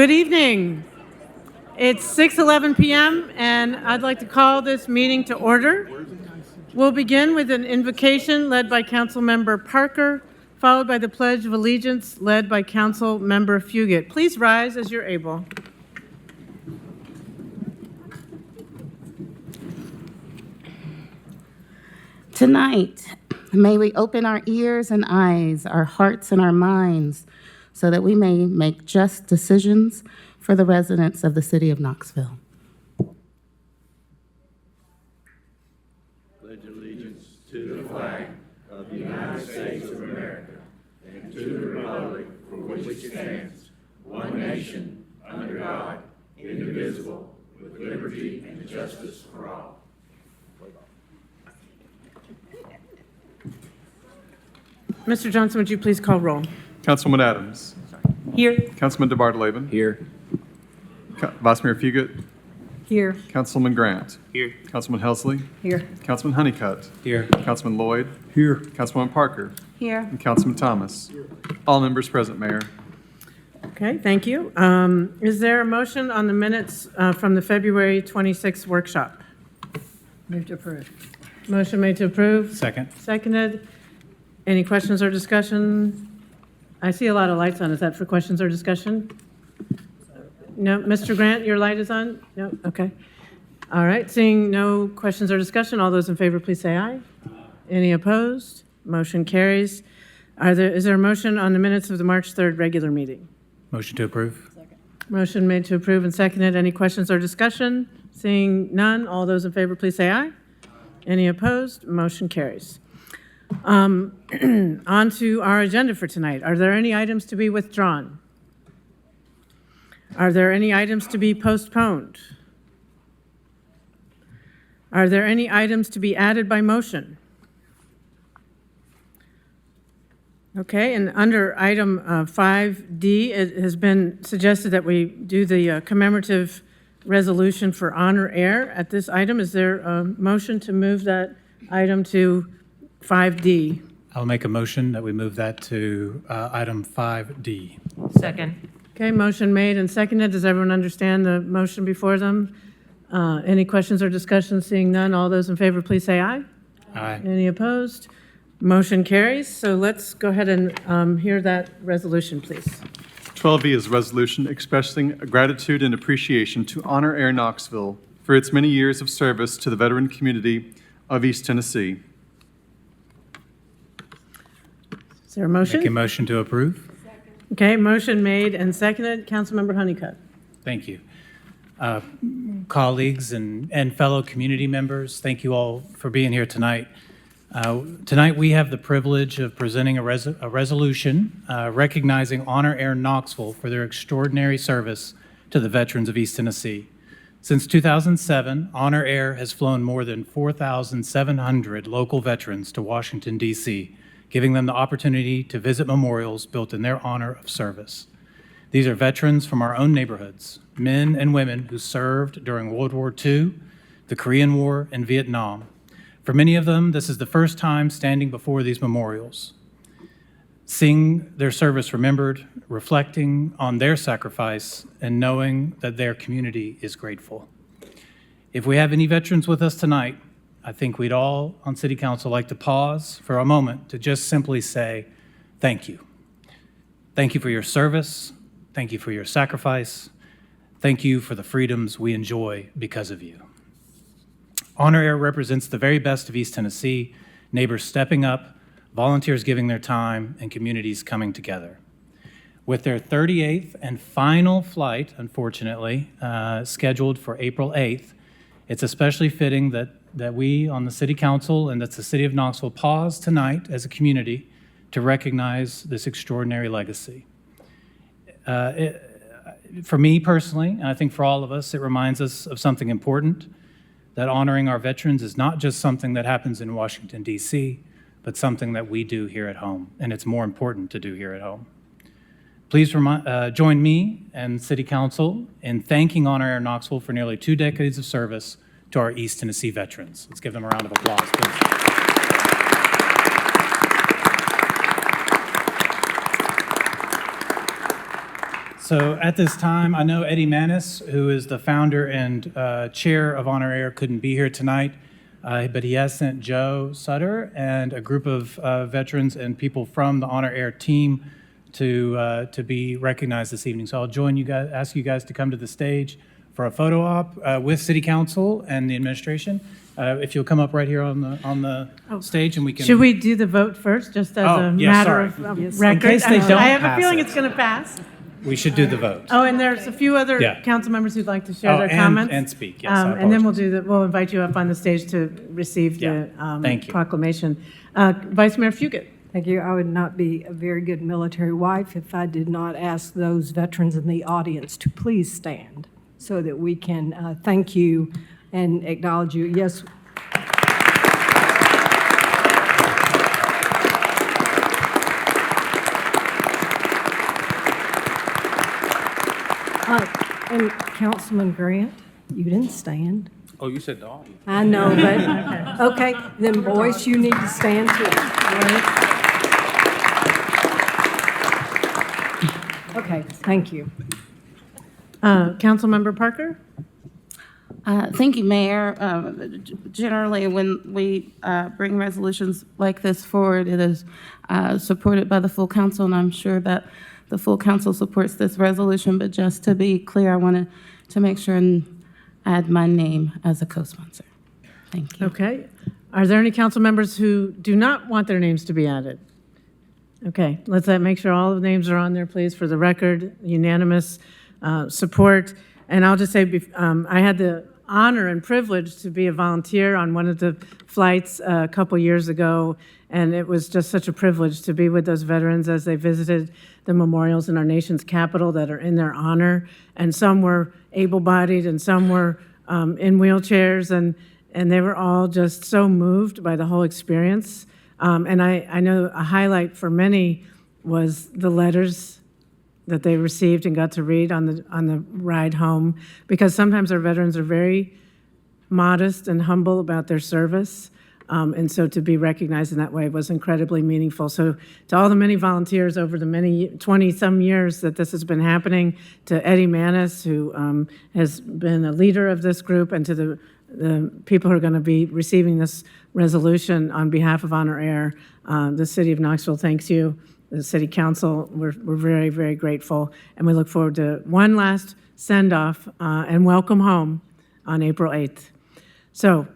Good evening. It's 6:11 p.m. and I'd like to call this meeting to order. We'll begin with an invocation led by Councilmember Parker, followed by the Pledge of Allegiance led by Councilmember Fugit. Please rise as you're able. Tonight, may we open our ears and eyes, our hearts and our minds, so that we may make just decisions for the residents of the city of Knoxville. Pledge allegiance to the flag of the United States of America and to the republic for which it stands, one nation, under God, indivisible, with liberty and justice for all. Mr. Johnson, would you please call roll? Councilwoman Adams. Here. Councilman DeBartoleben. Here. Vice Mayor Fugit. Here. Councilman Grant. Here. Councilman Helsley. Here. Councilman Honeycutt. Here. Councilman Lloyd. Here. Councilwoman Parker. Here. And Councilman Thomas. All members present, Mayor. Okay, thank you. Is there a motion on the minutes from the February 26th workshop? Move to approve. Motion made to approve. Second. Seconded. Any questions or discussion? I see a lot of lights on. Is that for questions or discussion? No. Mr. Grant, your light is on? No? Okay. All right. Seeing no questions or discussion, all those in favor, please say aye. Any opposed? Motion carries. Is there a motion on the minutes of the March 3rd regular meeting? Motion to approve. Motion made to approve and seconded. Any questions or discussion? Seeing none, all those in favor, please say aye. Any opposed? Motion carries. On to our agenda for tonight. Are there any items to be withdrawn? Are there any items to be postponed? Are there any items to be added by motion? Okay, and under item 5D, it has been suggested that we do the commemorative resolution for Honor Air at this item. Is there a motion to move that item to 5D? I'll make a motion that we move that to item 5D. Second. Okay, motion made and seconded. Does everyone understand the motion before them? Any questions or discussion? Seeing none, all those in favor, please say aye. Aye. Any opposed? Motion carries. So let's go ahead and hear that resolution, please. 12E is a resolution expressing gratitude and appreciation to Honor Air Knoxville for its many years of service to the veteran community of East Tennessee. Is there a motion? Make a motion to approve. Okay, motion made and seconded. Councilmember Honeycutt. Thank you. Colleagues and fellow community members, thank you all for being here tonight. Tonight we have the privilege of presenting a resolution recognizing Honor Air Knoxville for their extraordinary service to the veterans of East Tennessee. Since 2007, Honor Air has flown more than 4,700 local veterans to Washington, D.C., giving them the opportunity to visit memorials built in their honor of service. These are veterans from our own neighborhoods, men and women who served during World War II, the Korean War, and Vietnam. For many of them, this is the first time standing before these memorials, seeing their service remembered, reflecting on their sacrifice, and knowing that their community is grateful. If we have any veterans with us tonight, I think we'd all on City Council like to pause for a moment to just simply say, thank you. Thank you for your service. Thank you for your sacrifice. Thank you for the freedoms we enjoy because of you. Honor Air represents the very best of East Tennessee, neighbors stepping up, volunteers giving their time, and communities coming together. With their 38th and final flight, unfortunately, scheduled for April 8th, it's especially fitting that we on the City Council and that's the City of Knoxville pause tonight as a community to recognize this extraordinary legacy. For me personally, and I think for all of us, it reminds us of something important, that honoring our veterans is not just something that happens in Washington, D.C., but something that we do here at home, and it's more important to do here at home. Please join me and City Council in thanking Honor Air Knoxville for nearly 2 decades of service to our East Tennessee veterans. Let's give them a round of applause, please. So at this time, I know Eddie Manis, who is the founder and chair of Honor Air, couldn't be here tonight, but he has sent Joe Sutter and a group of veterans and people from the Honor Air team to be recognized this evening. So I'll join you guys, ask you guys to come to the stage for a photo op with City Council and the administration. If you'll come up right here on the stage, and we can. Should we do the vote first, just as Oh, a yeah, matter sorry. of Yes. record? In case they don't I have a pass feeling it. it's going to pass. We should do the vote. Oh, and there's a few other Yeah. council members who'd like to share Oh, their and- comments. and speak, yes, I And then apologize. we'll invite you up on the stage to receive Yeah. the Thank you. proclamation. Vice Mayor Fugit. Thank you. I would not be a very good military wife if I did not ask those veterans in the audience to please stand so that we can thank you and acknowledge you. Yes. And Councilman Grant, you didn't stand. Oh, you said the audience. I know, but, okay, then boys, you need to stand too. Okay, thank you. Councilmember Parker? Thank you, Mayor. Generally, when we bring resolutions like this forward, it is supported by the full council, and I'm sure that the full council supports this resolution. But just to be clear, I wanted to make sure and add my name as a co-sponsor. Thank you. Okay. Are there any council members who do not want their names to be added? Okay, let's make sure all the names are on there, please, for the record, unanimous support. And I'll just say, I had the honor and privilege to be a volunteer on one of the flights a couple years ago, and it was just such a privilege to be with those veterans as they visited the memorials in our nation's capital that are in their honor. And some were able-bodied and some were in wheelchairs, and they were all just so moved by the whole experience. And I know a highlight for many was the letters that they received and got to read on the ride home, because sometimes our veterans are very modest and humble about their service. And so to be recognized in that way was incredibly meaningful. So to all the many volunteers over the many 20-some years that this has been happening, to Eddie Manis, who has been a leader of this group, and to the people who are going to be receiving this resolution on behalf of Honor Air, the City of Knoxville thanks you. The City Council, we're very, very grateful, and we look forward to one last send-off and welcome home on April 8th. So,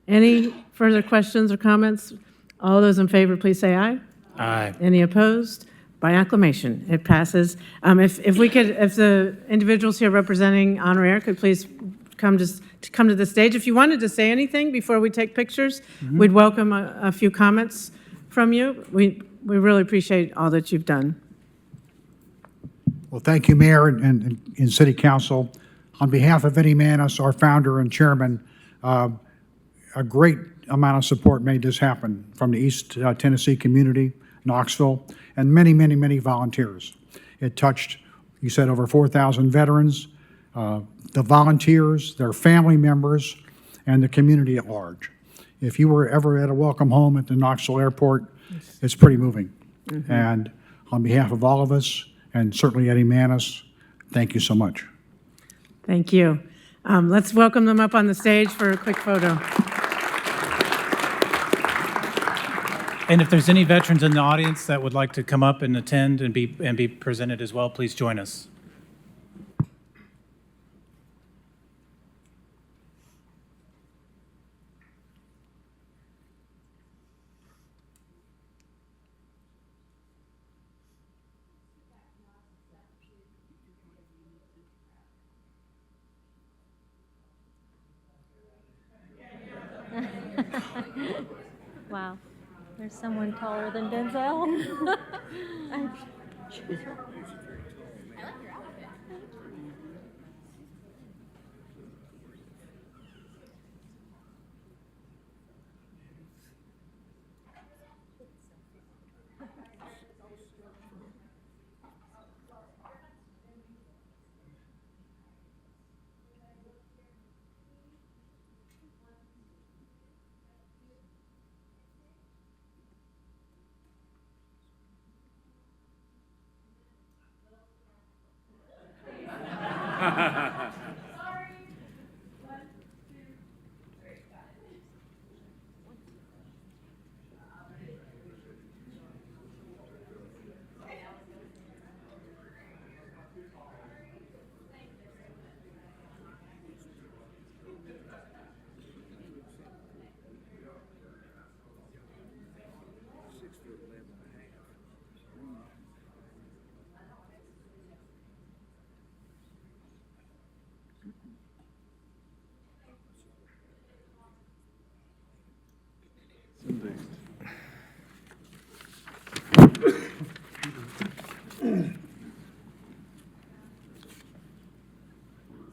any further questions or comments? All those in favor, please say aye. Aye. Any opposed? By acclamation, it passes. If the individuals here representing Honor Air could please come to the stage. If you wanted to say anything before we take pictures, we'd welcome a few comments from you. We really appreciate all that you've done. Well, thank you, Mayor and City Council. On behalf of Eddie Manis, our founder and chairman, a great amount of support made this happen from the East Tennessee community, Knoxville, and many, many, many volunteers. It touched, you said, over 4,000 veterans, the volunteers, their family members, and the community at large. If you were ever at a welcome home at the Knoxville Airport, it's pretty moving. And on behalf of all of us, and certainly Eddie Manis, thank you so much. Thank you. Let's welcome them up on the stage for a quick photo. And if there's any veterans in the audience that would like to come up and attend and be presented as well, please join us. Wow, there's someone taller than Denzel.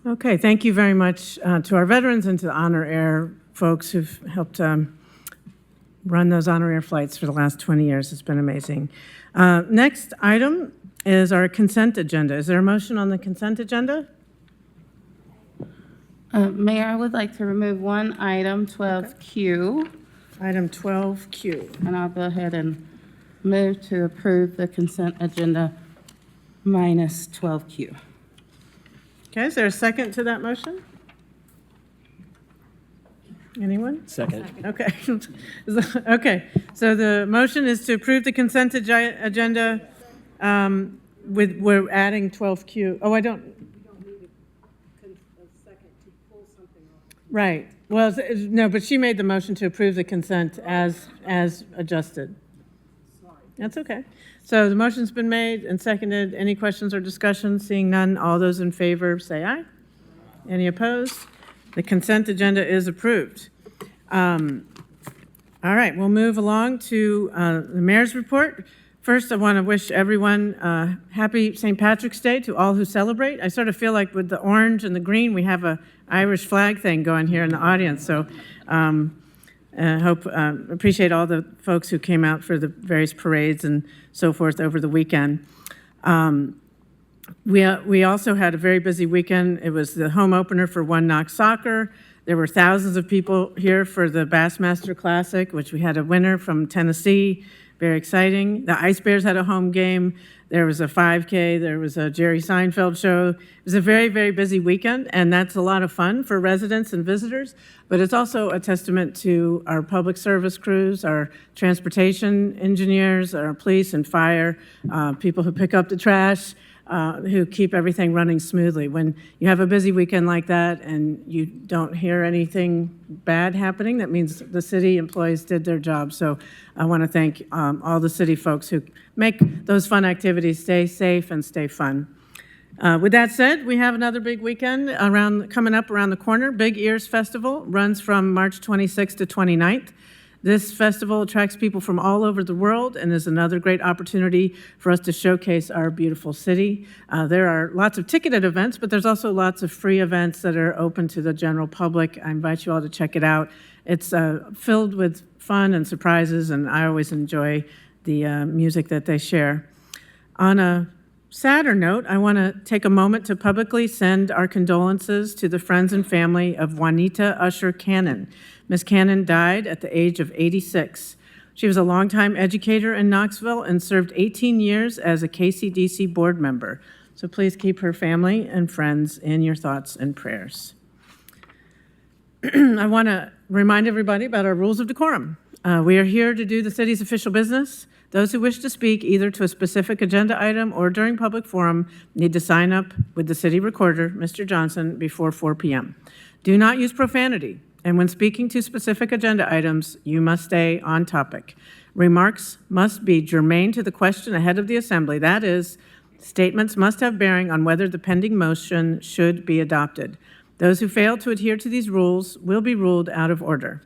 Okay, thank you very much to our veterans and to the Honor Air folks who've helped run those Honor Air flights for the last 20 years. It's been amazing. Next item is our consent agenda. Is there a motion on the consent agenda? Mayor, I would like to remove one item, 12Q, Item 12Q. and I'll go ahead and move to approve the consent agenda minus 12Q. Okay, is there a second to that motion? Anyone? Second. Okay. Okay, so the motion is to approve the consent agenda we're adding 12Q. Oh, I don't. Right. Well, no, but she made the motion to approve the consent as adjusted. That's okay. So the motion's been made and seconded. Any questions or discussion? Seeing none, all those in favor say aye. Any opposed? The consent agenda is approved. All right, we'll move along to the mayor's report. First, I want to wish everyone happy St. Patrick's Day to all who celebrate. I sort of feel like with the orange and the green, we have a Irish flag thing going here in the audience. So appreciate all the folks who came out for the various parades and so forth over the weekend. We also had a very busy weekend. It was the home opener for One Knox Soccer. There were thousands of people here for the Bassmaster Classic, which we had a winner from Tennessee. Very exciting. The Ice Bears had a home game. There was a 5K. There was a Jerry Seinfeld show. It was a very, very busy weekend, and that's a lot of fun for residents and visitors. But it's also a testament to our public service crews, our transportation engineers, our police and fire, people who pick up the trash, who keep everything running smoothly. When you have a busy weekend like that and you don't hear anything bad happening, that means the city employees did their job. So I want to thank all the city folks who make those fun activities stay safe and stay fun. With that said, we have another big weekend coming up around the corner. Big Ears Festival runs from March 26th to 29th. This festival attracts people from all over the world and is another great opportunity for us to showcase our beautiful city. There are lots of ticketed events, but there's also lots of free events that are open to the general public. I invite you all to check it out. It's filled with fun and surprises, and I always enjoy the music that they share. On a sadder note, I want to take a moment to publicly send our condolences to the friends and family of Juanita Usher Cannon. Ms. Cannon died at the age of 86. She was a longtime educator in Knoxville and served 18 years as a KCDC board member. So please keep her family and friends in your thoughts and prayers. I want to remind everybody about our rules of decorum. We are here to do the city's official business. Those who wish to speak either to a specific agenda item or during public forum need to sign up with the city recorder, Mr. Johnson, before 4 p.m. Do not use profanity, and when speaking to specific agenda items, you must stay on topic. Remarks must be germane to the question ahead of the assembly. That is, statements must have bearing on whether the pending motion should be adopted. Those who fail to adhere to these rules will be ruled out of order.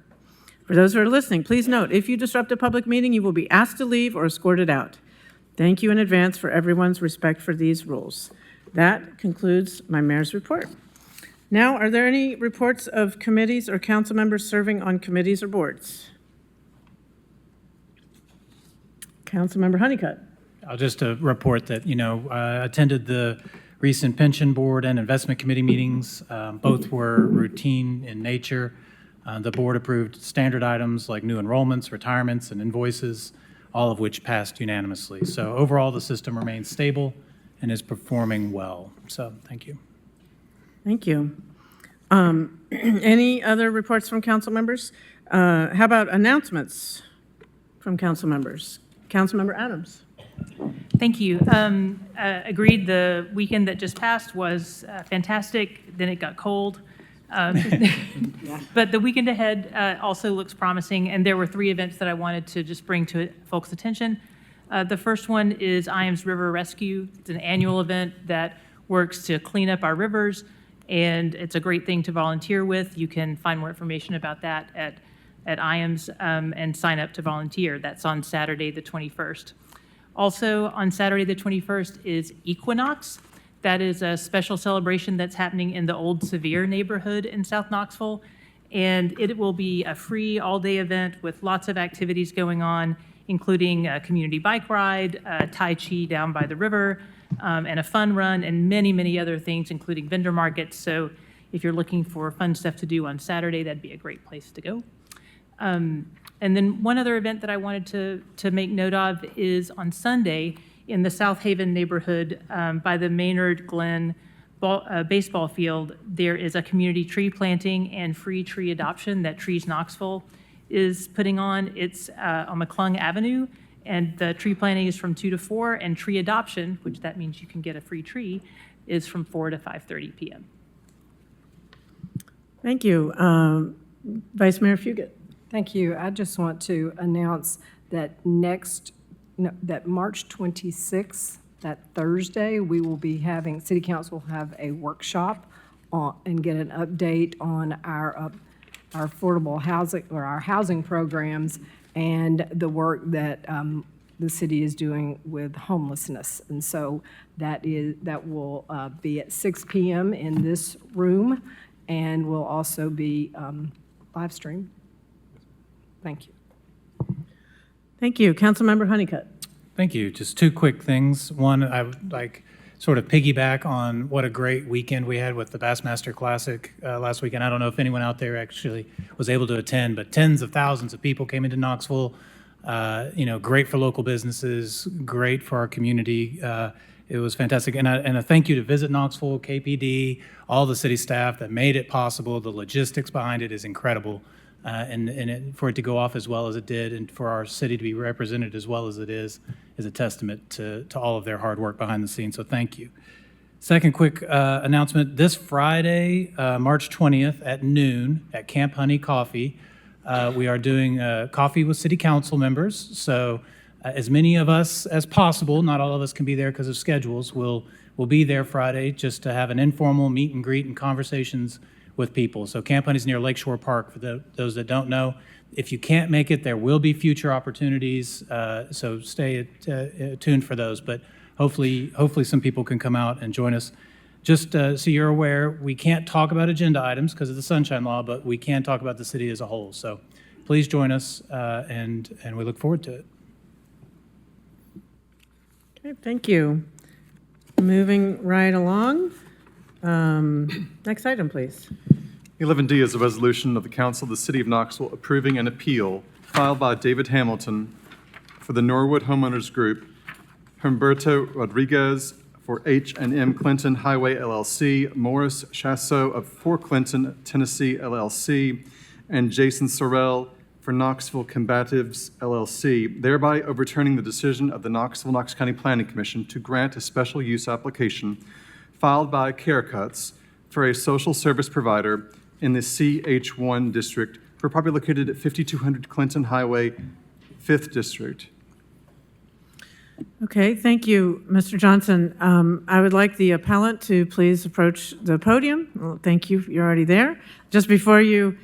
For those who are listening, please note, if you disrupt a public meeting, you will be asked to leave or escorted out. Thank you in advance for everyone's respect for these rules. That concludes my mayor's report. Now, are there any reports of committees or council members serving on committees or boards? Councilmember Honeycutt. I'll just report that, attended the recent pension board and investment committee meetings. Both were routine in nature. The board approved standard items like new enrollments, retirements, and invoices, all of which passed unanimously. So overall, the system remains stable and is performing well. So thank you. Thank you. Any other reports from council members? How about announcements from council members? Councilmember Adams. Thank you. Agreed, the weekend that just passed was fantastic, then it got cold. But the weekend ahead also looks promising, and there were 3 events that I wanted to just bring to folks' attention. The first one is IAM's River Rescue. It's an annual event that works to clean up our rivers, and it's a great thing to volunteer with. You can find more information about that at IAM's and sign up to volunteer. That's on Saturday, the 21st. Also, on Saturday, the 21st is Equinox. That is a special celebration that's happening in the Old Sevier neighborhood in South Knoxville. And it will be a free all-day event with lots of activities going on, including a community bike ride, Tai Chi down by the river, and a fun run, and many, many other things, including vendor markets. So if you're looking for fun stuff to do on Saturday, that'd be a great place to go. And then one other event that I wanted to make note of is on Sunday in the South Haven neighborhood by the Maynard Glen baseball field. There is a community tree planting and free tree adoption that Trees Knoxville is putting on. It's on McClung Avenue, and the tree planting is from 2 to 4, and tree adoption, which that means you can get a free tree, is from 4 to 5:30 p.m. Thank you. Vice Mayor Fugit. Thank you. I just want to announce that that March 26th, that Thursday, we will be having, City Council will have a workshop and get an update on our affordable housing, or our housing programs, and the work that the city is doing with homelessness. And so that will be at 6 p.m. in this room, and will also be live streamed. Thank you. Thank you. Councilmember Honeycutt. Thank you. Just 2 quick things. One, I would like sort of piggyback on what a great weekend we had with the Bassmaster Classic last weekend. I don't know if anyone out there actually was able to attend, but tens of thousands of people came into Knoxville. Great for local businesses, great for our community. It was fantastic. And a thank you to Visit Knoxville, KPD, all the city staff that made it possible. The logistics behind it is incredible. For it to go off as well as it did, and for our city to be represented as well as it is a testament to all of their hard work behind the scenes. So thank you. Second quick announcement. This Friday, March 20th at noon at Camp Honey Coffee, we are doing coffee with city council members. So as many of us as possible, not all of us can be there because of schedules, will be there Friday just to have an informal meet and greet and conversations with people. So Camp Honey's near Lakeshore Park, for those that don't know. If you can't make it, there will be future opportunities, so stay tuned for those. But hopefully some people can come out and join us. Just so you're aware, we can't talk about agenda items because of the Sunshine Law, but we can talk about the city as a whole. So please join us, and we look forward to it. Okay, thank you. Moving right along. Next item, please. 11D is a resolution of the Council of the City of Knoxville approving an appeal filed by David Hamilton for the Norwood Homeowners Group, Humberto Rodriguez for H&M Clinton Highway LLC, Morris Chasso of For Clinton, Tennessee LLC, and Jason Sorrell for Knoxville Combatives LLC, thereby overturning the decision of the Knox County Planning Commission to grant a special use application filed by CareCuts for a social service provider in the CH1 district for property located at 5200 Clinton Highway, 5th District. Okay, thank you, Mr. Johnson. I would like the appellant to please approach the podium. Well, thank you, you're already there. Just before you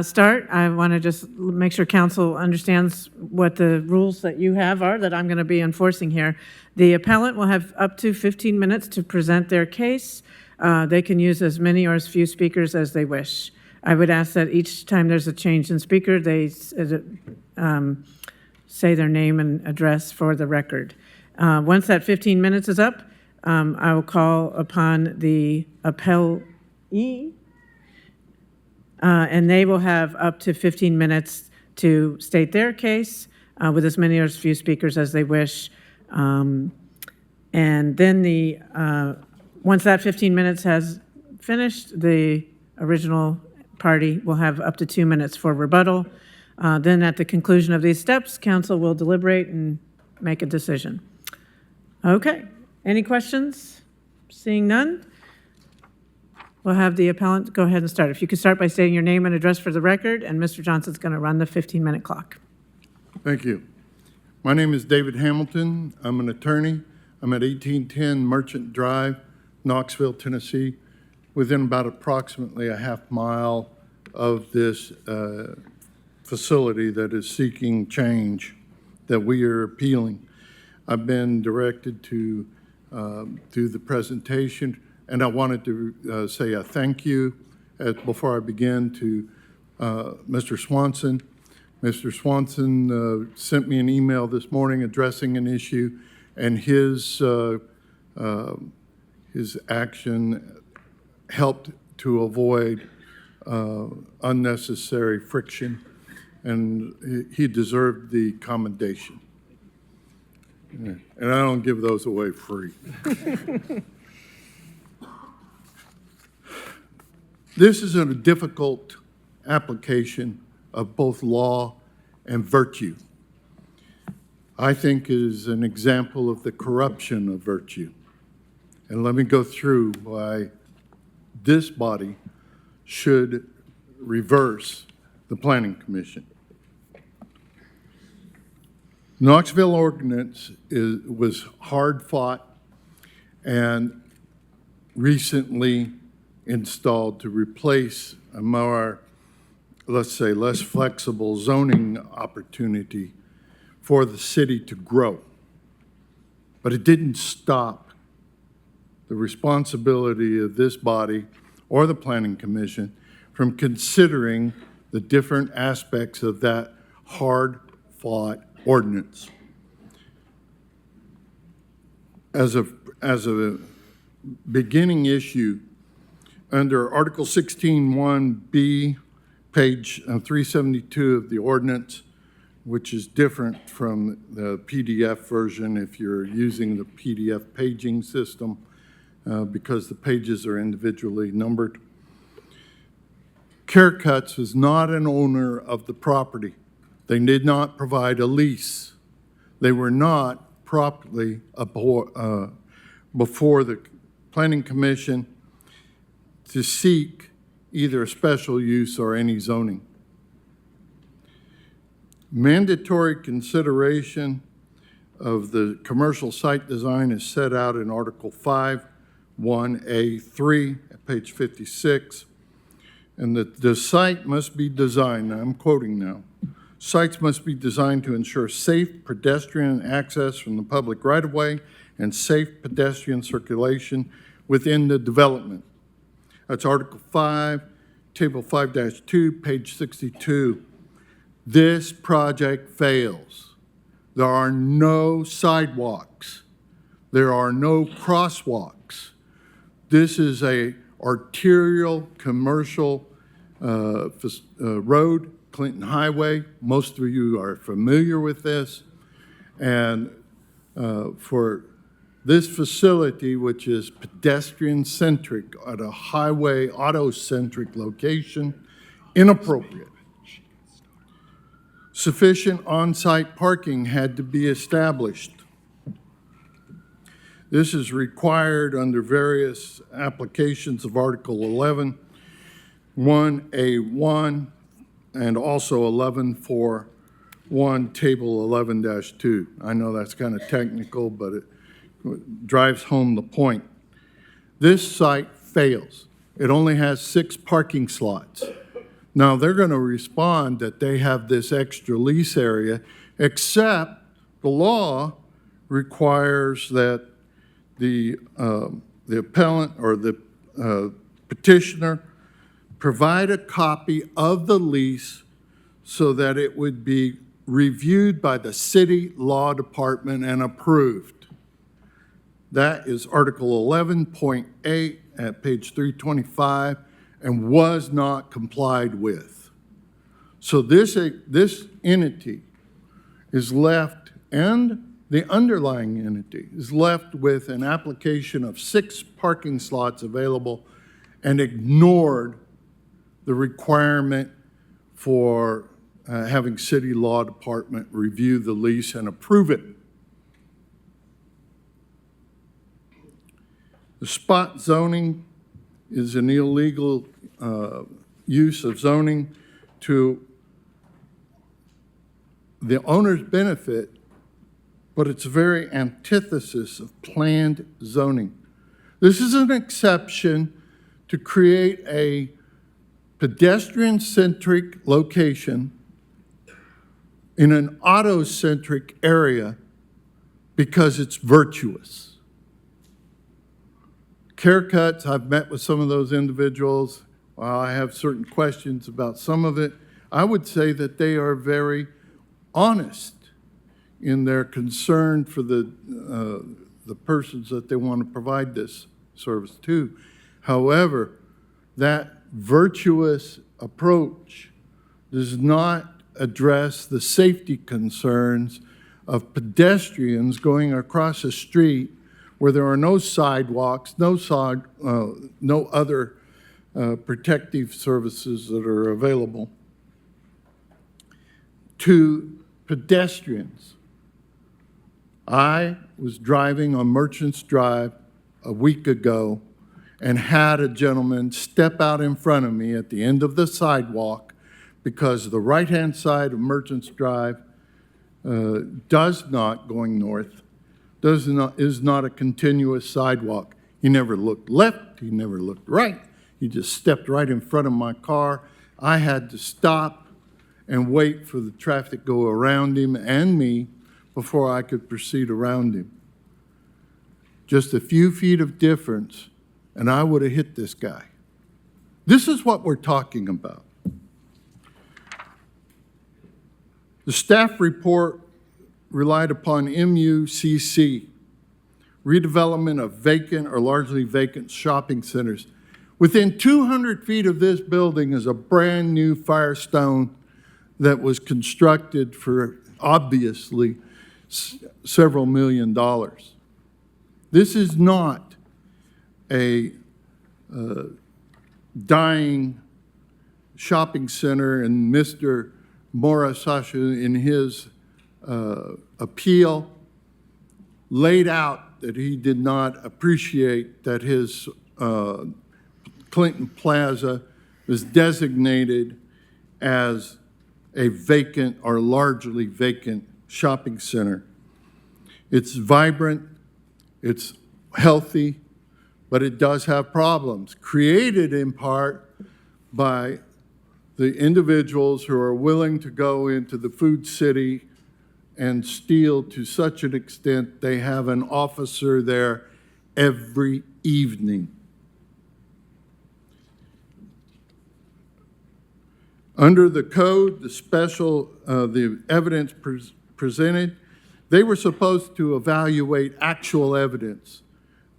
start, I want to just make sure council understands what the rules that you have are that I'm going to be enforcing here. The appellant will have up to 15 minutes to present their case. They can use as many or as few speakers as they wish. I would ask that each time there's a change in speaker, they say their name and address for the record. Once that 15 minutes is up, I will call upon the appellee, and they will have up to 15 minutes to state their case with as many or as few speakers as they wish. And then once that 15 minutes has finished, the original party will have up to 2 minutes for rebuttal. Then at the conclusion of these steps, council will deliberate and make a decision. Okay, any questions? Seeing none, we'll have the appellant go ahead and start. If you could start by stating your name and address for the record, and Mr. Johnson's going to run the 15-minute clock. Thank you. My name is David Hamilton. I'm an attorney. I'm at 1810 Merchant Drive, Knoxville, Tennessee, within about approximately a half mile of this facility that is seeking change that we are appealing. I've been directed to do the presentation, and I wanted to say a thank you before I begin to Mr. Swanson. Mr. Swanson sent me an email this morning addressing an issue, and his action helped to avoid unnecessary friction, and he deserved the commendation. And I don't give those away free. This is a difficult application of both law and virtue. I think it is an example of the corruption of virtue. And let me go through why this body should reverse the Planning Commission. Knoxville ordinance was hard fought and recently installed to replace a more, let's say, less flexible zoning opportunity for the city to grow. But it didn't stop the responsibility of this body or the Planning Commission from considering the different aspects of that hard-fought ordinance. As a beginning issue, under Article 16(1)B, page 372 of the ordinance, which is different from the PDF version if you're using the PDF paging system, because the pages are individually numbered. Care Cuts was not an owner of the property. They did not provide a lease. They were not properly before the Planning Commission to seek either a special use or any zoning. Mandatory consideration of the commercial site design is set out in Article 5(1)(a)(3) at page 56. And the site must be designed, I'm quoting now, sites must be designed to ensure safe pedestrian access from the public right-of-way and safe pedestrian circulation within the development. That's Article 5, Table 5-2, page 62. This project fails. There are no sidewalks. There are no crosswalks. This is a arterial commercial road, Clinton Highway. Most of you are familiar with this. And for this facility, which is pedestrian-centric at a highway auto-centric location, inappropriate. Sufficient on-site parking had to be established. This is required under various applications of Article 11, 1A1, and also 11.4.1, Table 11-2. I know that's kind of technical, but it drives home the point. This site fails. It only has 6 parking slots. Now, they're going to respond that they have this extra lease area, except the law requires that the appellant or the petitioner provide a copy of the lease so that it would be reviewed by the city law department and approved. That is Article 11.8 at page 325 and was not complied with. So this entity is left, and the underlying entity is left with an application of 6 parking slots available and ignored the requirement for having city law department review the lease and approve it. The spot zoning is an illegal use of zoning to the owner's benefit, but it's a very antithesis of planned zoning. This is an exception to create a pedestrian-centric location in an auto-centric area because it's virtuous. Haircuts, I've met with some of those individuals. While I have certain questions about some of it, I would say that they are very honest in their concern for the persons that they want to provide this service to. However, that virtuous approach does not address the safety concerns of pedestrians going across a street where there are no sidewalks, no other protective services that are available to pedestrians. I was driving on Merchants Drive a week ago and had a gentleman step out in front of me at the end of the sidewalk because the right-hand side of Merchants Drive going north, is not a continuous sidewalk. He never looked left, he never looked right. He just stepped right in front of my car. I had to stop and wait for the traffic to go around him and me before I could proceed around him. Just a few feet of difference, and I would have hit this guy. This is what we're talking about. The staff report relied upon MUCC, redevelopment of vacant or largely vacant shopping centers. Within 200 feet of this building is a brand-new Firestone that was constructed for, obviously, several $1 million. This is not a dying shopping center, and Mr. Morasasha, in his appeal, laid out that he did not appreciate that his Clinton Plaza was designated as a vacant or largely vacant shopping center. It's vibrant, it's healthy, but it does have problems, created in part by the individuals who are willing to go into the food city and steal to such an extent they have an officer there every evening. Under the code, the evidence presented, they were supposed to evaluate actual evidence.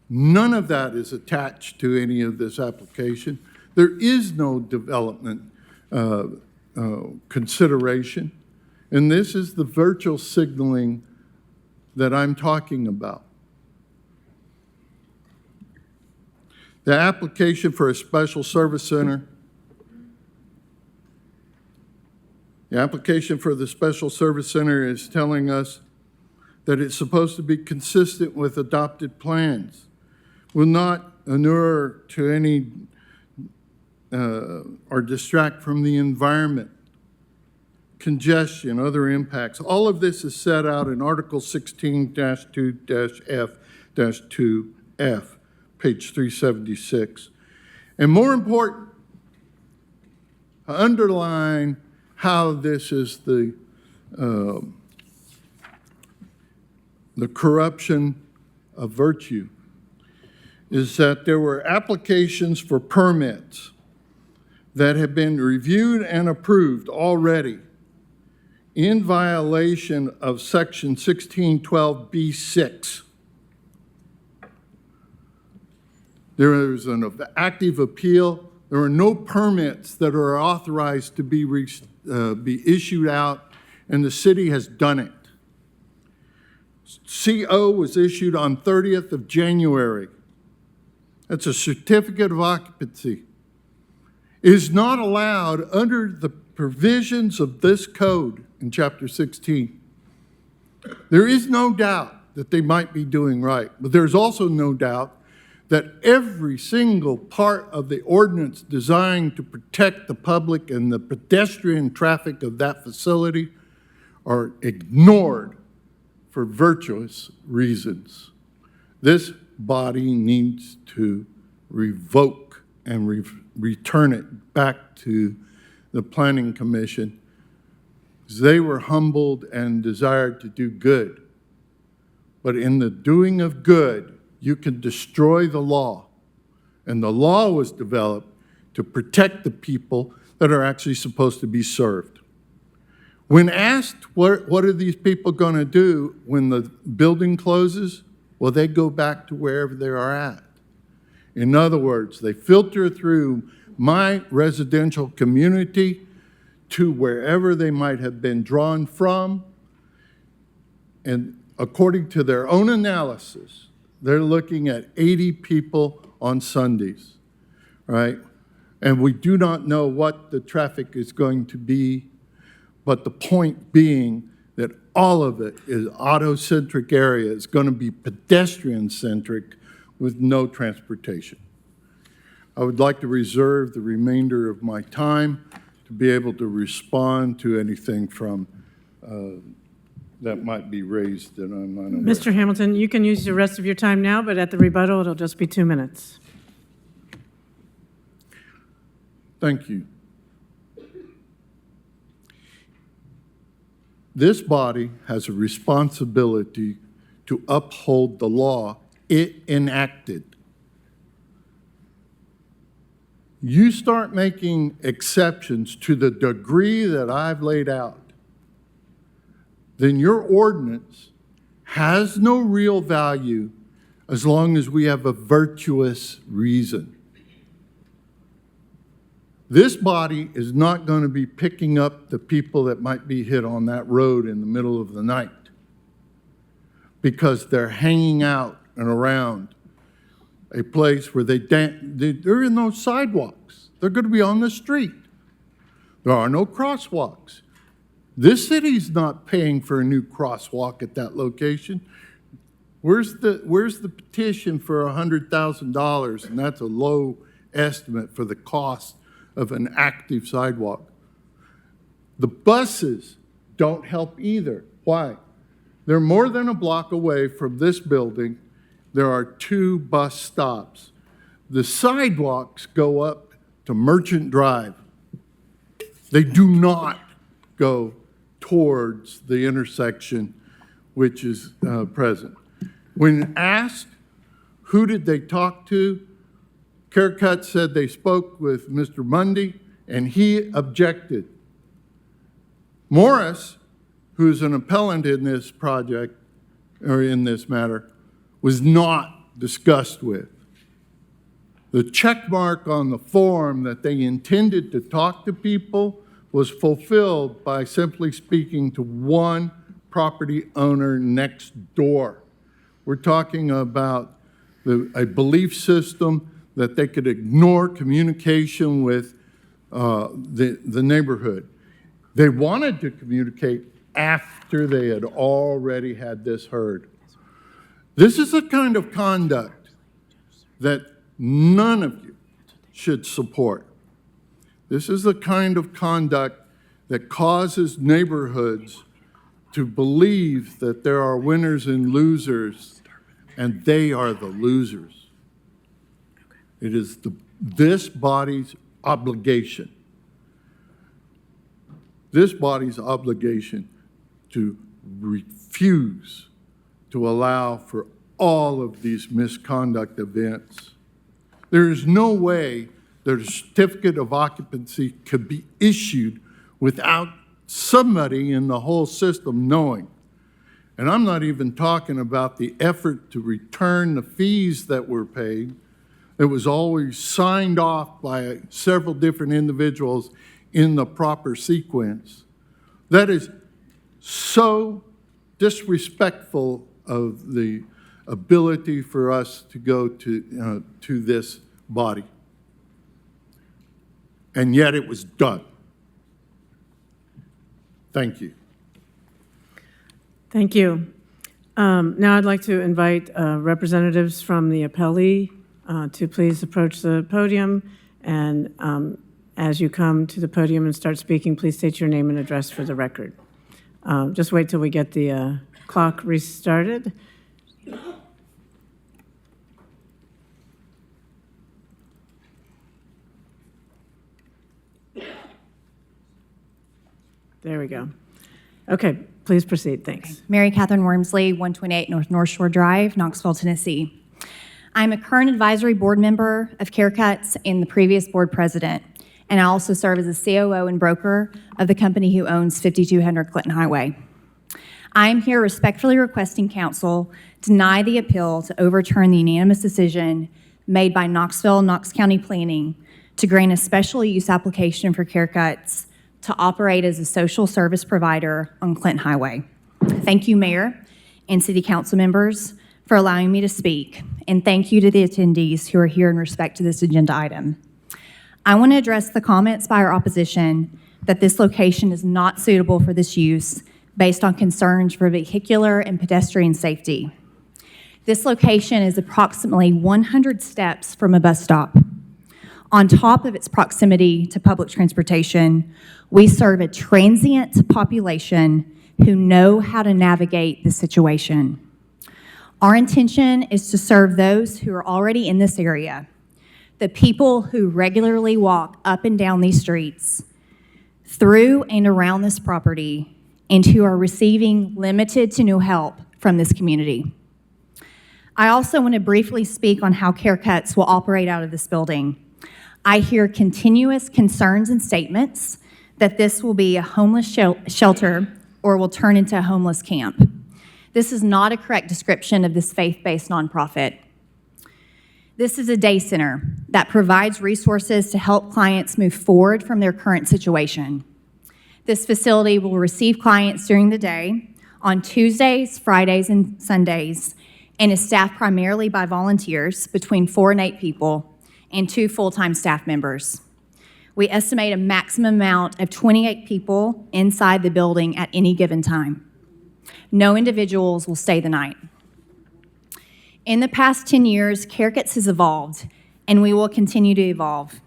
None of that is attached to any of this application. There is no development consideration, and this is the virtual signaling that I'm talking about. The application for a special service center. The application for the special service center is telling us that it's supposed to be consistent with adopted plans, will not inure to any or distract from the environment, congestion, other impacts. All of this is set out in Article 16-2-F-2F, page 376. And more important, underline how this is the corruption of virtue, is that there were applications for permits that have been reviewed and approved already in violation of Section 1612B6. There is an active appeal. There are no permits that are authorized to be issued out, and the city has done it. CO was issued on 30th of January. that's a certificate of occupancy, is not allowed under the provisions of this code in Chapter 16. There is no doubt that they might be doing right, but there's also no doubt that every single part of the ordinance designed to protect the public and the pedestrian traffic of that facility are ignored for virtuous reasons. This body needs to revoke and return it back to the Planning Commission. They were humbled and desired to do good. But in the doing of good, you can destroy the law. And the law was developed to protect the people that are actually supposed to be served. When asked what are these people going to do when the building closes, well, they go back to wherever they are at. In other words, they filter through my residential community to wherever they might have been drawn from. And according to their own analysis, they're looking at 80 people on Sundays, right? And we do not know what the traffic is going to be, but the point being that all of it is auto-centric area. It's going to be pedestrian-centric with no transportation. I would like to reserve the remainder of my time to be able to respond to anything from that might be raised that I'm not aware. Mr. Hamilton, you can use the rest of your time now, but at the rebuttal, it'll just be 2 minutes. Thank you. This body has a responsibility to uphold the law it enacted. You start making exceptions to the degree that I've laid out, then your ordinance has no real value as long as we have a virtuous reason. This body is not going to be picking up the people that might be hit on that road in the middle of the night because they're hanging out and around a place where they're in those sidewalks. They're going to be on the street. There are no crosswalks. This city's not paying for a new crosswalk at that location. Where's the petition for $100,000? And that's a low estimate for the cost of an active sidewalk. The buses don't help either. Why? They're more than a block away from this building. There are 2 bus stops. The sidewalks go up to Merchant Drive. They do not go towards the intersection which is present. When asked, who did they talk to? Carecut said they spoke with Mr. Mundy, and he objected. Morris, who's an appellant in this project, or in this matter, was not discussed with. The check mark on the form that they intended to talk to people was fulfilled by simply speaking to one property owner next door. We're talking about a belief system that they could ignore communication with the neighborhood. They wanted to communicate after they had already had this heard. This is the kind of conduct that none of you should support. This is the kind of conduct that causes neighborhoods to believe that there are winners and losers, and they are the losers. It is this body's obligation to refuse to allow for all of these misconduct events. There is no way that a certificate of occupancy could be issued without somebody in the whole system knowing. And I'm not even talking about the effort to return the fees that were paid. It was always signed off by several different individuals in the proper sequence. That is so disrespectful of the ability for us to go to this body. And yet it was done. Thank you. Thank you. Now I'd like to invite representatives from the appellee to please approach the podium. And as you come to the podium and start speaking, please state your name and address for the record. Just wait till we get the clock restarted. There we go. Okay, please proceed. Thanks. Mary Catherine Wormsley, 128 North Shore Drive, Knoxville, Tennessee. I'm a current advisory board member of CareCuts and the previous board president, and I also serve as a COO and broker of the company who owns 5200 Clinton Highway. I am here respectfully requesting council deny the appeal to overturn the unanimous decision made by Knoxville and Knox County Planning to grant a special use application for CareCuts to operate as a social service provider on Clinton Highway. Thank you, Mayor and City Council members, for allowing me to speak, and thank you to the attendees who are here in respect to this agenda item. I want to address the comments by our opposition that this location is not suitable for this use based on concerns for vehicular and pedestrian safety. This location is approximately 100 steps from a bus stop. On top of its proximity to public transportation, we serve a transient population who know how to navigate the situation. Our intention is to serve those who are already in this area, the people who regularly walk up and down these streets, through and around this property, and who are receiving limited to no help from this community. I also want to briefly speak on how CareCuts will operate out of this building. I hear continuous concerns and statements that this will be a homeless shelter or will turn into a homeless camp. This is not a correct description of this faith-based nonprofit. This is a day center that provides resources to help clients move forward from their current situation. This facility will receive clients during the day on Tuesdays, Fridays, and Sundays, and is staffed primarily by volunteers, between 4 and 8 people, and 2 full-time staff members. We estimate a maximum amount of 28 people inside the building at any given time. No individuals will stay the night. In the past 10 years, CareCuts has evolved, and we will continue to evolve.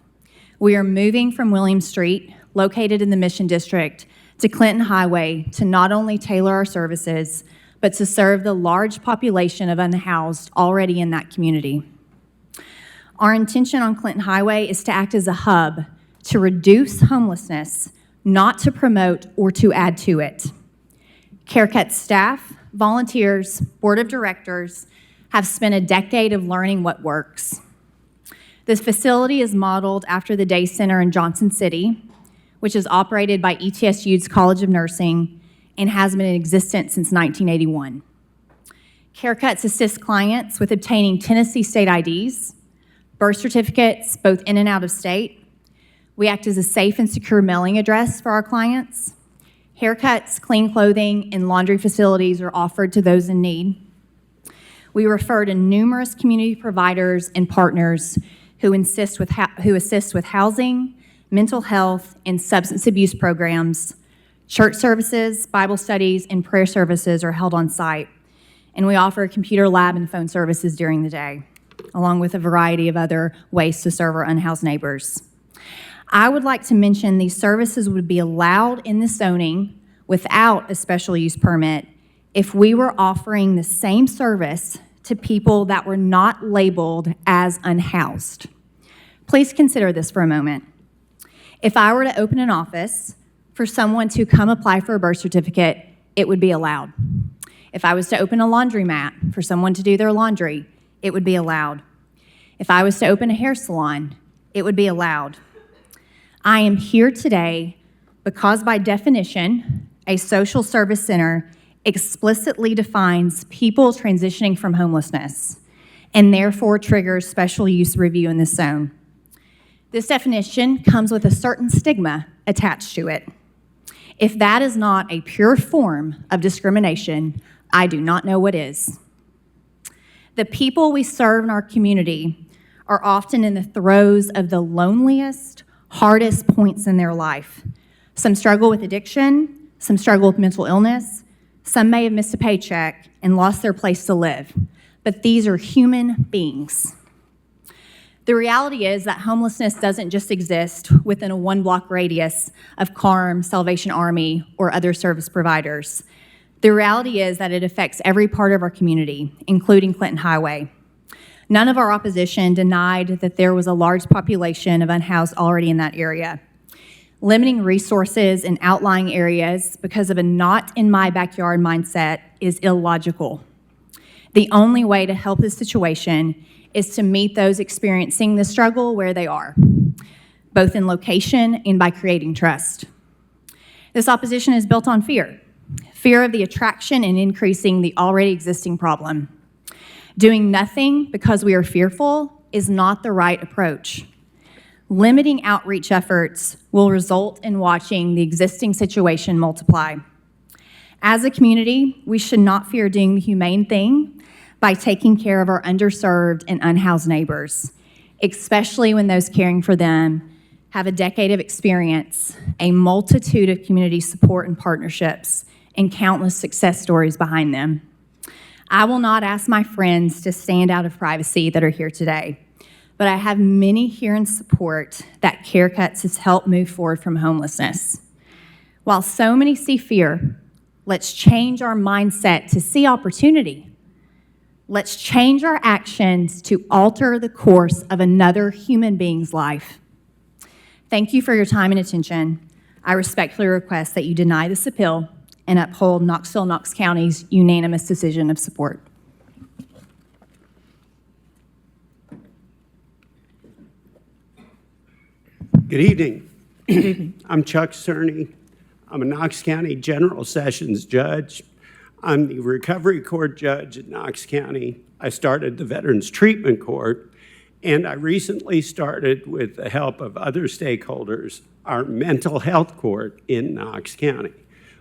We are moving from William Street, located in the Mission District, to Clinton Highway to not only tailor our services, but to serve the large population of unhoused already in that community. Our intention on Clinton Highway is to act as a hub to reduce homelessness, not to promote or to add to it. CareCuts staff, volunteers, board of directors have spent a decade of learning what works. This facility is modeled after the day center in Johnson City, which is operated by ETSU's College of Nursing and has been in existence since 1981. CareCuts assists clients with obtaining Tennessee state IDs, birth certificates, both in and out of state. We act as a safe and secure mailing address for our clients. Haircuts, clean clothing, and laundry facilities are offered to those in need. We refer to numerous community providers and partners who assist with housing, mental health, and substance abuse programs. Church services, Bible studies, and prayer services are held on site, and we offer a computer lab and phone services during the day, along with a variety of other ways to serve our unhoused neighbors. I would like to mention these services would be allowed in the zoning without a special use permit if we were offering the same service to people that were not labeled as unhoused. Please consider this for a moment. If I were to open an office for someone to come apply for a birth certificate, it would be allowed. If I was to open a laundromat for someone to do their laundry, it would be allowed. If I was to open a hair salon, it would be allowed. I am here today because by definition, a social service center explicitly defines people transitioning from homelessness and therefore triggers special use review in this zone. This definition comes with a certain stigma attached to it. If that is not a pure form of discrimination, I do not know what is. The people we serve in our community are often in the throes of the loneliest, hardest points in their life. Some struggle with addiction, some struggle with mental illness, some may have missed a paycheck and lost their place to live. But these are human beings. The reality is that homelessness doesn't just exist within a one-block radius of CARM, Salvation Army, or other service providers. The reality is that it affects every part of our community, including Clinton Highway. None of our opposition denied that there was a large population of unhoused already in that area. Limiting resources in outlying areas because of a not-in-my-backyard mindset is illogical. The only way to help this situation is to meet those experiencing the struggle where they are, both in location and by creating trust. This opposition is built on fear. Fear of the attraction and increasing the already existing problem. Doing nothing because we are fearful is not the right approach. Limiting outreach efforts will result in watching the existing situation multiply. As a community, we should not fear doing the humane thing by taking care of our underserved and unhoused neighbors, especially when those caring for them have a decade of experience, a multitude of community support and partnerships, and countless success stories behind them. I will not ask my friends to stand out of privacy that are here today, but I have many here in support that CareCuts has helped move forward from homelessness. While so many see fear, let's change our mindset to see opportunity. Let's change our actions to alter the course of another human being's life. Thank you for your time and attention. I respectfully request that you deny this appeal and uphold Knox County's unanimous decision of support. Good evening. I'm Chuck Cerny. I'm a Knox County General Sessions judge. I'm the Recovery Court judge at Knox County. I started the Veterans Treatment Court, and I recently started, with the help of other stakeholders, our Mental Health Court in Knox County.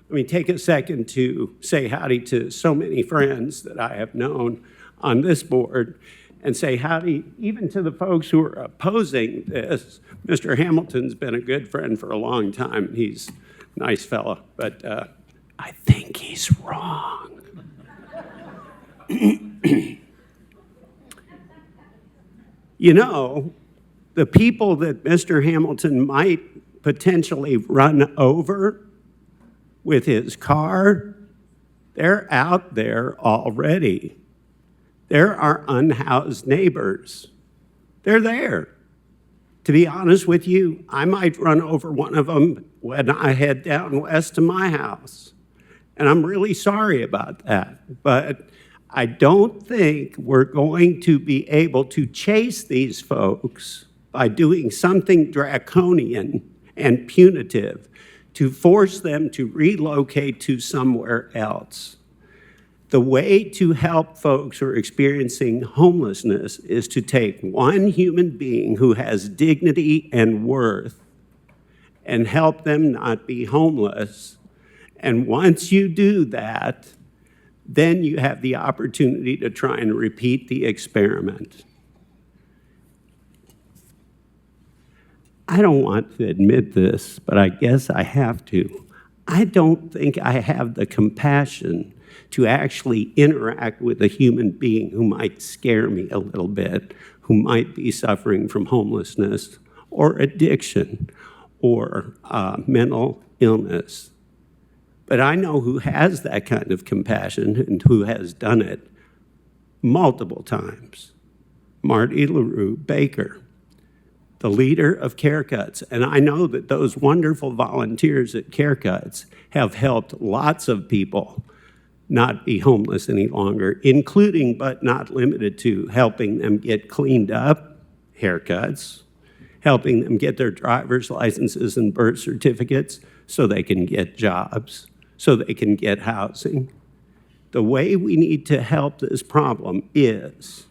Let me take a second to say howdy to so many friends that I have known on this board, and say howdy even to the folks who are opposing this. Mr. Hamilton's been a good friend for a long time. He's a nice fella, but I think he's wrong. You know, the people that Mr. Hamilton might potentially run over with his car, they're out there already. They're our unhoused neighbors. They're there. To be honest with you, I might run over one of them when I head down west to my house. And I'm really sorry about that. But I don't think we're going to be able to chase these folks by doing something draconian and punitive to force them to relocate to somewhere else. The way to help folks who are experiencing homelessness is to take one human being who has dignity and worth and help them not be homeless. And once you do that, then you have the opportunity to try and repeat the experiment. I don't want to admit this, but I guess I have to. I don't think I have the compassion to actually interact with a human being who might scare me a little bit, who might be suffering from homelessness or addiction or mental illness. But I know who has that kind of compassion and who has done it multiple times. Marty LaRue Baker, the leader of CareCuts. And I know that those wonderful volunteers at CareCuts have helped lots of people not be homeless any longer, including but not limited to helping them get cleaned up, haircuts, helping them get their driver's licenses and birth certificates so they can get jobs, so they can get housing. The way we need to help this problem is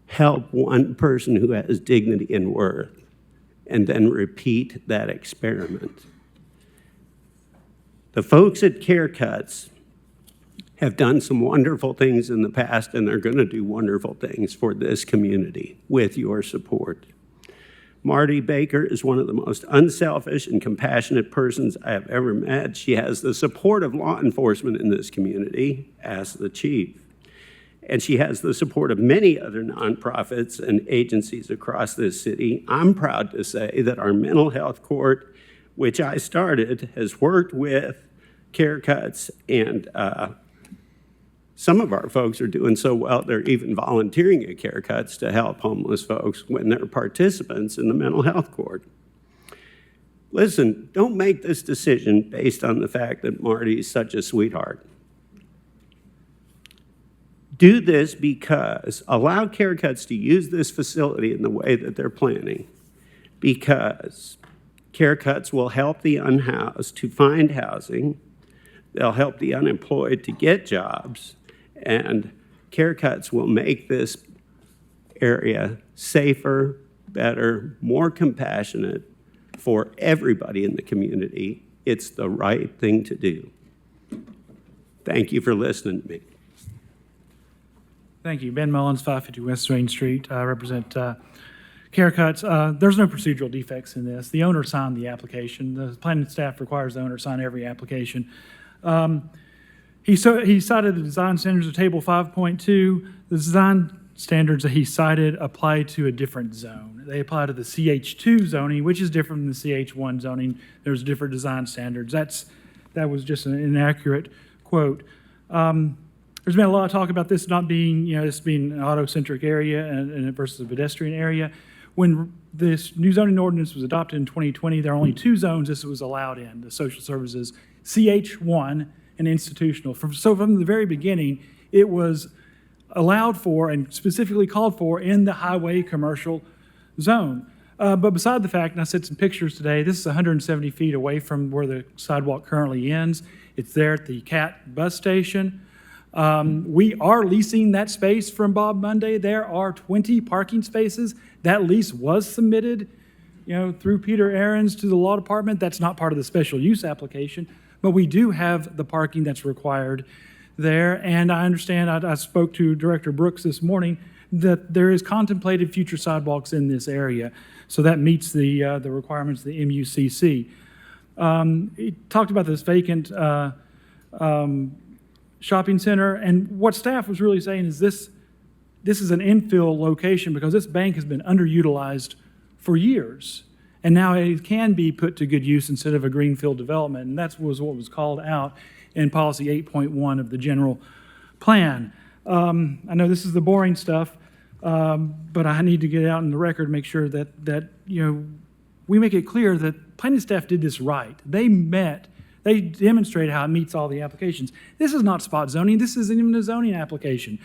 help one person who has dignity and worth, and then repeat that experiment. The folks at CareCuts have done some wonderful things in the past, and they're going to do wonderful things for this community with your support. Marty Baker is one of the most unselfish and compassionate persons I have ever met. She has the support of law enforcement in this community, as the chief. And she has the support of many other nonprofits and agencies across this city. I'm proud to say that our mental health court, which I started, has worked with Care Cuts, and some of our folks are doing so well, they're even volunteering at Care Cuts to help homeless folks when they're participants in the mental health court. Listen, don't make this decision based on the fact that Marty is such a sweetheart. Do this because allow Care Cuts to use this facility in the way that they're planning, because Care Cuts will help the unhoused to find housing, they'll help the unemployed to get jobs, and Care Cuts will make this area safer, better, more compassionate for everybody in the community. It's the right thing to do. Thank you for listening to me. Thank you. Ben Mullins, 550 West Main Street. I represent Care Cuts. There's no procedural defects in this. The owner signed the application. The planning staff requires the owner sign every application. He cited the design standards of Table 5.2. The design standards that he cited apply to a different zone. They apply to the CH2 zoning, which is different than the CH1 zoning. There's different design standards. That was just an inaccurate quote. There's been a lot of talk about this not being, this being an auto-centric area and versus a pedestrian area. When this new zoning ordinance was adopted in 2020, there are only two zones this was allowed in, the social services, CH1 and institutional. So from the very beginning, it was allowed for and specifically called for in the highway commercial zone. But beside the fact, and I said some pictures today, this is 170 feet away from where the sidewalk currently ends. It's there at the CAT bus station. We are leasing that space from Bob Monday. There are 20 parking spaces. That lease was submitted, through Peter Ahrens to the law department. That's not part of the special use application, but we do have the parking that's required there. And I understand, I spoke to Director Brooks this morning, that there is contemplated future sidewalks in this area. So that meets the requirements of the MUCC. He talked about this vacant shopping center, and what staff was really saying is this is an infill location because this bank has been underutilized for years, and now it can be put to good use instead of a greenfield development, and that was what was called out in policy 8.1 of the general plan. I know this is the boring stuff, but I need to get out in the record and make sure that we make it clear that planning staff did this right. They demonstrated how it meets all the applications. This is not spot zoning. This isn't even a zoning application.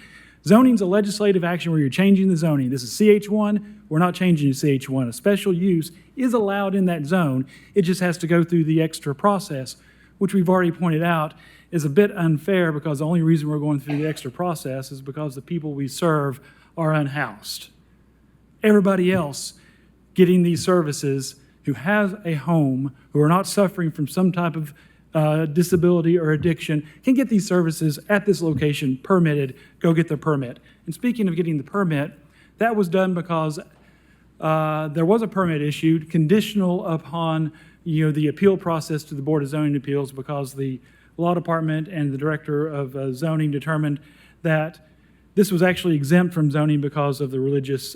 Zoning's a legislative action where you're changing the zoning. This is CH1. We're not changing to CH1. A special use is allowed in that zone. It just has to go through the extra process, which we've already pointed out is a bit unfair because the only reason we're going through the extra process is because the people we serve are unhoused. Everybody else getting these services who have a home, who are not suffering from some type of disability or addiction, can get these services at this location permitted, go get their permit. And speaking of getting the permit, that was done because there was a permit issued conditional upon the appeal process to the Board of Zoning Appeals because the law department and the director of zoning determined that this was actually exempt from zoning because of the Religious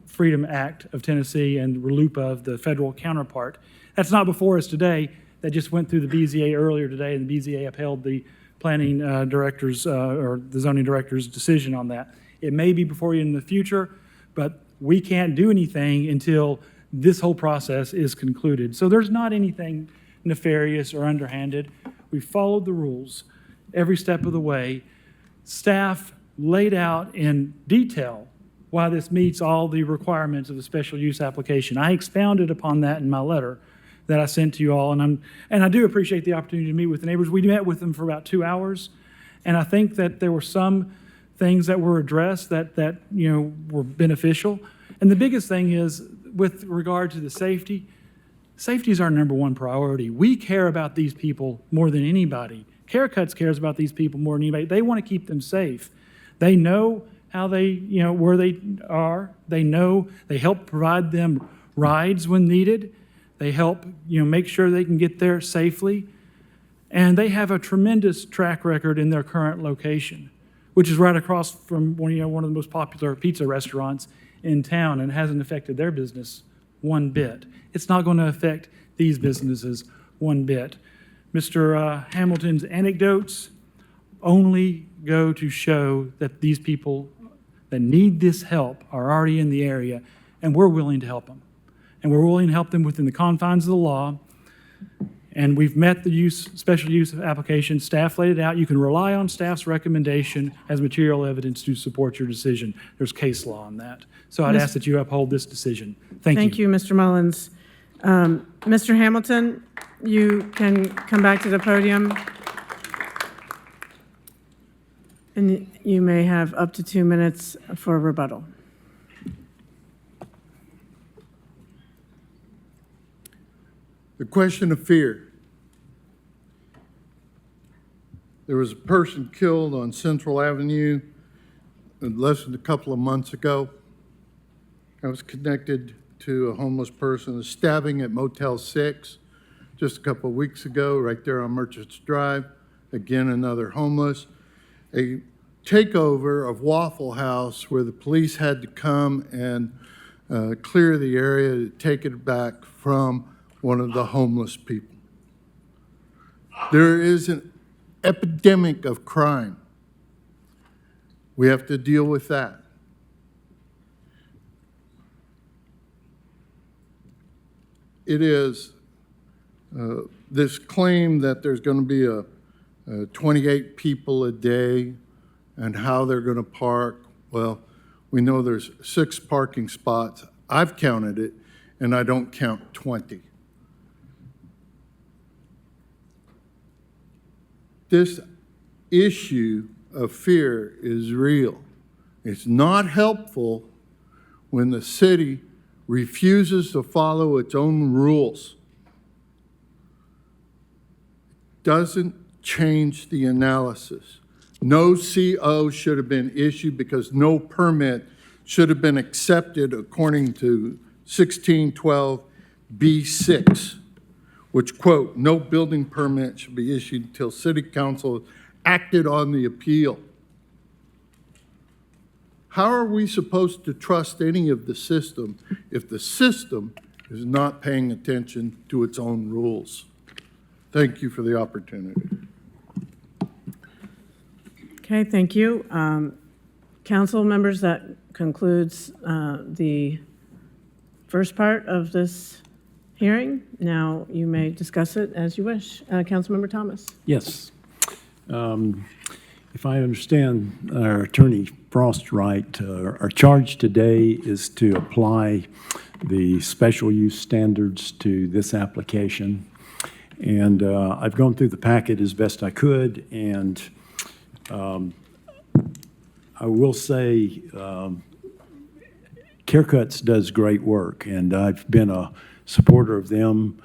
Freedom Act of Tennessee and RLUIPA of the federal counterpart. That's not before us today. That just went through the BZA earlier today, and the BZA upheld the planning director's or the zoning director's decision on that. It may be before you in the future, but we can't do anything until this whole process is concluded. So there's not anything nefarious or underhanded. We followed the rules every step of the way. Staff laid out in detail why this meets all the requirements of the special use application. I expounded upon that in my letter that I sent to you all, and I do appreciate the opportunity to meet with the neighbors. We met with them for about 2 hours, and I think that there were some things that were addressed that were beneficial. And the biggest thing is with regard to the safety is our number one priority. We care about these people more than anybody Haircuts cares about these people more than anybody. They want to keep them safe. They know how they, where they are. They know they help provide them rides when needed. They help, make sure they can get there safely. And they have a tremendous track record in their current location, which is right across from one of the most popular pizza restaurants in town, and hasn't affected their business one bit. It's not going to affect these businesses one bit. Mr. Hamilton's anecdotes only go to show that these people that need this help are already in the area, and we're willing to help them. And we're willing to help them within the confines of the law. And we've met the special use application. Staff laid it out. You can rely on staff's recommendation as material evidence to support your decision. There's case law on that. So I'd ask that you uphold this decision. Thank you. Thank you, Mr. Mullins. Mr. Hamilton, you can come back to the podium. And you may have up to 2 minutes for rebuttal. The question of fear. There was a person killed on Central Avenue less than a couple of months ago. I was connected to a homeless person, a stabbing at Motel 6 just a couple of weeks ago, right there on Merchants Drive. Again, another homeless. A takeover of Waffle House where the police had to come and clear the area to take it back from one of the homeless people. There is an epidemic of crime. We have to deal with that. It is this claim that there's going to be 28 people a day and how they're going to park. Well, we know there's 6 parking spots. I've counted it, and I don't count 20. This issue of fear is real. It's not helpful when the city refuses to follow its own rules. Doesn't change the analysis. No CO should have been issued because no permit should have been accepted according to 1612B6, which, quote, no building permit should be issued until City Council acted on the appeal. How are we supposed to trust any of the system if the system is not paying attention to its own rules? Thank you for the opportunity. Okay, thank you. Council members, that concludes the first part of this hearing. Now you may discuss it as you wish. Councilmember Thomas. Yes. If I understand our Attorney Frost right, our charge today is to apply the special use standards to this application. And I've gone through the packet as best I could, and I will say CareCuts does great work, and I've been a supporter of them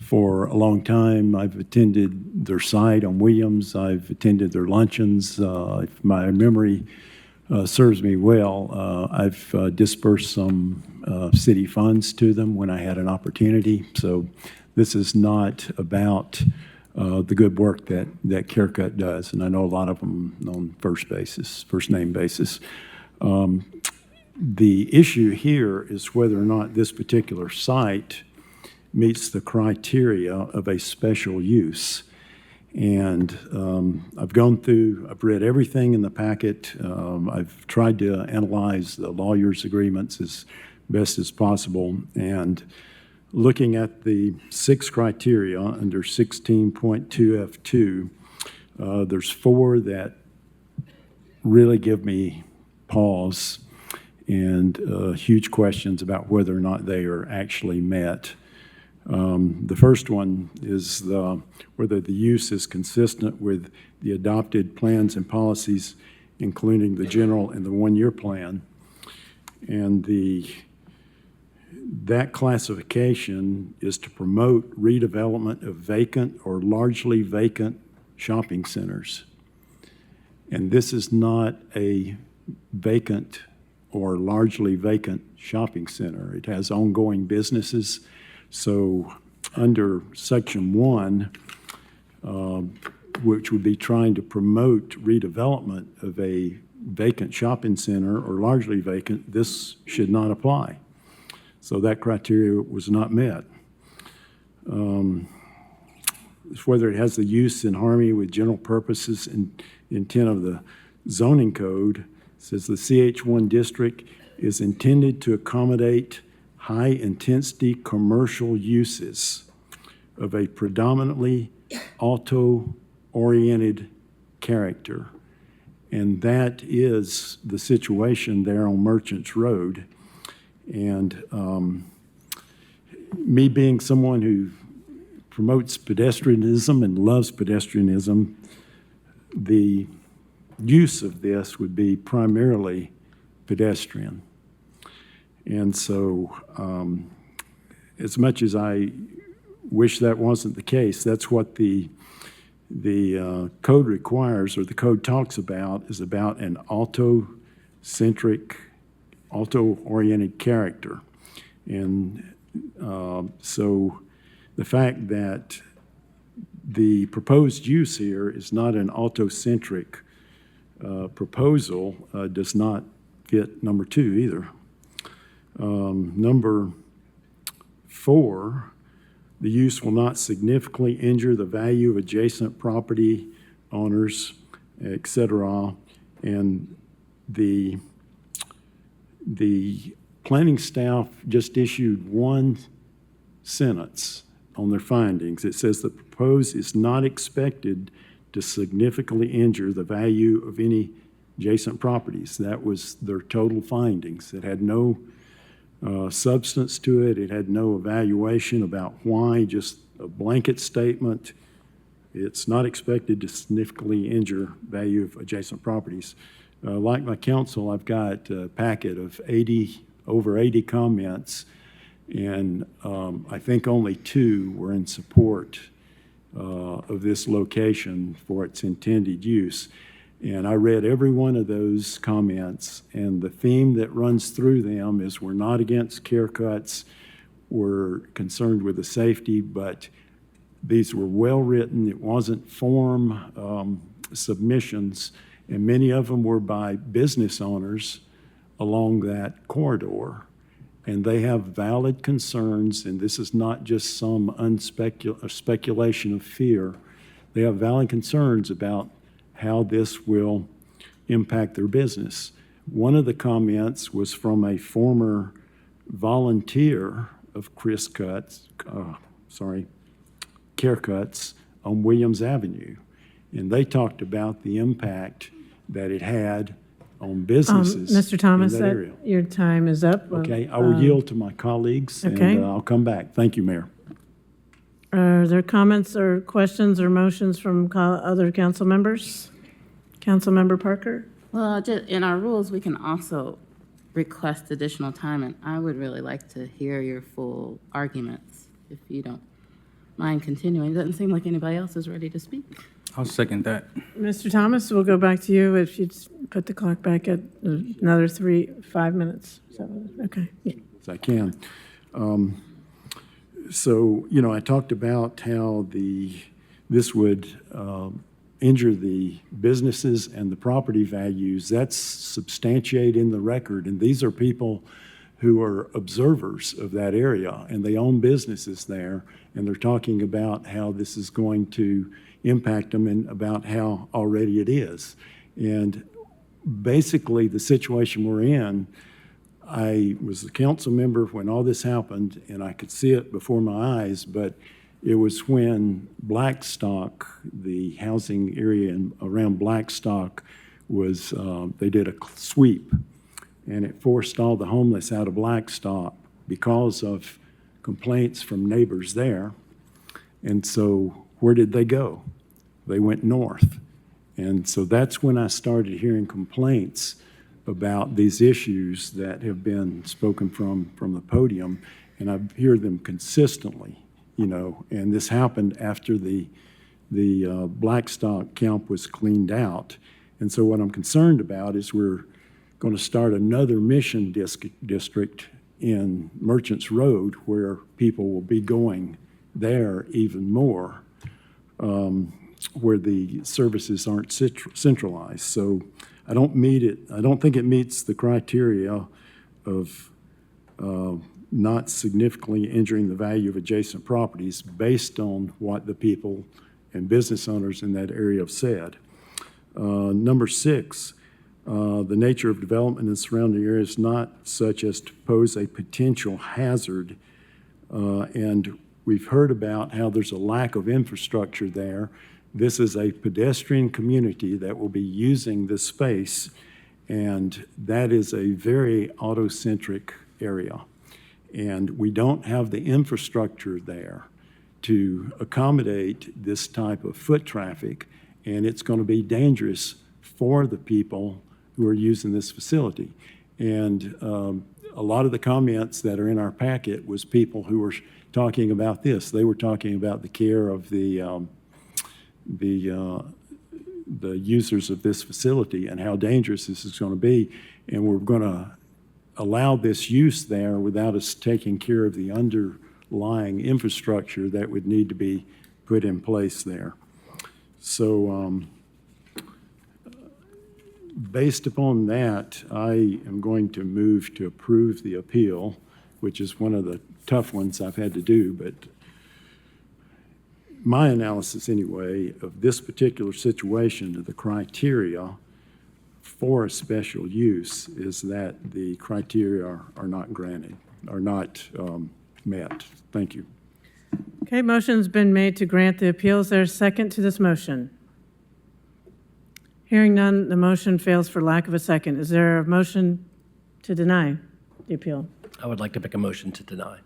for a long time. I've attended their site on Williams. I've attended their luncheons. If my memory serves me well, I've dispersed some city funds to them when I had an opportunity. So this is not about the good work that CareCut does, and I know a lot of them on first name basis. The issue here is whether or not this particular site meets the criteria of a special use. And I've read everything in the packet. I've tried to analyze the lawyer's agreements as best as possible. And looking at the 6 criteria under 16.2F2, there's 4 that really give me pause and huge questions about whether or not they are actually met. The first one is whether the use is consistent with the adopted plans and policies, including the general and the one-year plan. And that classification is to promote redevelopment of vacant or largely vacant shopping centers. And this is not a vacant or largely vacant shopping center. It has ongoing businesses. So under Section 1, which would be trying to promote redevelopment of a vacant shopping center or largely vacant, this should not apply. So that criteria was not met. Whether it has the use in harmony with general purposes and intent of the zoning code, says the CH1 district is intended to accommodate high-intensity commercial uses of a predominantly auto-oriented character. And that is the situation there on Merchants Road. And me being someone who promotes pedestrianism and loves pedestrianism, the use of this would be primarily pedestrian. And so as much as I wish that wasn't the case, that's what the code requires, or the code talks about, is about an auto-centric, auto-oriented character. And so the fact that the proposed use here is not an auto-centric proposal does not fit number 2 either. Number 4, the use will not significantly injure the value of adjacent property owners, et cetera. And the planning staff just issued one sentence on their findings. It says the proposed is not expected to significantly injure the value of any adjacent properties. That was their total findings. It had no substance to it. It had no evaluation about why, just a blanket statement. It's not expected to significantly injure value of adjacent properties. Like my counsel, I've got a packet of over 80 comments, and I think only 2 were in support of this location for its intended use. And I read every one of those comments, and the theme that runs through them is we're not against care cuts, we're concerned with the safety, but these were well-written. It wasn't form submissions, and many of them were by business owners along that corridor. And they have valid concerns, and this is not just some speculation of fear. They have valid concerns about how this will impact their business. One of the comments was from a former volunteer of care cuts on Williams Avenue. And they talked about the impact that it had on businesses Mr. Thomas, in that area. your time is up. Okay, I will yield to my colleagues, okay. and I'll come back. Thank you, Mayor. Are there comments or questions or motions from other council members? Councilmember Parker? Well, in our rules, we can also request additional time, and I would really like to hear your full arguments, if you don't mind continuing. It doesn't seem like anybody else is ready to speak. I'll second that. Mr. Thomas, we'll go back to you if you'd put the clock back at another 5 minutes. Okay. As I can. So, I talked about how this would injure the businesses and the property values. That's substantiated in the record, and these are people who are observers of that area, and they own businesses there, and they're talking about how this is going to impact them and about how already it is. And basically, the situation we're in, I was a council member when all this happened, and I could see it before my eyes, but it was when Blackstock, the housing area around Blackstock, was, they did a sweep, and it forced all the homeless out of Blackstock because of complaints from neighbors there. And so where did they go? They went north. And so that's when I started hearing complaints about these issues that have been spoken from the podium, and I hear them consistently, and this happened after the the Blackstock camp was cleaned out. And so what I'm concerned about is we're going to start another mission district in Merchants Road where people will be going there even more, where the services aren't centralized. So I don't think it meets the criteria of not significantly injuring the value of adjacent properties based on what the people and business owners in that area have said. Number 6, the nature of development in the surrounding area is not such as to pose a potential hazard. And we've heard about how there's a lack of infrastructure there. This is a pedestrian community that will be using this space, and that is a very auto-centric area. And we don't have the infrastructure there to accommodate this type of foot traffic, and it's going to be dangerous for the people who are using this facility. And a lot of the comments that are in our packet was people who were talking about this. They were talking about the care of the users of this facility and how dangerous this is going to be. And we're going to allow this use there without us taking care of the underlying infrastructure that would need to be put in place there. So based upon that, I am going to move to approve the appeal, which is one of the tough ones I've had to do, but my analysis anyway of this particular situation, the criteria for a special use is that the criteria are not granted, are not met. Thank you. Okay, motion's been made to grant the appeal. Is there a second to this motion? Hearing none, the motion fails for lack of a second. Is there a motion to deny the appeal? I would like to make a motion to deny.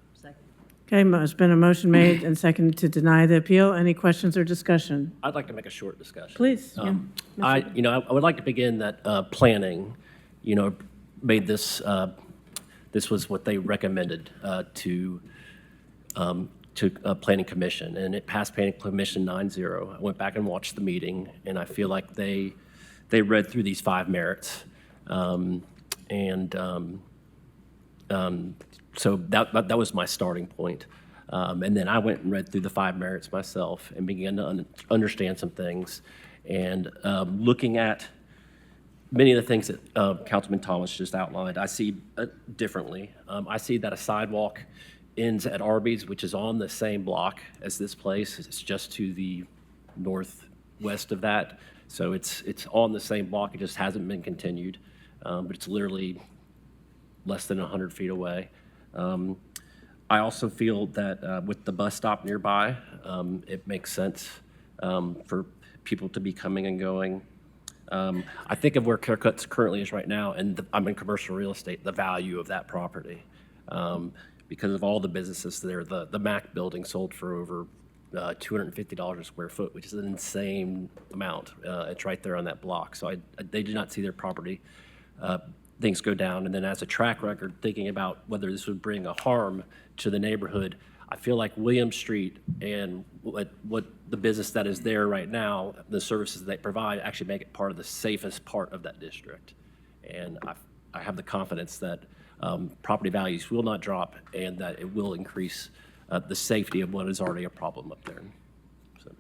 Okay, there's been a motion made and seconded to deny the appeal. Any questions or discussion? I'd like to make a short discussion. Please. I would like to begin that planning, made this, this was what they recommended to Planning Commission, and it passed Planning Commission 9-0. I went back and watched the meeting, and I feel like they read through these 5 merits, so that was my starting point. And then I went and read through the 5 merits myself and began to understand some things. And looking at many of the things that Councilman Thomas just outlined, I see differently. I see that a sidewalk ends at Arby's, which is on the same block as this place. It's just to the northwest of that. So it's on the same block. It just hasn't been continued. But it's literally less than 100 feet away. I also feel that with the bus stop nearby, it makes sense for people to be coming and going. I think of where Carecuts currently is right now, and I'm in commercial real estate, the value of that property. Because of all the businesses there, the Mac building sold for over $250 a square foot, which is an insane amount. It's right there on that block. So they did not see their property things go down. And then as a track record, thinking about whether this would bring a harm to the neighborhood, I feel like William Street and what the business that is there right now, the services they provide, actually make it part of the safest part of that district. And I have the confidence that property values will not drop and that it will increase the safety of what is already a problem up there. So.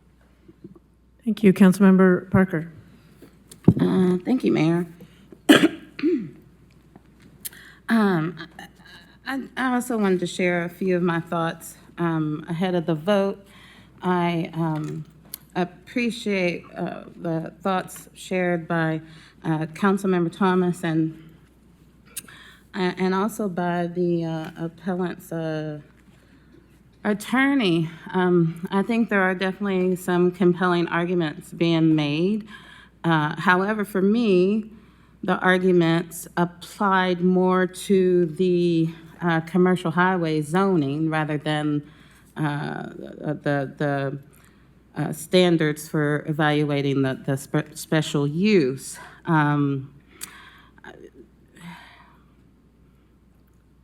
Thank you. Councilmember Parker. Thank you, Mayor. I also wanted to share a few of my thoughts ahead of the vote. I appreciate the thoughts shared by Councilmember Thomas and also by the appellant's attorney. I think there are definitely some compelling arguments being made. However, for me, the arguments applied more to the commercial highway zoning rather than the standards for evaluating the special use.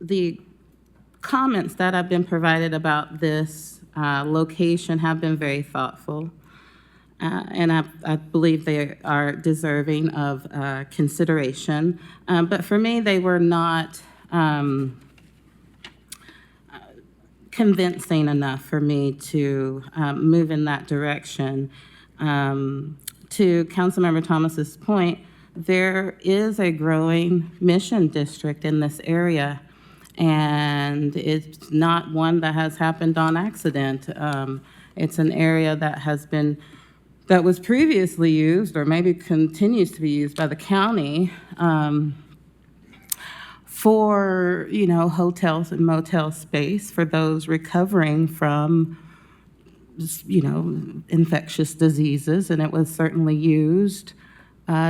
The comments that have been provided about this location have been very thoughtful. and I believe they are deserving of consideration. But for me, they were not convincing enough for me to move in that direction. To Councilmember Thomas's point, there is a growing mission district in this area, and it's not one that has happened on accident. It's an area that was previously used, or maybe continues to be used by the county, for, hotels and motel space for those recovering from, infectious diseases, and it was certainly used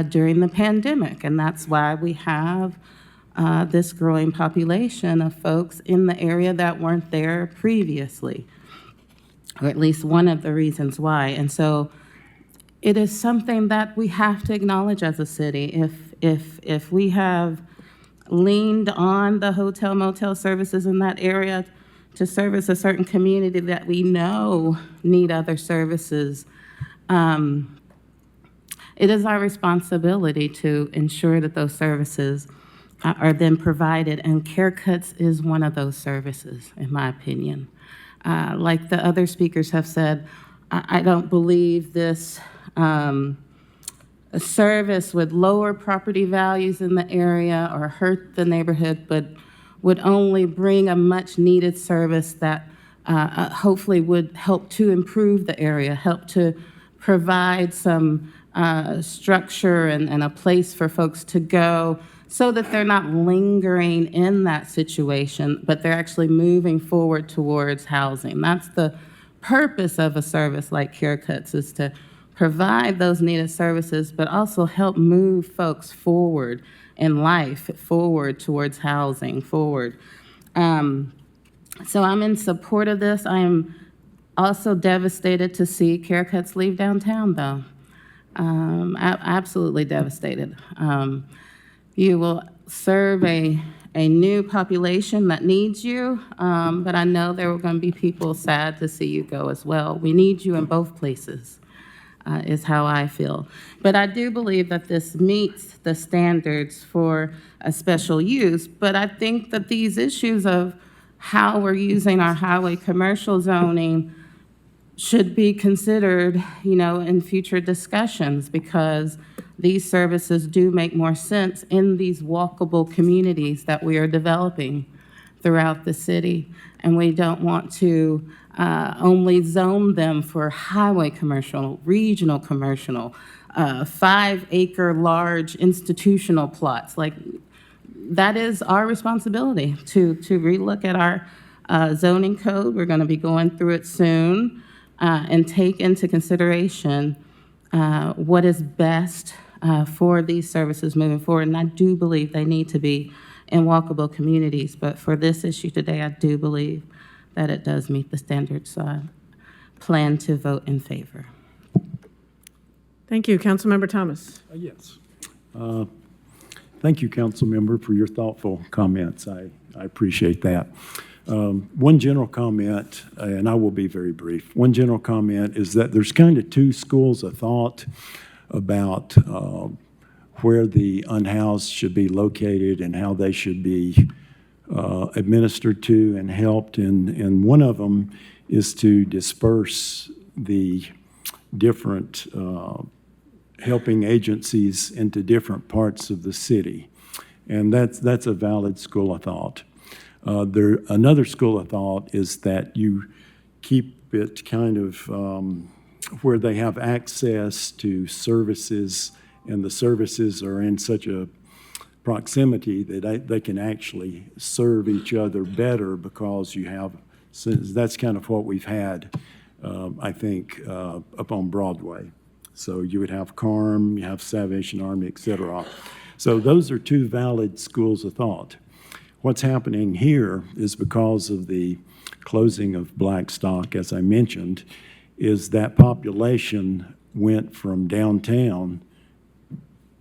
during the pandemic, and that's why we have this growing population of folks in the area that weren't there previously, or at least one of the reasons why. And so it is something that we have to acknowledge as a city. If we have leaned on the hotel motel services in that area to service a certain community that we know need other services, it is our responsibility to ensure that those services are then provided, and Care Cuts is one of those services, in my opinion. Like the other speakers have said, I don't believe this a service would lower property values in the area or hurt the neighborhood, but would only bring a much-needed service that hopefully would help to improve the area, help to provide some structure and a place for folks to go so that they're not lingering in that situation, but they're actually moving forward towards housing. That's the purpose of a service like Care Cuts, is to provide those needed services, but also help move folks forward in life, forward towards housing, forward. So I'm in support of this. I am also devastated to see Care Cuts leave downtown, though. Absolutely devastated. You will serve a new population that needs you, but I know there are going to be people sad to see you go as well. We need you in both places. Is how I feel. But I do believe that this meets the standards for a special use, but I think that these issues of how we're using our highway commercial zoning should be considered, in future discussions, because these services do make more sense in these walkable communities that we are developing throughout the city, and we don't want to only zone them for highway commercial, regional commercial, 5-acre large institutional plots. Like, that is our responsibility to relook at our zoning code. We're going to be going through it soon, and take into consideration what is best for these services moving forward. And I do believe they need to be in walkable communities, but for this issue today, I do believe that it does meet the standards, so I plan to vote in favor. Thank you. Councilmember Thomas. Yes. Thank you, council member, for your thoughtful comments. I appreciate that. One general comment, and I will be very brief. One general comment is that there's kind of two schools of thought about where the unhoused should be located and how they should be administered to and helped. And one of them is to disperse the different helping agencies into different parts of the city. And that's a valid school of thought. Another school of thought is that you keep it kind of where they have access to services, and the services are in such a proximity that they can actually serve each other better, because you have, that's kind of what we've had, I think, up on Broadway. So you would have CARM, you have Salvation Army, et cetera. So those are two valid schools of thought. What's happening here is, because of the closing of Blackstock, as I mentioned, is that population went from downtown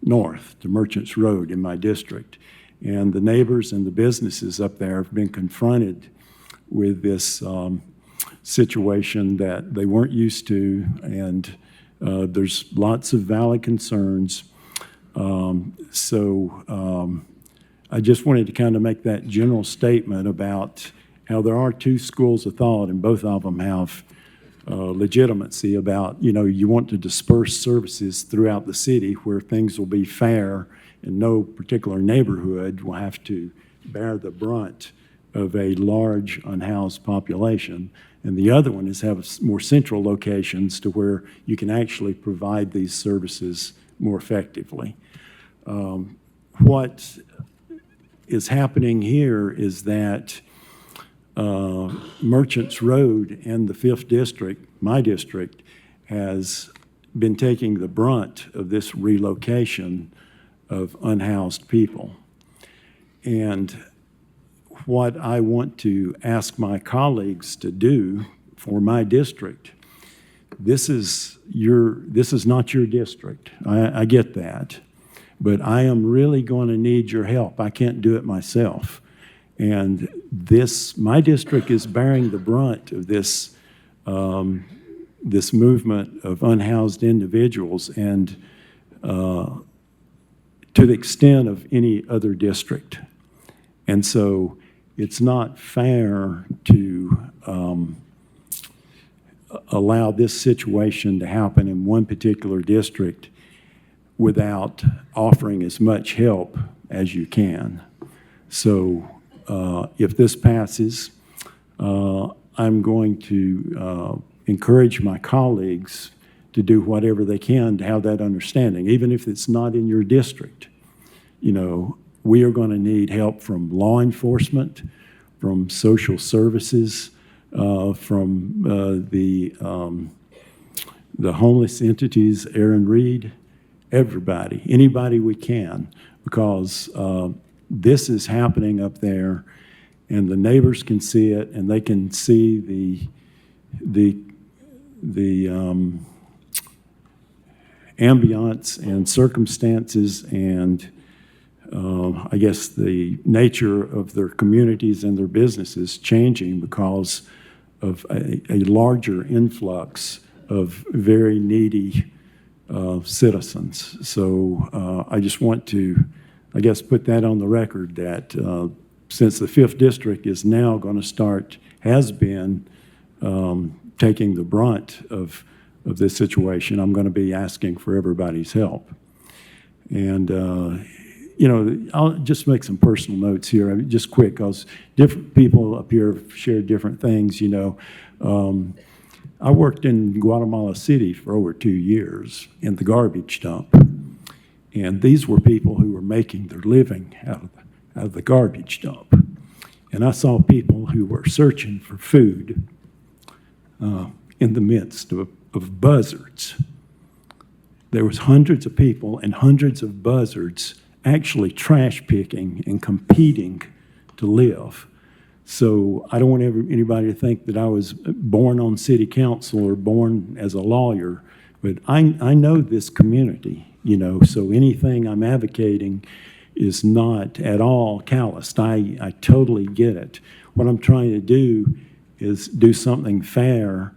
north to Merchants Road in my district. And the neighbors and the businesses up there have been confronted with this situation that they weren't used to, and There's lots of valid concerns. I just wanted to kind of make that general statement about how there are two schools of thought, and both of them have legitimacy about, you want to disperse services throughout the city where things will be fair and no particular neighborhood will have to bear the brunt of a large unhoused population. And the other one is have more central locations to where you can actually provide these services more effectively. What is happening here is that Merchants Road and the 5th District, my district, has been taking the brunt of this relocation of unhoused people. And what I want to ask my colleagues to do for my district, this is not your district. I get that. But I am really going to need your help. I can't do it myself. And my district is bearing the brunt of this movement of unhoused individuals, and to the extent of any other district. And so it's not fair to allow this situation to happen in one particular district without offering as much help as you can. So if this passes, I'm going to encourage my colleagues to do whatever they can to have that understanding, even if it's not in your district. We are going to need help from law enforcement, from social services, from the homeless entities, Aaron Reed, everybody, anybody we can, because this is happening up there, and the neighbors can see it, and they can see the ambiance and circumstances and I guess the nature of their communities and their businesses changing because of a larger influx of very needy citizens. So I just want to, I guess, put that on the record that since the 5th District is now going to has been taking the brunt of this situation, I'm going to be asking for everybody's help. And I'll just make some personal notes here, just quick, because different people up here have shared different things. I worked in Guatemala City for over 2 years in the garbage dump. And these were people who were making their living out of the garbage dump. And I saw people who were searching for food in the midst of buzzards. There was hundreds of people and hundreds of buzzards actually trash picking and competing to live. So I don't want anybody to think that I was born on city council or born as a lawyer, but I know this community, so anything I'm advocating is not at all calloused. I totally get it. What I'm trying to do is do something fair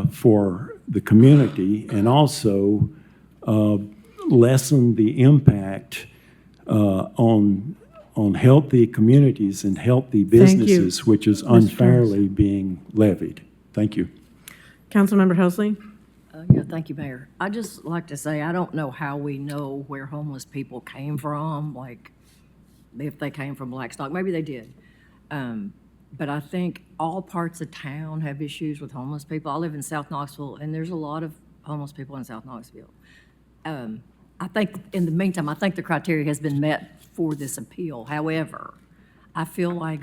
for the community and also lessen the impact on healthy communities and healthy businesses, which is unfairly being levied. Thank you. Councilmember Helsley? Yeah, thank you, Mayor. I just like to say, I don't know how we know where homeless people came from, like if they came from Blackstock. Maybe they did. But I think all parts of town have issues with homeless people. I live in South Knoxville, and there's a lot of homeless people in South Knoxville. I think in the meantime, I think the criteria has been met for this appeal. However, I feel like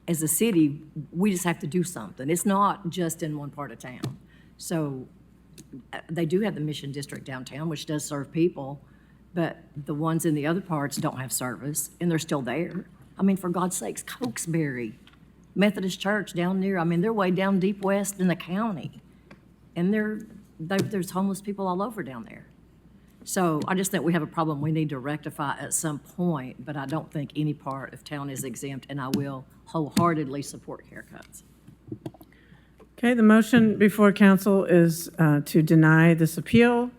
as a city, we just have to do something. It's not just in one part of town. So they do have the Mission District downtown, which does serve people, but the ones in the other parts don't have service, and they're still there. I mean, for God's sakes, Cokesbury Methodist Church down near, they're way down deep west in the county, and there's homeless people all over down there. So I just think we have a problem we need to rectify at some point, but I don't think any part of town is exempt, and I will wholeheartedly support haircuts. Okay, the motion before council is to deny this appeal.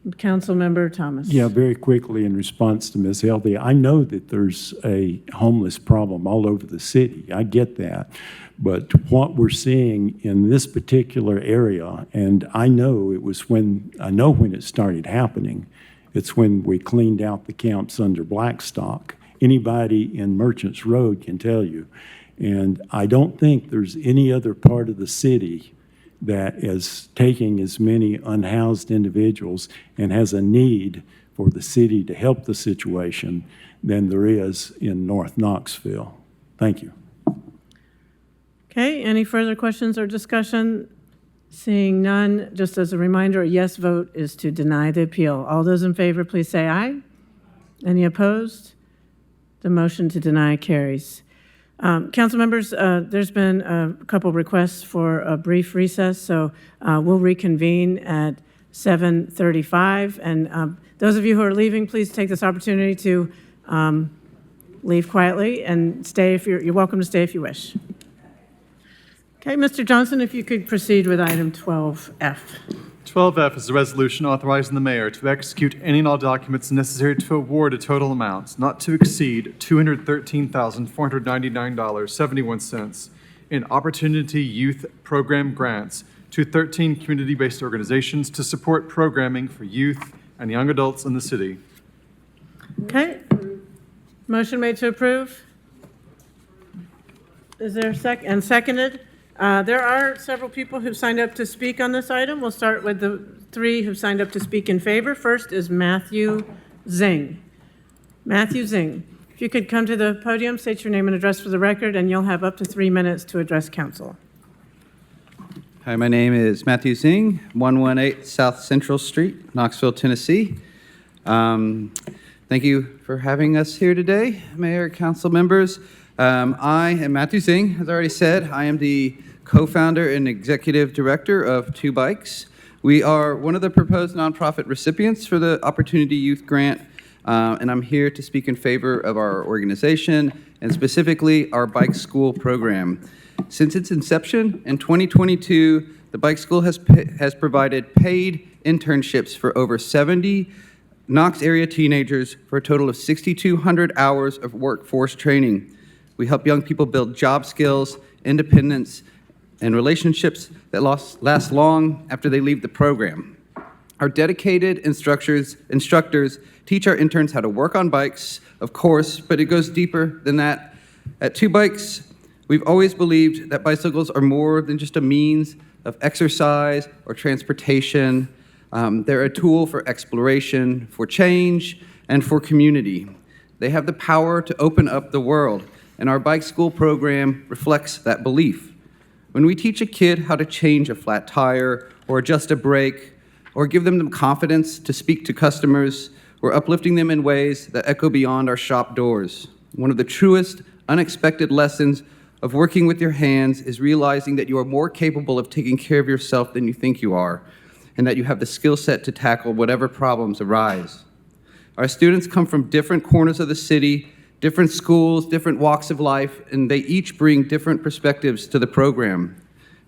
Councilmember Thomas. Yeah, very quickly in response to Ms. Healthy, I know that there's a homeless problem all over the city. I get that. But what we're seeing in this particular area, and I know when it started happening, it's when we cleaned out the camps under Blackstock. Anybody in Merchants Road can tell you. And I don't think there's any other part of the city that is taking as many unhoused individuals and has a need for the city to help the situation than there is in North Knoxville. Thank you. Okay, any further questions or discussion? Seeing none, just as a reminder, a yes vote is to deny the appeal. All those in favor, please say aye. Any opposed? The motion to deny carries. Council members, there's been a couple requests for a brief recess, so we'll reconvene at 7:35. And those of you who are leaving, please take this opportunity to leave quietly and stay if you're welcome to stay if you wish. Okay, Mr. Johnson, if you could proceed with item 12F. 12F is a resolution authorizing the mayor to execute any and all documents necessary to award a total amount not to exceed $213,499.71 in Opportunity Youth Program grants to 13 community-based organizations to support programming for youth and young adults in the city. Okay. Motion made to approve. Is there a second? And seconded? There are several people who've signed up to speak on this item. We'll start with the three who've signed up to speak in favor. First is Matthew Zing. Matthew Zing, if you could come to the podium, state your name and address for the record, and you'll have up to 3 minutes to address council. Hi, my name is Matthew Zing, 118 South Central Street, Knoxville, Tennessee. Thank you for having us here today, Mayor, council members. I am Matthew Zing, as I already said. I am the co-founder and executive director of Two Bikes. We are one of the proposed nonprofit recipients for the Opportunity Youth Grant, and I'm here to speak in favor of our organization and specifically our bike school program. Since its inception in 2022, the bike school has provided paid internships for over 70 Knox area teenagers for a total of 6,200 hours of workforce training. We help young people build job skills, independence, and relationships that last long after they leave the program. Our dedicated instructors teach our interns how to work on bikes, of course, but it goes deeper than that. At Two Bikes, we've always believed that bicycles are more than just a means of exercise or transportation. They're a tool for exploration, for change, and for community. They have the power to open up the world, and our bike school program reflects that belief. When we teach a kid how to change a flat tire or adjust a brake or give them the confidence to speak to customers, we're uplifting them in ways that echo beyond our shop doors. One of the truest, unexpected lessons of working with your hands is realizing that you are more capable of taking care of yourself than you think you are, and that you have the skill set to tackle whatever problems arise. Our students come from different corners of the city, different schools, different walks of life, and they each bring different perspectives to the program.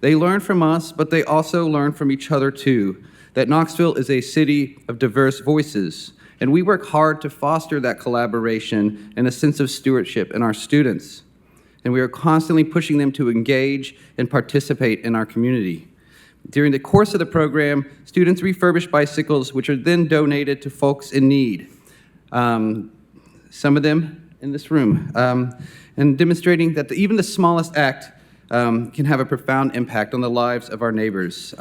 They learn from us, but they also learn from each other too, that Knoxville is a city of diverse voices, and we work hard to foster that collaboration and a sense of stewardship in our students. And we are constantly pushing them to engage and participate in our community. During the course of the program, students refurbish bicycles, which are then donated to folks in need. Some of them in this room, and demonstrating that even the smallest act can have a profound impact on the lives of our neighbors.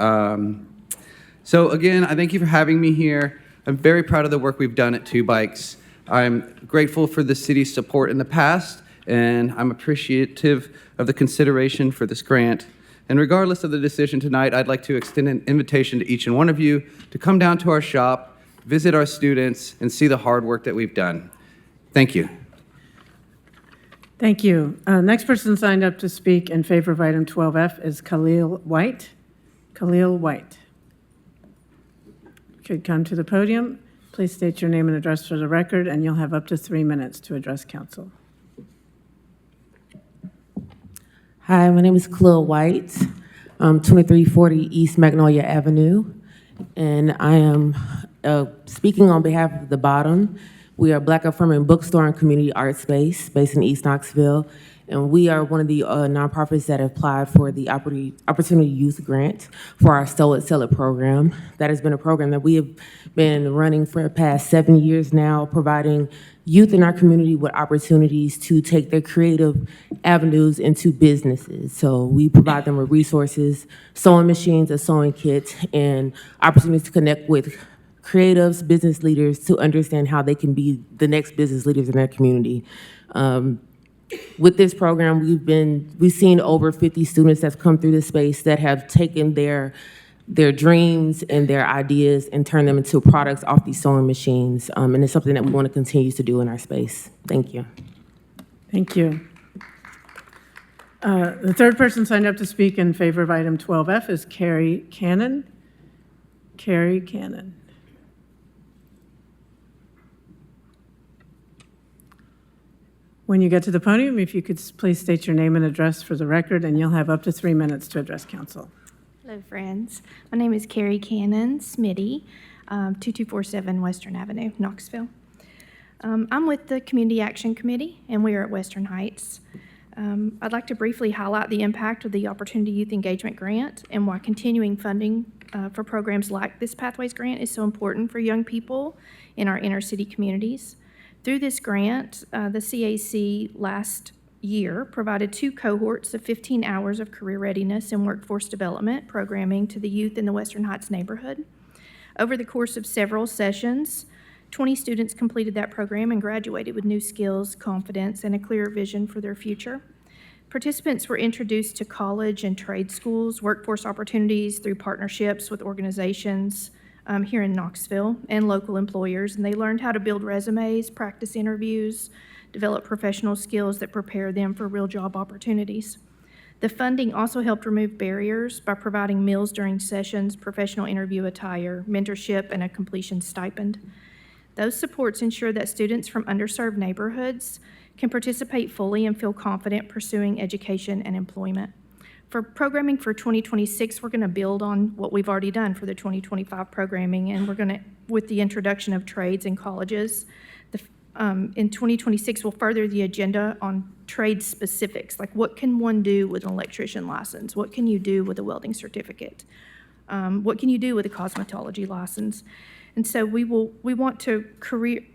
So again, I thank you for having me here. I'm very proud of the work we've done at Two Bikes. I'm grateful for the city's support in the past, and I'm appreciative of the consideration for this grant. And regardless of the decision tonight, I'd like to extend an invitation to each and one of you to come down to our shop, visit our students, and see the hard work that we've done. Thank you. Thank you. Next person signed up to speak in favor of item 12F is Khalil White. Khalil White. Could come to the podium. Please state your name and address for the record, and you'll have up to 3 minutes to address council. Hi, my name is Khalil White. 2340 East Magnolia Avenue. And I am speaking on behalf of The Bottom. We are a Black affirming bookstore and community art space based in East Knoxville. And we are one of the nonprofits that applied for the Opportunity Youth Grant for our Sell It program. That has been a program that we have been running for the past 7 years now, providing youth in our community with opportunities to take their creative avenues into businesses. So we provide them with resources, sewing machines, a sewing kit, and opportunities to connect with creatives, business leaders, to understand how they can be the next business leaders in their community. With this program, we've seen over 50 students that's come through this space that have taken their dreams and their ideas and turned them into products off these sewing machines. And it's something that we want to continue to do in our space. Thank you. Thank you. The third person signed up to speak in favor of item 12F is Carrie Cannon. Carrie Cannon. When you get to the podium, if you could please state your name and address for the record, and you'll have up to 3 minutes to address council. Hello, friends. My name is Carrie Cannon Smitty, 2247 Western Avenue, Knoxville. I'm with the Community Action Committee, and we are at Western Heights. I'd like to briefly highlight the impact of the Opportunity Youth Engagement Grant and why continuing funding for programs like this Pathways Grant is so important for young people in our inner city communities. Through this grant, the CAC last year provided 2 cohorts of 15 hours of career readiness and workforce development programming to the youth in the Western Heights neighborhood. Over the course of several sessions, 20 students completed that program and graduated with new skills, confidence, and a clearer vision for their future. Participants were introduced to college and trade schools, workforce opportunities through partnerships with organizations here in Knoxville and local employers, and they learned how to build resumes, practice interviews, develop professional skills that prepare them for real job opportunities. The funding also helped remove barriers by providing meals during sessions, professional interview attire, mentorship, and a completion stipend. Those supports ensure that students from underserved neighborhoods can participate fully and feel confident pursuing education and employment. For programming for 2026, we're going to build on what we've already done for the 2025 programming, and we're going to, with the introduction of trades and colleges, in 2026, we'll further the agenda on trade specifics, like what can one do with an electrician license? What can you do with a welding certificate? What can you do with a cosmetology license? And so we want to create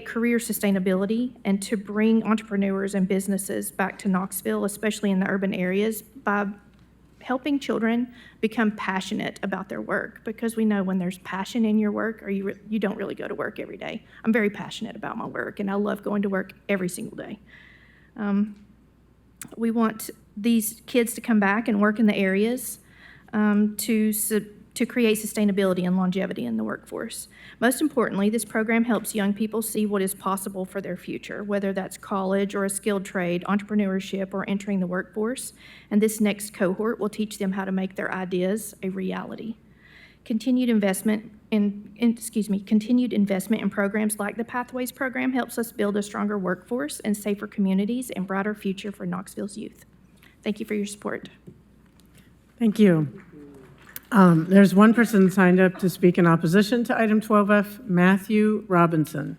career sustainability and to bring entrepreneurs and businesses back to Knoxville, especially in the urban areas, by helping children become passionate about their work, because we know when there's passion in your work, or you don't really go to work every day. I'm very passionate about my work, and I love going to work every single day. We want these kids to come back and work in the areas to create sustainability and longevity in the workforce. Most importantly, this program helps young people see what is possible for their future, whether that's college or a skilled trade, entrepreneurship, or entering the workforce. And this next cohort will teach them how to make their ideas a reality. Continued investment in programs like the Pathways program helps us build a stronger workforce and safer communities and brighter future for Knoxville's youth. Thank you for your support. Thank you. There's one person signed up to speak in opposition to item 12F, Matthew Robinson.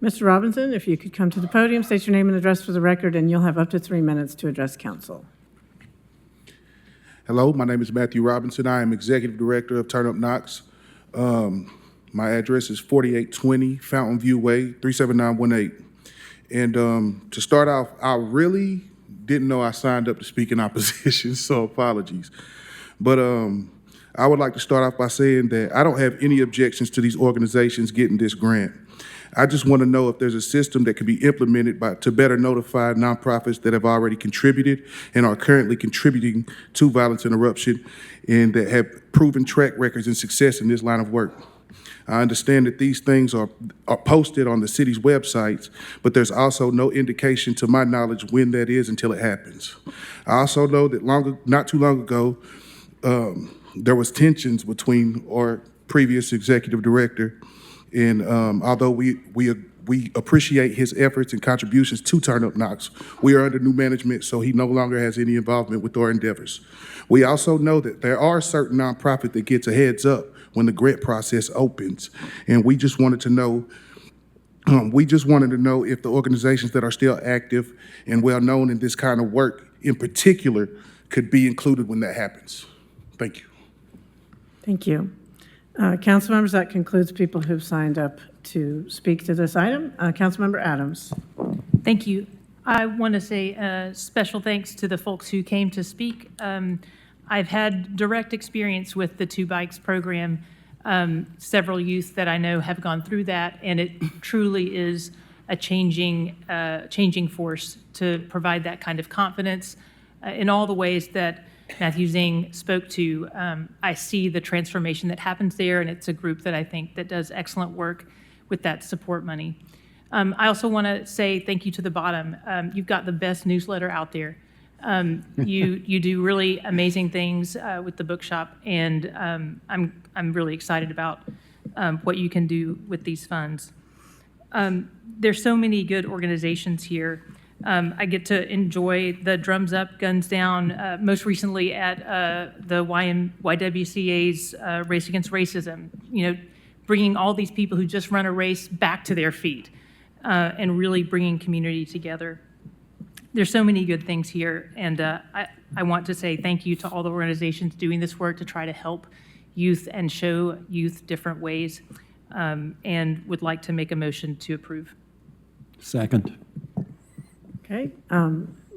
Mr. Robinson, if you could come to the podium, state your name and address for the record, and you'll have up to 3 minutes to address council. Hello, my name is Matthew Robinson. I am Executive Director of Turn Up Knox. My address is 4820 Fountain View Way, 37918. And to start off, I really didn't know I signed up to speak in opposition, so apologies. But I would like to start off by saying that I don't have any objections to these organizations getting this grant. I just want to know if there's a system that can be implemented to better notify nonprofits that have already contributed and are currently contributing to violence interruption and that have proven track records and success in this line of work. I understand that these things are posted on the city's websites, but there's also no indication to my knowledge when that is until it happens. I also know that not too long ago, there was tensions between our previous executive director, and although we We appreciate his efforts and contributions to Turn Up Knox. We are under new management, so he no longer has any involvement with our endeavors. We also know that there are certain nonprofits that gets a heads up when the grant process opens, and we just wanted to know if the organizations that are still active and well-known in this kind of work in particular could be included when that happens. Thank you. Thank you. Council members, that concludes people who've signed up to speak to this item. Councilmember Adams. Thank you. I want to say special thanks to the folks who came to speak. I've had direct experience with the Two Bikes program. Several youth that I know have gone through that, and it truly is a changing force to provide that kind of confidence in all the ways that Matthew Zing spoke to. I see the transformation that happens there, and it's a group that I think that does excellent work with that support money. I also want to say thank you to the bottom. You've got the best newsletter out there. You do really amazing things with the bookshop, and I'm really excited about what you can do with these funds. There's so many good organizations here. I get to enjoy the Drums Up, Guns Down, most recently at the YWCA's Race Against Racism, bringing all these people who just run a race back to their feet and really bringing community together. There's so many good things here, and I want to say thank you to all the organizations doing this work to try to help youth and show youth different ways, and would like to make a motion to approve. Second. Okay.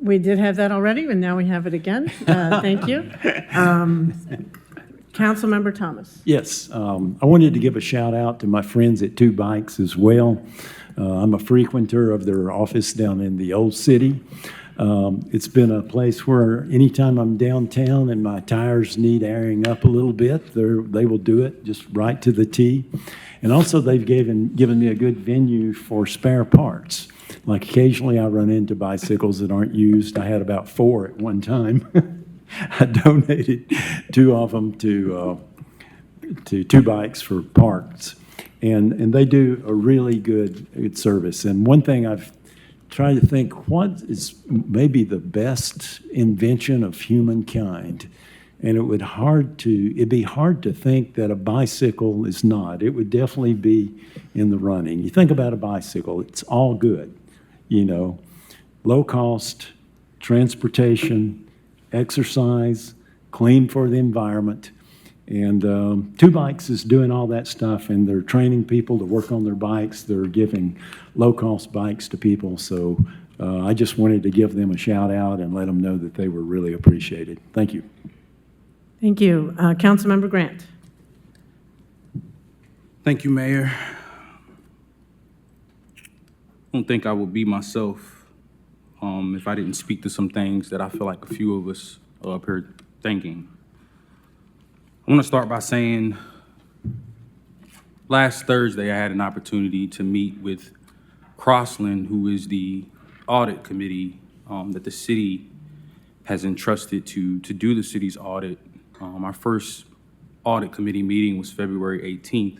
We did have that already, and now we have it again. Thank you. Councilmember Thomas. Yes, I wanted to give a shout out to my friends at Two Bikes as well. I'm a frequenter of their office down in the old city. It's been a place where anytime I'm downtown and my tires need airing up a little bit, they will do it just right to the T. And also they've given me a good venue for spare parts. Like occasionally I run into bicycles that aren't used. I had about 4 at one time. I donated 2 of them to Two Bikes for parts. And they do a really good service. And one thing I've tried to think, what is maybe the best invention of humankind? And it'd be hard to think that a bicycle is not. It would definitely be in the running. You think about a bicycle, it's all good, low cost, transportation, exercise, clean for the environment. And Two Bikes is doing all that stuff, and they're training people to work on their bikes. They're giving low-cost bikes to people. So I just wanted to give them a shout-out and let them know that they were really appreciated. Thank you. Thank you. Councilmember Grant. Thank you, Mayor. I don't think I would be myself if I didn't speak to some things that I feel like a few of us are up here thinking. I want to start by saying last Thursday I had an opportunity to meet with Crossland, who is the audit committee that the city has entrusted to do the city's audit. Our first audit committee meeting was February 18th,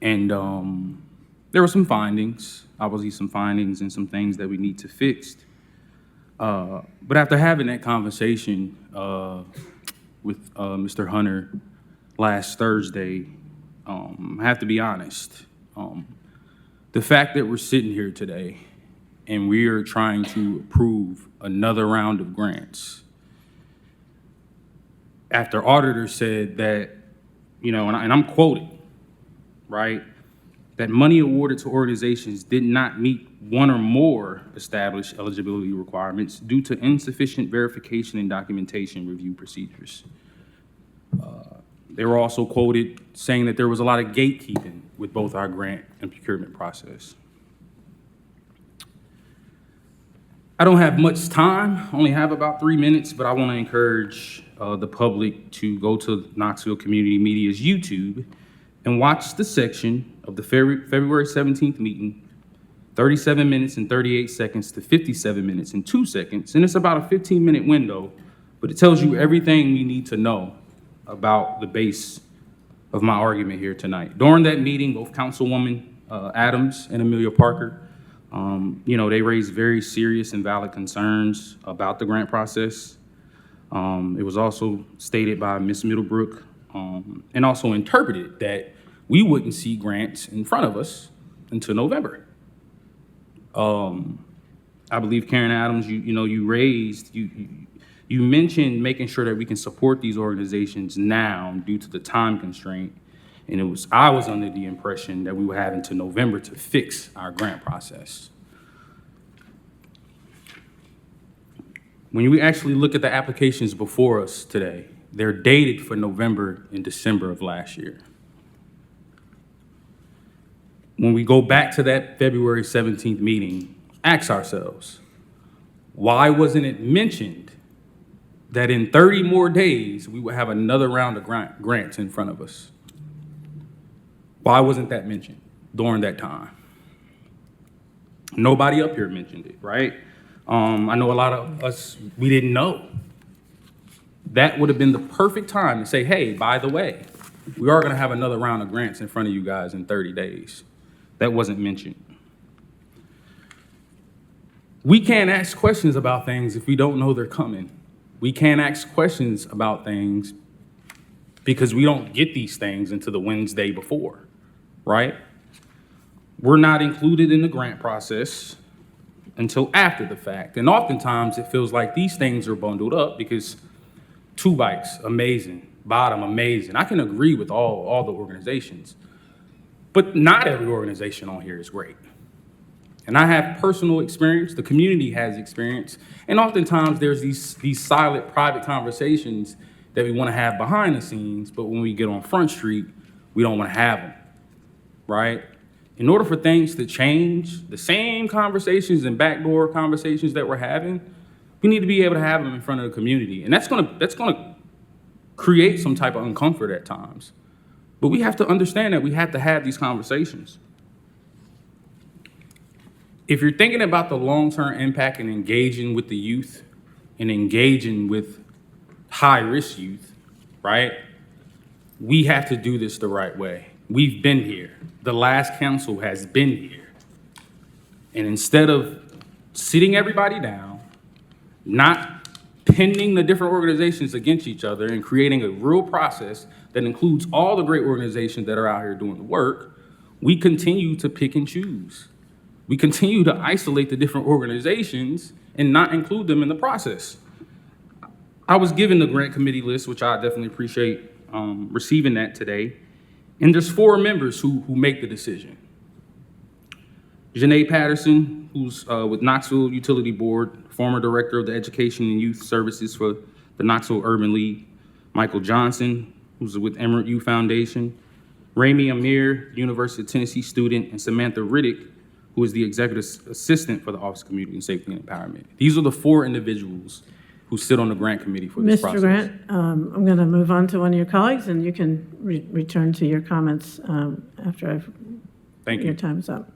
and there were some findings, obviously some findings and some things that we need to fix. But after having that conversation with Mr. Hunter last Thursday, I have to be honest. The fact that we're sitting here today and we are trying to approve another round of grants after auditors said that, and I'm quoting, right, that money awarded to organizations did not meet one or more established eligibility requirements due to insufficient verification and documentation review procedures. They were also quoted saying that there was a lot of gatekeeping with both our grant and procurement process. I don't have much time, I only have about 3 minutes, but I want to encourage the public to go to Knoxville Community Media's YouTube and watch the section of the February 17th meeting, 37 minutes and 38 seconds to 57 minutes and 2 seconds. And it's about a 15-minute window, but it tells you everything we need to know about the base of my argument here tonight. During that meeting, both Councilwoman Adams and Amelia Parker. They raised very serious and valid concerns about the grant process. It was also stated by Ms. Middlebrook and also interpreted that we wouldn't see grants in front of us until November. I believe Karen Adams, you mentioned making sure that we can support these organizations now due to the time constraint. And I was under the impression that we would have until November to fix our grant process. When we actually look at the applications before us today, they're dated for November and December of last year. When we go back to that February 17th meeting, ask ourselves, why wasn't it mentioned that in 30 more days, we would have another round of grants in front of us? Why wasn't that mentioned during that time? Nobody up here mentioned it, right? I know a lot of us, we didn't know. That would have been the perfect time to say, hey, by the way, we are gonna have another round of grants in front of you guys in 30 days. That wasn't mentioned. We can't ask questions about things if we don't know they're coming. We can't ask questions about things because we don't get these things until the Wednesday before, right? We're not included in the grant process until after the fact. And oftentimes it feels like these things are bundled up because 2 Bikes, amazing. Bottom, amazing. I can agree with all the organizations, but not every organization on here is great. And I have personal experience, the community has experience, and oftentimes there's these silent private conversations that we want to have behind the scenes, but when we get on Front Street, we don't want to have them, right? In order for things to change, the same conversations and backdoor conversations that we're having, we need to be able to have them in front of the community. And that's gonna create some type of uncomfort at times. But we have to understand that we have to have these conversations. If you're thinking about the long-term impact and engaging with the youth and engaging with high-risk youth, right? We have to do this the right way. We've been here. The last council has been here. And instead of sitting everybody down, not pinning the different organizations against each other and creating a real process that includes all the great organizations that are out here doing the work, we continue to pick and choose. We continue to isolate the different organizations and not include them in the process. I was given the grant committee list, which I definitely appreciate receiving that today. And there's 4 members who make the decision. Janae Patterson, who's with Knoxville Utility Board, former director of the Education and Youth Services for the Knoxville Urban League. Michael Johnson, who's with Emerald Youth Foundation. Rami Amir, University of Tennessee student, and Samantha Riddick, who is the executive assistant for the Office of Community and Safety and Empowerment. These are the 4 individuals who sit on the grant committee for this process. Mr. Grant, I'm going to move on to one of your colleagues, and you can return to your comments after Thank you. Your time's up.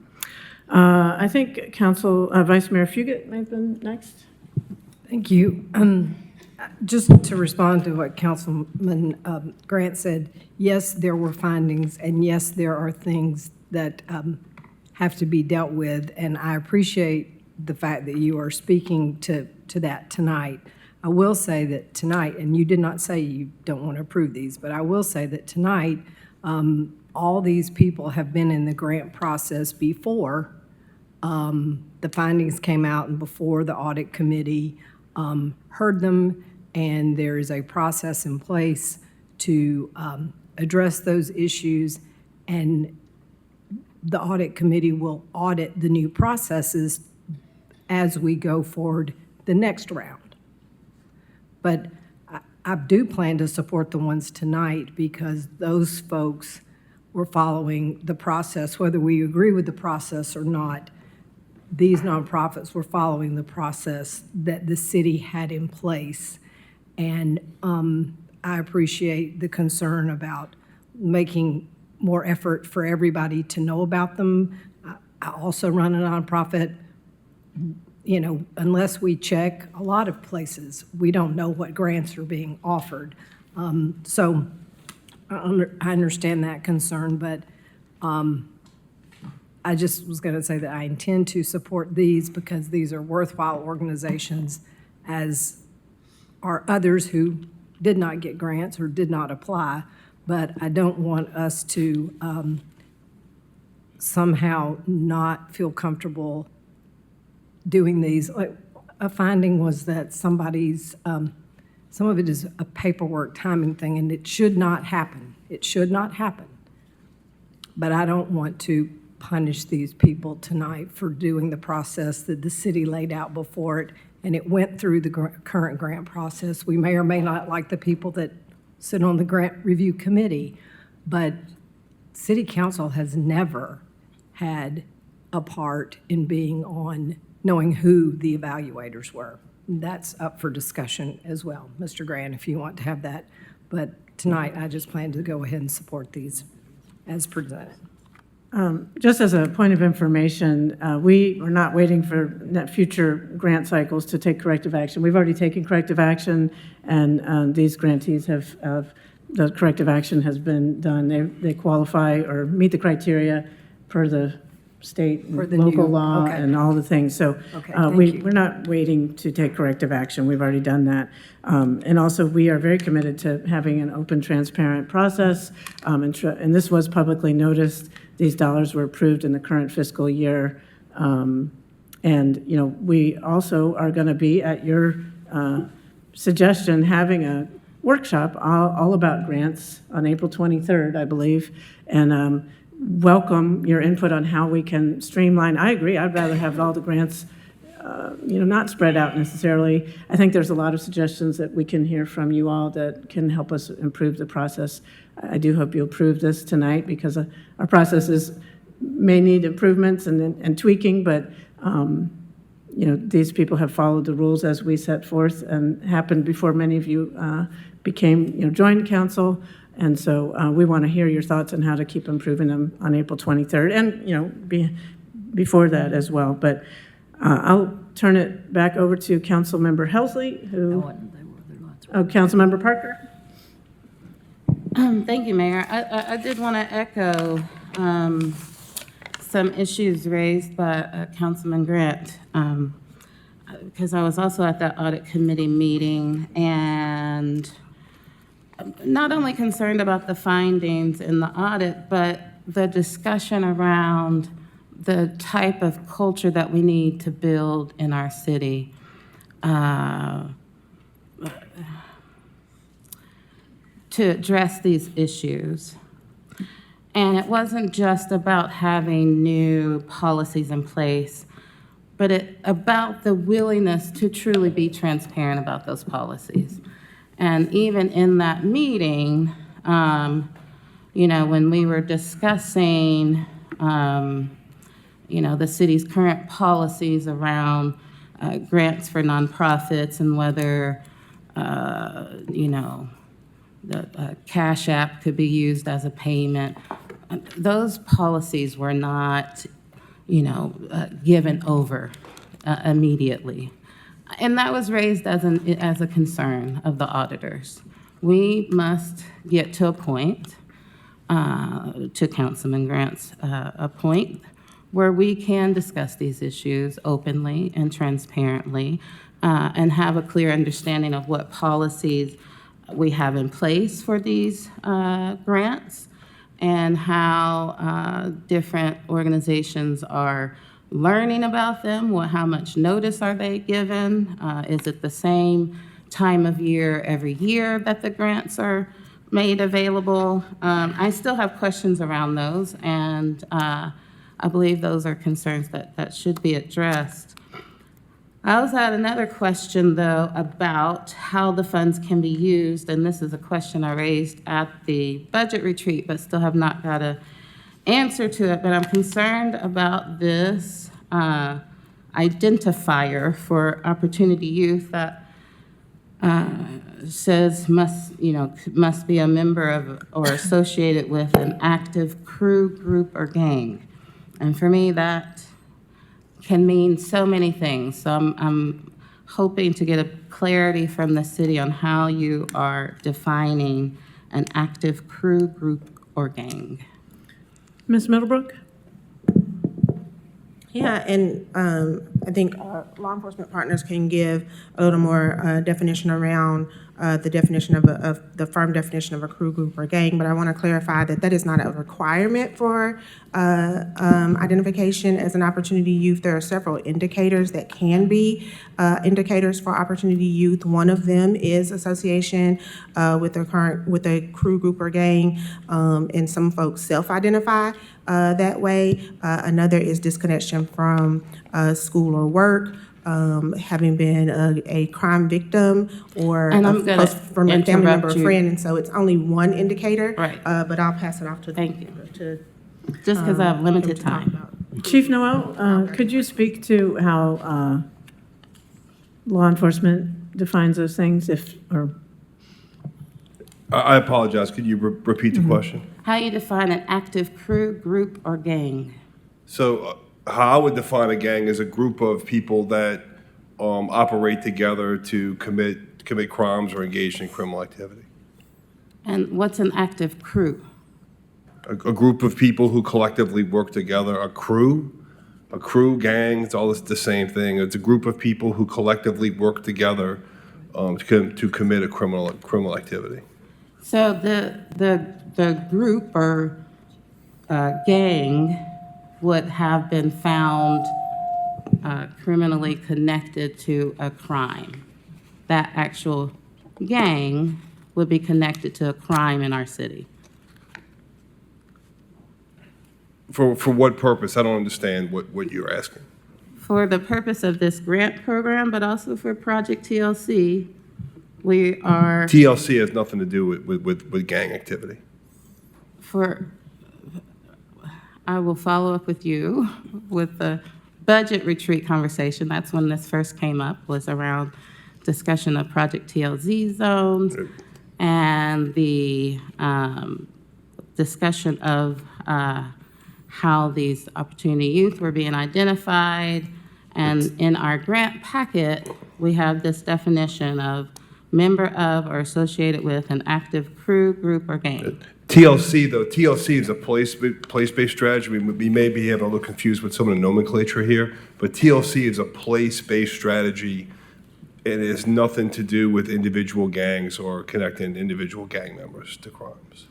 I think Vice Mayor Fugit may have been next. Thank you. Just to respond to what Councilman Grant said, yes, there were findings, and yes, there are things that have to be dealt with, and I appreciate the fact that you are speaking to that tonight. I will say that tonight, and you did not say you don't want to approve these, but I will say that tonight, all these people have been in the grant process before the findings came out and before the audit committee heard them, and there is a process in place to address those issues, and the audit committee will audit the new processes as we go forward the next round. But I do plan to support the ones tonight because those folks were following the process, whether we agree with the process or not. These nonprofits were following the process that the city had in place. And I appreciate the concern about making more effort for everybody to know about them. I also run a nonprofit. You know, unless we check a lot of places, we don't know what grants are being offered. So I understand that concern, but I just was going to say that I intend to support these because these are worthwhile organizations, as are others who did not get grants or did not apply. But I don't want us to somehow not feel comfortable doing these. Like, a finding was that somebody's, some of it is a paperwork timing thing, and it should not happen. It should not happen. But I don't want to punish these people tonight for doing the process that the city laid out before it, and it went through the current grant process. We may or may not like the people that sit on the grant review committee, but city council has never had a part in being on knowing who the evaluators were. That's up for discussion as well, Mr. Grant, if you want to have that. But tonight, I just plan to go ahead and support these as presented. Just as a point of information, we are not waiting for future grant cycles to take corrective action. We've already taken corrective action, and these grantees have the corrective action has been done. They qualify or meet the criteria per the state and For the local new- law okay. and all the things. So Okay, thank you. we're not waiting to take corrective action. We've already done that. And also, we are very committed to having an open, transparent process. And this was publicly noticed. These dollars were approved in the current fiscal year. And, you know, we also are going to be, at your suggestion, having a workshop all about grants on April 23rd, I believe. And welcome your input on how we can streamline. I agree. I'd rather have all the grants, you know, not spread out necessarily. I think there's a lot of suggestions that we can hear from you all that can help us improve the process. I do hope you'll approve this tonight, because our processes may need improvements and tweaking, but you know, these people have followed the rules as we set forth, and happened before many of you became, you know, joined council. And so we want to hear your thoughts on how to keep improving them on April 23rd, and, you know, before that as well. But I'll turn it back over to Councilmember Helsley, who, Councilmember Parker. Thank you, Mayor. I did want to echo some issues raised by Councilman Grant, because I was also at that audit committee meeting, and not only concerned about the findings in the audit, but the discussion around the type of culture that we need to build in our city. To address these issues. And it wasn't just about having new policies in place, but about the willingness to truly be transparent about those policies. And even in that meeting, you know, when we were discussing, you know, the city's current policies around grants for nonprofits, and whether, you know, the Cash App could be used as a payment, those policies were not, you know, given over immediately. And that was raised as a concern of the auditors. We must get to a point, to Councilman Grant's a point, where we can discuss these issues openly and transparently, and have a clear understanding of what policies we have in place for these grants, and how different organizations are learning about them. How much notice are they given? Is it the same time of year every year that the grants are made available? I still have questions around those, and I believe those are concerns that should be addressed. I also had another question, though, about how the funds can be used, and this is a question I raised at the budget retreat, but still have not got an answer to it. But I'm concerned about this identifier for Opportunity Youth that says must be a member of or associated with an active crew, group, or gang. And for me, that can mean so many things. So I'm hoping to get a clarity from the city on how you are defining an active crew, group, or gang. Ms. Middlebrook? Yeah, and I think law enforcement partners can give a little more definition around the definition of the firm definition of a crew, group, or gang. But I want to clarify that that is not a requirement for identification as an opportunity youth. There are several indicators that can be indicators for opportunity youth. One of them is association with a crew, group, or gang, and some folks self-identify that way. Another is disconnection from school or work, having been a crime victim or And I'm gonna from a family member or interrupt you. friend, and so it's only one indicator. Right. But I'll pass it off to. Thank you. To, Just because I have limited to talk time. about. Chief Noel, could you speak to how law enforcement defines those things, or? I apologize. Could you repeat the question? How you define an active crew, group, or gang? So how I would define a gang is a group of people that operate together to commit crimes or engage in criminal activity. And what's an active crew? A group of people who collectively work together. A crew, gang, it's all the same thing. It's a group of people who collectively work together to commit a criminal activity. So the group or gang would have been found criminally connected to a crime. That actual gang would be connected to a crime in our city. For what purpose? I don't understand what you're asking. For the purpose of this grant program, but also for Project TLC, we are. TLC has nothing to do with gang activity. I will follow up with you with the budget retreat conversation. That's when this first came up, was around discussion of Project TLZ zones and the discussion of how these opportunity youth were being identified. And in our grant packet, we have this definition of member of or associated with an active crew, group, or gang. TLC, though, TLC is a place-based strategy. We may be having a little confused with some of the nomenclature here, but TLC is a place-based strategy, and it has nothing to do with individual gangs or connecting individual gang members to crimes.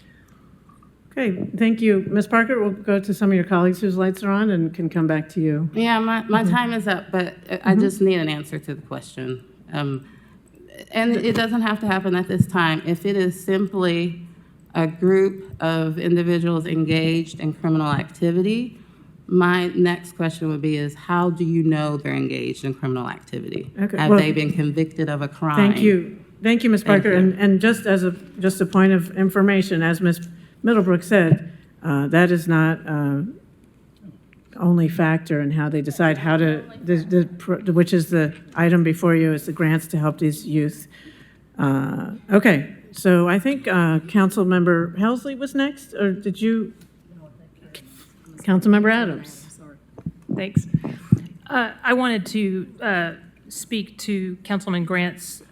Okay, thank you. Ms. Parker, we'll go to some of your colleagues whose lights are on and can come back to you. Yeah, my time is up, but I just need an answer to the question. And it doesn't have to happen at this time. If it is simply a group of individuals engaged in criminal activity, my next question would be is how do you know they're engaged in criminal activity? Okay, Have well, they been convicted of a crime? Thank you. Thank you, Ms. Thank Parker. you. And just as a point of information, as Ms. Middlebrook said, that is not only factor in how they decide how to, which is the item before you, is the grants to help these youth. Okay, so I think Councilmember Helsley was next, or did you? Councilmember Adams. Thanks. I wanted to speak to Councilman Grant's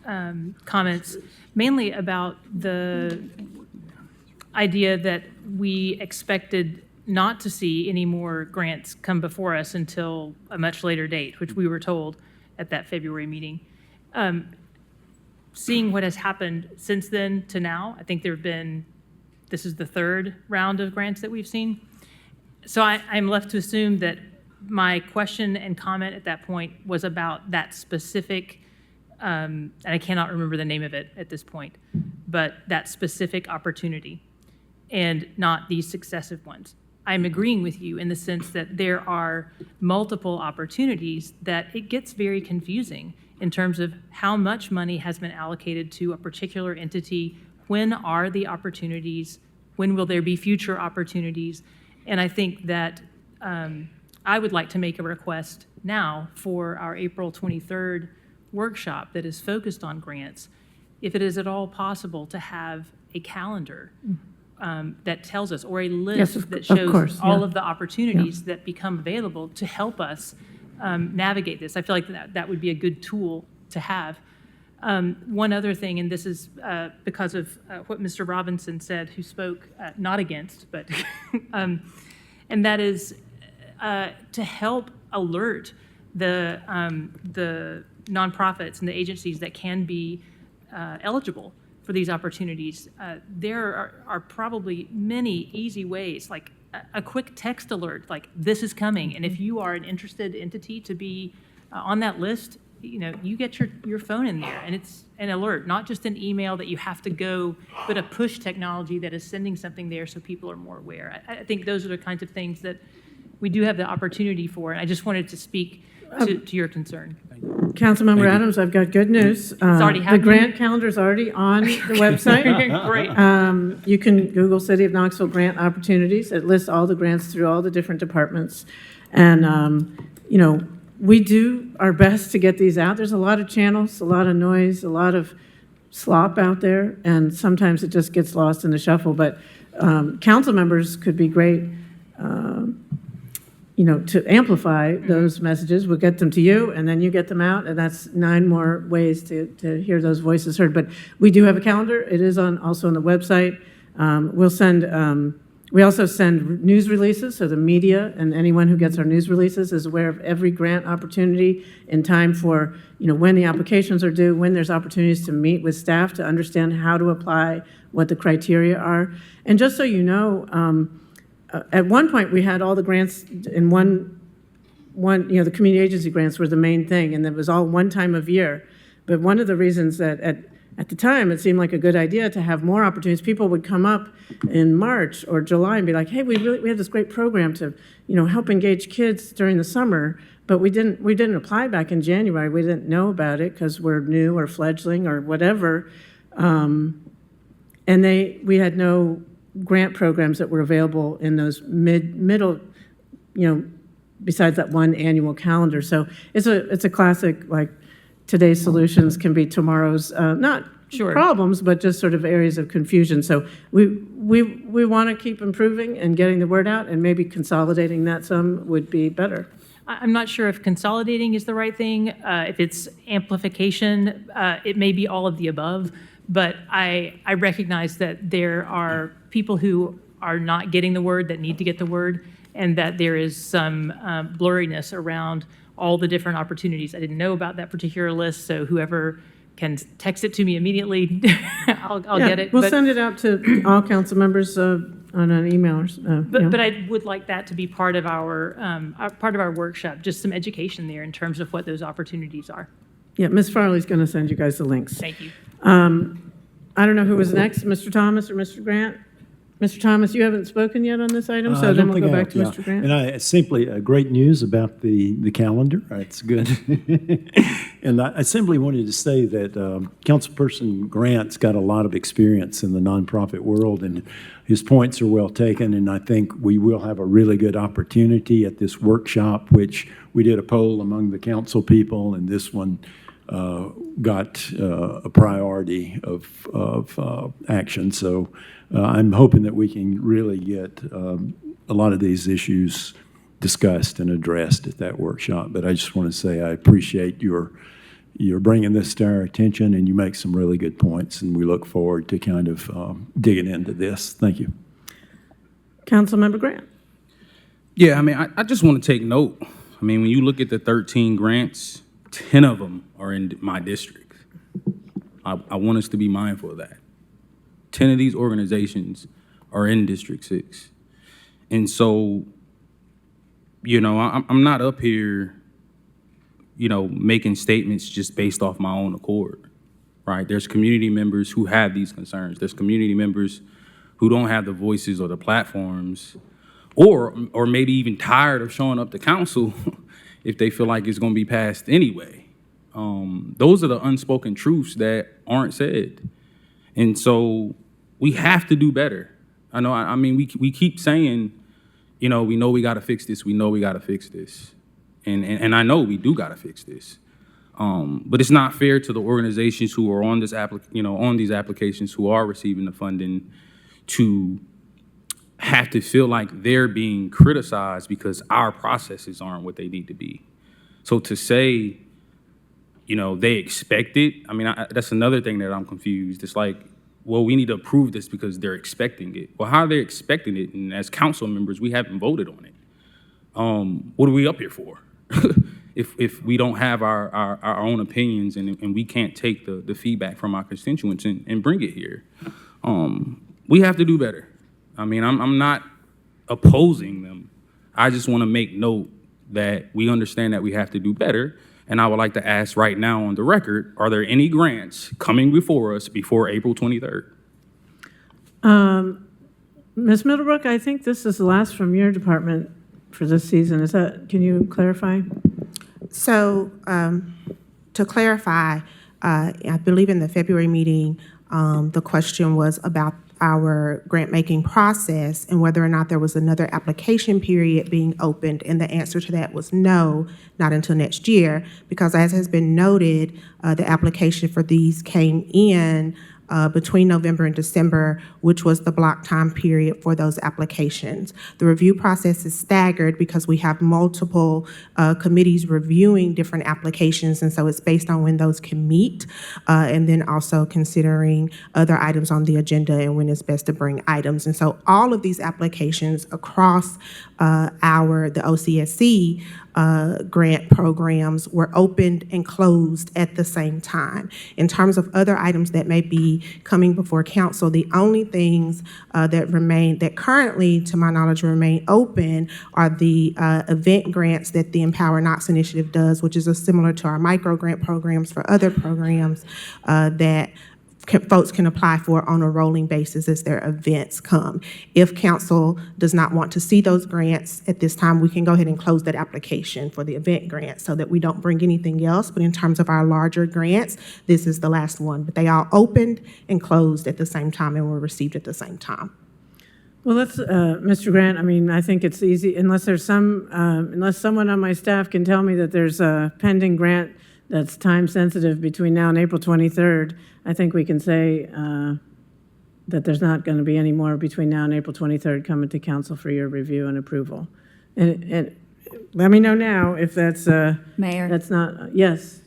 comments, mainly about the idea that we expected not to see any more grants come before us until a much later date, which we were told at that February meeting. Seeing what has happened since then to now, I think this is the third round of grants that we've seen. So I'm left to assume that my question and comment at that point was about that specific, and I cannot remember the name of it at this point, but that specific opportunity and not these successive ones. I'm agreeing with you in the sense that there are multiple opportunities that it gets very confusing in terms of how much money has been allocated to a particular entity, when are the opportunities, when will there be future opportunities, and I think that I would like to make a request now for our April 23rd workshop that is focused on grants, if it is at all possible to have a calendar that tells us, or a list that shows all of the opportunities that become available to help us navigate this. I feel like that would be a good tool to have. One other thing, and this is because of what Mr. Robinson said, who spoke not against, but, and that is to help alert the nonprofits and the agencies that can be eligible for these opportunities. There are probably many easy ways, like a quick text alert, like this is coming. And if you are an interested entity to be on that list, you get your phone in there and it's an alert, not just an email that you have to go, but a push technology that is sending something there so people are more aware. I think those are the kinds of things that we do have the opportunity for. And I just wanted to speak to your concern. Councilmember Adams, I've got good news. It's already The happening? grant calendar is already on the website. Great. You can Google City of Knoxville grant opportunities. It lists all the grants through all the different departments. And, we do our best to get these out. There's a lot of channels, a lot of noise, a lot of slop out there, and sometimes it just gets lost in the shuffle. But council members could be great, to amplify those messages. We'll get them to you, and then you get them out, and that's 9 more ways to hear those voices heard. But we do have a calendar. It is also on the website. We also send news releases, so the media and anyone who gets our news releases is aware of every grant opportunity in time for, when the applications are due, when there's opportunities to meet with staff to understand how to apply, what the criteria are. And just so you know, at one point we had all the grants in one, the community agency grants were the main thing, and it was all one time of year. But one of the reasons that at the time, it seemed like a good idea to have more opportunities. People would come up in March or July and be like, hey, we have this great program to, help engage kids during the summer, but we didn't apply back in January. We didn't know about it because we're new or fledgling or whatever. And we had no grant programs that were available in those middle, besides that one annual calendar. So it's a classic, like, today's solutions can be tomorrow's, not problems, but just sort of areas of confusion. So we want to keep improving and getting the word out, and maybe consolidating that some would be better. I'm not sure if consolidating is the right thing. If it's amplification, it may be all of the above. But I recognize that there are people who are not getting the word that need to get the word, and that there is some blurriness around all the different opportunities. I didn't know about that particular list, so whoever can text it to me immediately, I'll get it. We'll send it out to all council members on an email. But I would like that to be part of our workshop, just some education there in terms of what those opportunities are. Yeah, Ms. Farley's going to send you guys the links. Thank you. I don't know who was next, Mr. Thomas or Mr. Grant? Mr. Thomas, you haven't spoken yet on this item, so then we'll go back to Mr. Grant. And simply great news about the calendar. It's good. And I simply wanted to say that Councilperson Grant's got a lot of experience in the nonprofit world, and his points are well taken. And I think we will have a really good opportunity at this workshop, which we did a poll among the council people, and this one got a priority of action. So I'm hoping that we can really get a lot of these issues discussed and addressed at that workshop. But I just want to say I appreciate your bringing this to our attention, and you make some really good points, and we look forward to kind of digging into this. Thank you. Councilmember Grant. Yeah, I just want to take note. When you look at the 13 grants, 10 of them are in my district. I want us to be mindful of that. 10 of these organizations are in District 6. And so, I'm not up here, making statements just based off my own accord, right? There's community members who have these concerns. There's community members who don't have the voices or the platforms, or maybe even tired of showing up to council if they feel like it's going to be passed anyway. Those are the unspoken truths that aren't said. And so we have to do better. We keep saying, we know we got to fix this. We know we got to fix this. And I know we do got to fix this. But it's not fair to the organizations who are on on these applications, who are receiving the funding, to have to feel like they're being criticized because our processes aren't what they need to be. So to say, they expect it, that's another thing that I'm confused. It's like, well, we need to approve this because they're expecting it. Well, how are they expecting it? And as council members, we haven't voted on it. What are we up here for? if we don't have our own opinions and we can't take the feedback from our constituents and bring it here. We have to do better. I mean, I'm not opposing them. I just want to make note that we understand that we have to do better. And I would like to ask right now on the record, are there any grants coming before us before April 23rd? Ms. Middlebrook, I think this is the last from your department for this season. Is that, can you clarify? So, to clarify, I believe in the February meeting, the question was about our grant-making process and whether or not there was another application period being opened, and the answer to that was no, not until next year, because as has been noted, the application for these came in between November and December, which was the block time period for those applications. The review process is staggered because we have multiple committees reviewing different applications, and so it's based on when those can meet, and then also considering other items on the agenda and when it's best to bring items. And so all of these applications across the OCSC grant programs were opened and closed at the same time. In terms of other items that may be coming before council, the only things that currently, to my knowledge, remain open are the event grants that the Empower Knox initiative does, which is similar to our micro grant programs for other programs that folks can apply for on a rolling basis as their events come. If council does not want to see those grants at this time, we can go ahead and close that application for the event grant so that we don't bring anything else. But in terms of our larger grants, this is the last one. But they all opened and closed at the same time and were received at the same time. Well, let's, Mr. Grant, I mean, I think it's easy, unless someone on my staff can tell me that there's a pending grant that's time sensitive between now and April 23rd, I think we can say that there's not going to be any more between now and April 23rd coming to council for your review and approval. And let me know now if that's Mayor? That's not, yes.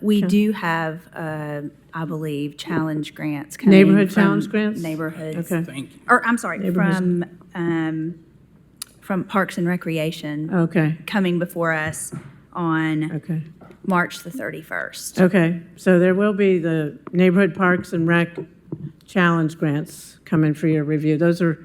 We do have, I believe, challenge grants coming Neighborhood from challenge grants? Neighborhoods. Okay. Thank you. Or, I'm sorry, Neighborhoods. from Parks and Recreation. Okay. Coming before us on Okay. March the 31st. Okay, so there will be the Neighborhood Parks and Rec Challenge grants coming for your review. Those are,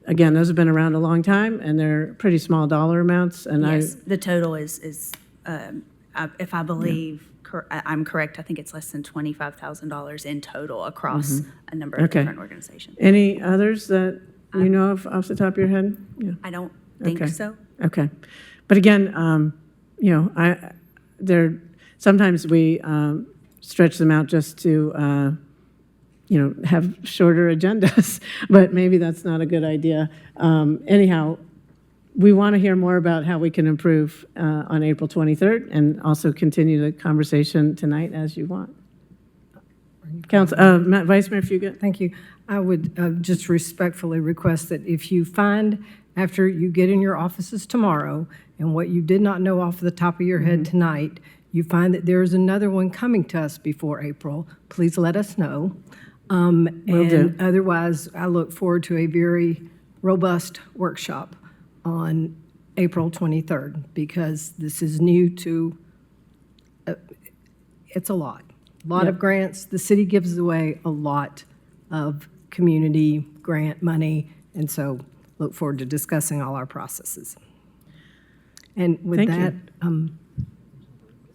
again, those have been around a long time, and they're pretty small dollar amounts, and Yes, the total is if I believe I'm correct, I think it's less than $25,000 in total across a number of Okay. different organizations. Any others that you know of off the top of your head? Yeah. I don't think Okay. so. Okay. But again, you know, sometimes we stretch them out just to, you know, have shorter agendas, but maybe that's not a good idea. Anyhow, we want to hear more about how we can improve on April 23rd and also continue the conversation tonight as you want. Council, Vice Mayor Fugit. Thank you. I would just respectfully request that if you find, after you get in your offices tomorrow, and what you did not know off the top of your head tonight, you find that there is another one coming to us before April, please let us know. Will do. And otherwise, I look forward to a very robust workshop on April 23rd, because this is new to, it's a lot of grants. The city gives away a lot of community grant money, and so look forward to discussing all our processes. And with Thank that, you.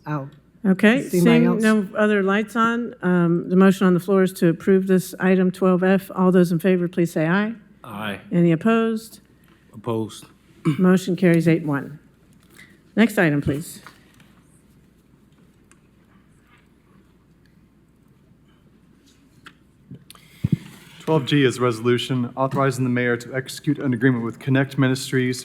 I'll Okay, see anybody seeing else. no other lights on, the motion on the floor is to approve this item 12F. All those in favor, please say aye. Aye. Any opposed? Opposed. Motion carries 8-1. Next item, please. G is a resolution authorizing the mayor to execute an agreement with Connect Ministries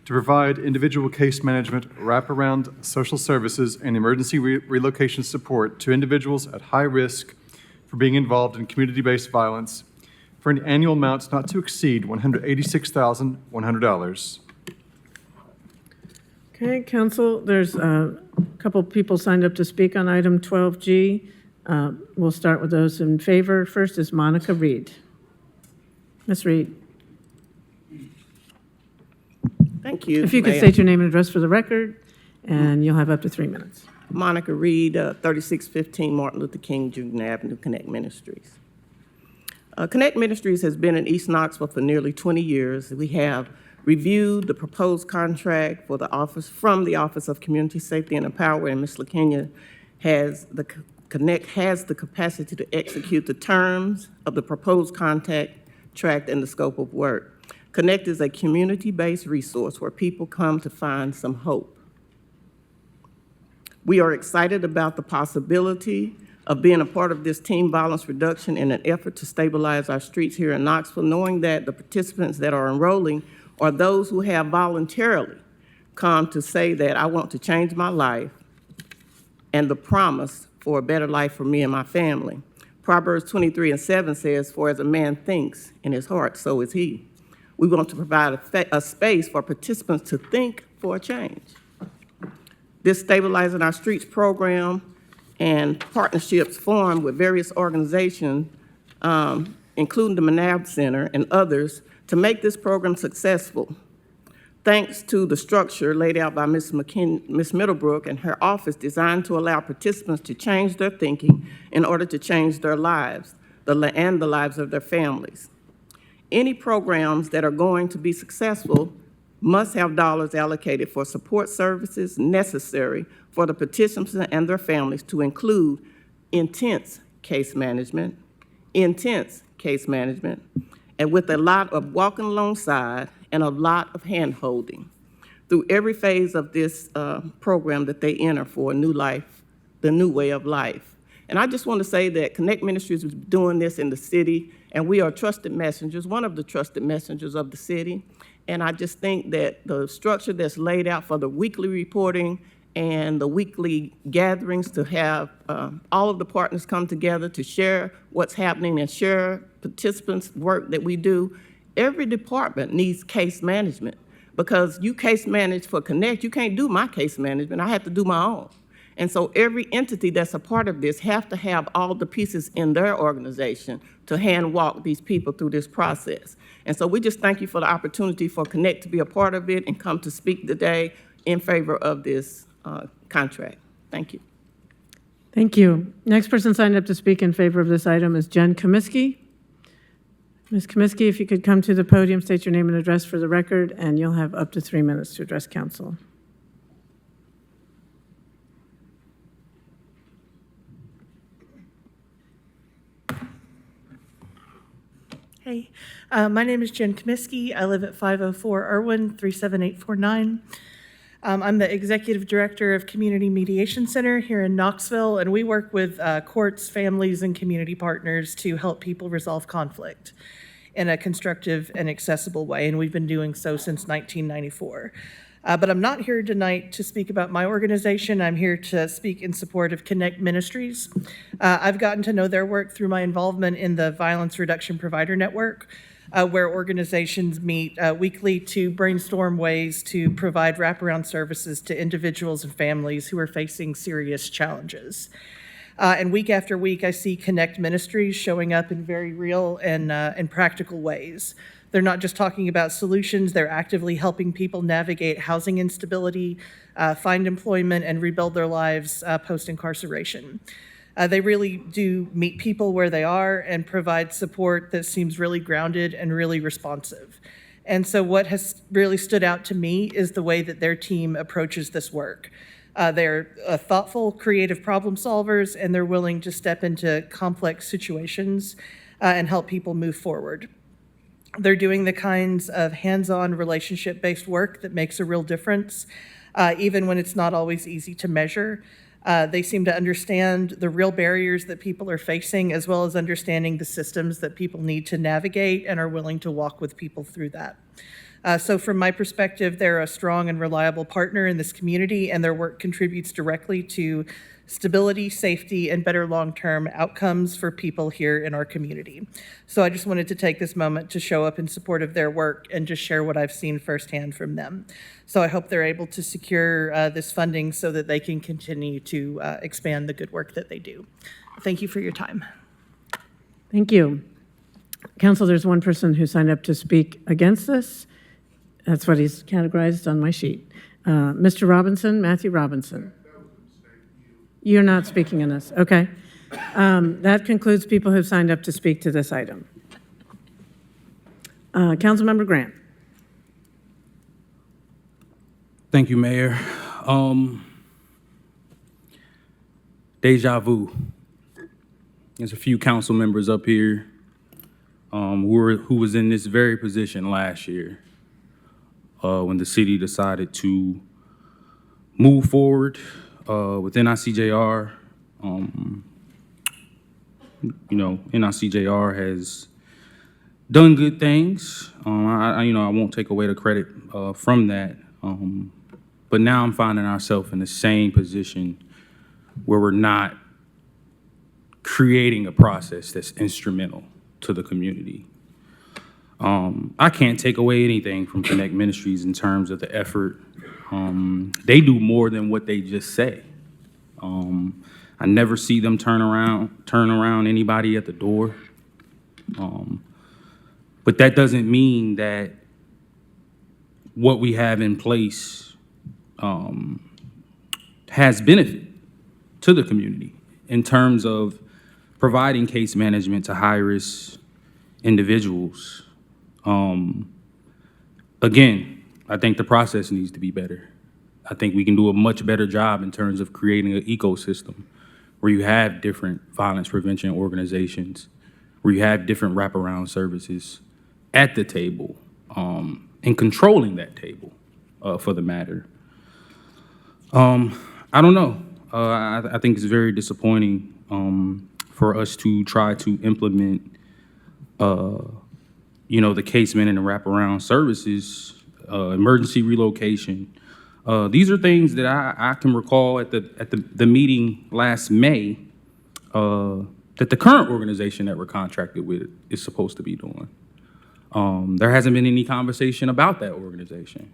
to provide individual case management, wraparound social services, and emergency relocation support to individuals at high risk for being involved in community-based violence for an annual amount not to exceed $186,100. Okay, council, there's a couple people signed up to speak on item 12G. We'll start with those in favor. First is Monica Reed. Ms. Reed. Thank you, If you could Mayor. state your name and address for the record, and you'll have up to 3 minutes. Monica Reed, 3615 Martin Luther King Jr. Avenue, Connect Ministries. Connect Ministries has been in East Knoxville for nearly 20 years. We have reviewed the proposed contract for the office from the Office of Community Safety and Empowerment, and Ms. LaKenya Connect has the capacity to execute the terms of the proposed contract and the scope of work. Connect is a community-based resource where people come to find some hope. We are excited about the possibility of being a part of this team violence reduction in an effort to stabilize our streets here in Knoxville, knowing that the participants that are enrolling are those who have voluntarily come to say that I want to change my life and the promise for a better life for me and my family. Proverbs 23:7 says, "For as a man thinks in his heart, so is he." We want to provide a space for participants to think for a change. This Stabilizing Our Streets program and partnerships formed with various organizations, including the McNabb Center and others, to make this program successful. Thanks to the structure laid out by Ms. Middlebrook and her office, designed to allow participants to change their thinking in order to change their lives and the lives of their families. Any programs that are going to be successful must have dollars allocated for support services necessary for the participants and their families, to include intense case management, and with a lot of walking alongside and a lot of hand-holding through every phase of this program that they enter for a new life, the new way of life. And I just want to say that Connect Ministries is doing this in the city, and we are trusted messengers, one of the trusted messengers of the city. And I just think that the structure that's laid out for the weekly reporting and the weekly gatherings, to have all of the partners come together to share what's happening and share participants' work that we do. Every department needs case management, because you case manage for Connect, you can't do my case management, I have to do my own. And so every entity that's a part of this have to have all the pieces in their organization to hand walk these people through this process. And so we just thank you for the opportunity for Connect to be a part of it and come to speak today in favor of this contract. Thank you. Thank you. Next person signed up to speak in favor of this item is Jen Comiskey. Ms. Comiskey, if you could come to the podium, state your name and address for the record, and you'll have up to 3 minutes to address council. Hey, my name is Jen Comiskey. I live at 504 Irwin, 37849. I'm the Executive Director of Community Mediation Center here in Knoxville, and we work with courts, families, and community partners to help people resolve conflict in a constructive and accessible way, and we've been doing so since 1994. But I'm not here tonight to speak about my organization. I'm here to speak in support of Connect Ministries. I've gotten to know their work through my involvement in the Violence Reduction Provider Network, where organizations meet weekly to brainstorm ways to provide wraparound services to individuals and families who are facing serious challenges. And week after week, I see Connect Ministries showing up in very real and practical ways. They're not just talking about solutions, they're actively helping people navigate housing instability, find employment, and rebuild their lives post-incarceration. They really do meet people where they are and provide support that seems really grounded and really responsive. And so what has really stood out to me is the way that their team approaches this work. They're thoughtful, creative problem solvers, and they're willing to step into complex situations and help people move forward. They're doing the kinds of hands-on relationship-based work that makes a real difference, even when it's not always easy to measure. They seem to understand the real barriers that people are facing, as well as understanding the systems that people need to navigate, and are willing to walk with people through that. So from my perspective, they're a strong and reliable partner in this community, and their work contributes directly to stability, safety, and better long-term outcomes for people here in our community. So I just wanted to take this moment to show up in support of their work and just share what I've seen firsthand from them. So I hope they're able to secure this funding so that they can continue to expand the good work that they do. Thank you for your time. Thank you. Council, there's one person who signed up to speak against this. That's what he's categorized on my sheet. Mr. Robinson, Matthew Robinson. You're not speaking on this, okay. That concludes people who've signed up to speak to this item. Councilmember Grant. Thank you, Mayor. Deja vu. There's a few council members up here who was in this very position last year when the city decided to move forward with NICJR. NICJR has done good things. I won't take away the credit from that. But now I'm finding ourselves in the same position where we're not creating a process that's instrumental to the community. I can't take away anything from Connect Ministries in terms of the effort. They do more than what they just say. I never see them turn around anybody at the door. But that doesn't mean that what we have in place has benefit to the community in terms of providing case management to high-risk individuals. Again, I think the process needs to be better. I think we can do a much better job in terms of creating an ecosystem where you have different violence prevention organizations, where you have different wraparound services at the table, and controlling that table for the matter. I don't know. I think it's very disappointing for us to try to implement, the case management and wraparound services, emergency relocation. These are things that I can recall at the meeting last May that the current organization that we're contracted with is supposed to be doing. There hasn't been any conversation about that organization,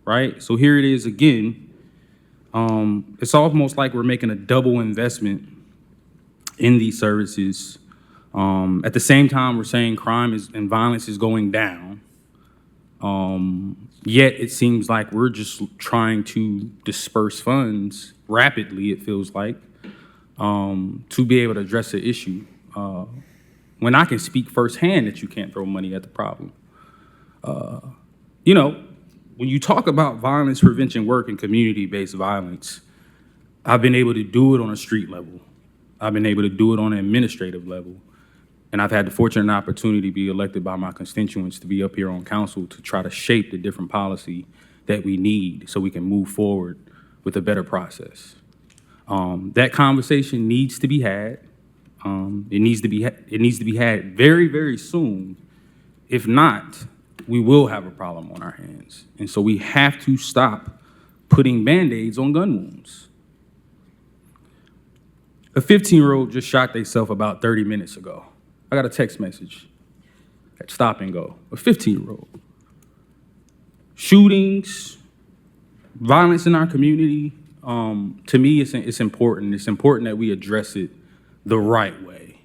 right? So here it is again. It's almost like we're making a double investment in these services. At the same time, we're saying crime and violence is going down. Yet it seems like we're just trying to disperse funds rapidly, it feels like, to be able to address the issue. When I can speak firsthand that you can't throw money at the problem. When you talk about violence prevention work and community-based violence, I've been able to do it on a street level. I've been able to do it on an administrative level. And I've had the fortunate opportunity to be elected by my constituents to be up here on council to try to shape the different policy that we need so we can move forward with a better process. That conversation needs to be had. It needs to be had very, very soon. If not, we will have a problem on our hands. And so we have to stop putting Band-Aids on gun wounds. A 15-year-old just shot themselves about 30 minutes ago. I got a text message at Stop and Go, a 15-year-old. Shootings, violence in our community, to me, it's important. It's important that we address it the right way.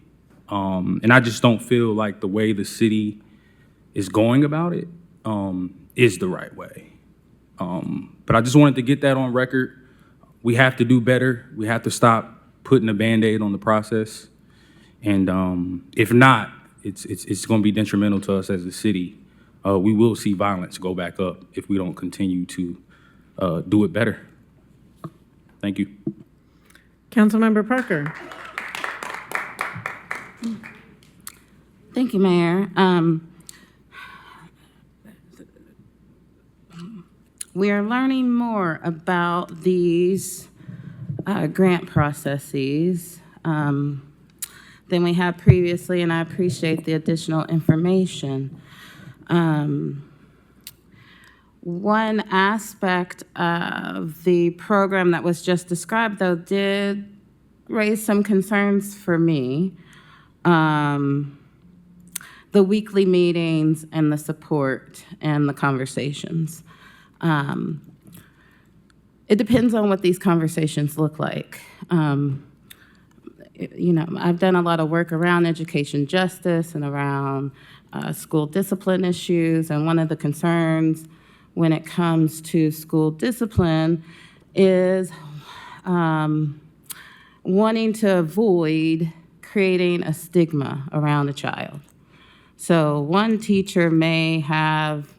And I just don't feel like the way the city is going about it is the right way. But I just wanted to get that on record. We have to do better. We have to stop putting a Band-Aid on the process. And if not, it's going to be detrimental to us as a city. We will see violence go back up if we don't continue to do it better. Thank you. Councilmember Parker. Thank you, Mayor. We are learning more about these grant processes than we had previously, and I appreciate the additional information. One aspect of the program that was just described, though, did raise some concerns for me. The weekly meetings and the support and the conversations. It depends on what these conversations look like. I've done a lot of work around education justice and around school discipline issues, and one of the concerns when it comes to school discipline is wanting to avoid creating a stigma around a child. So one teacher may have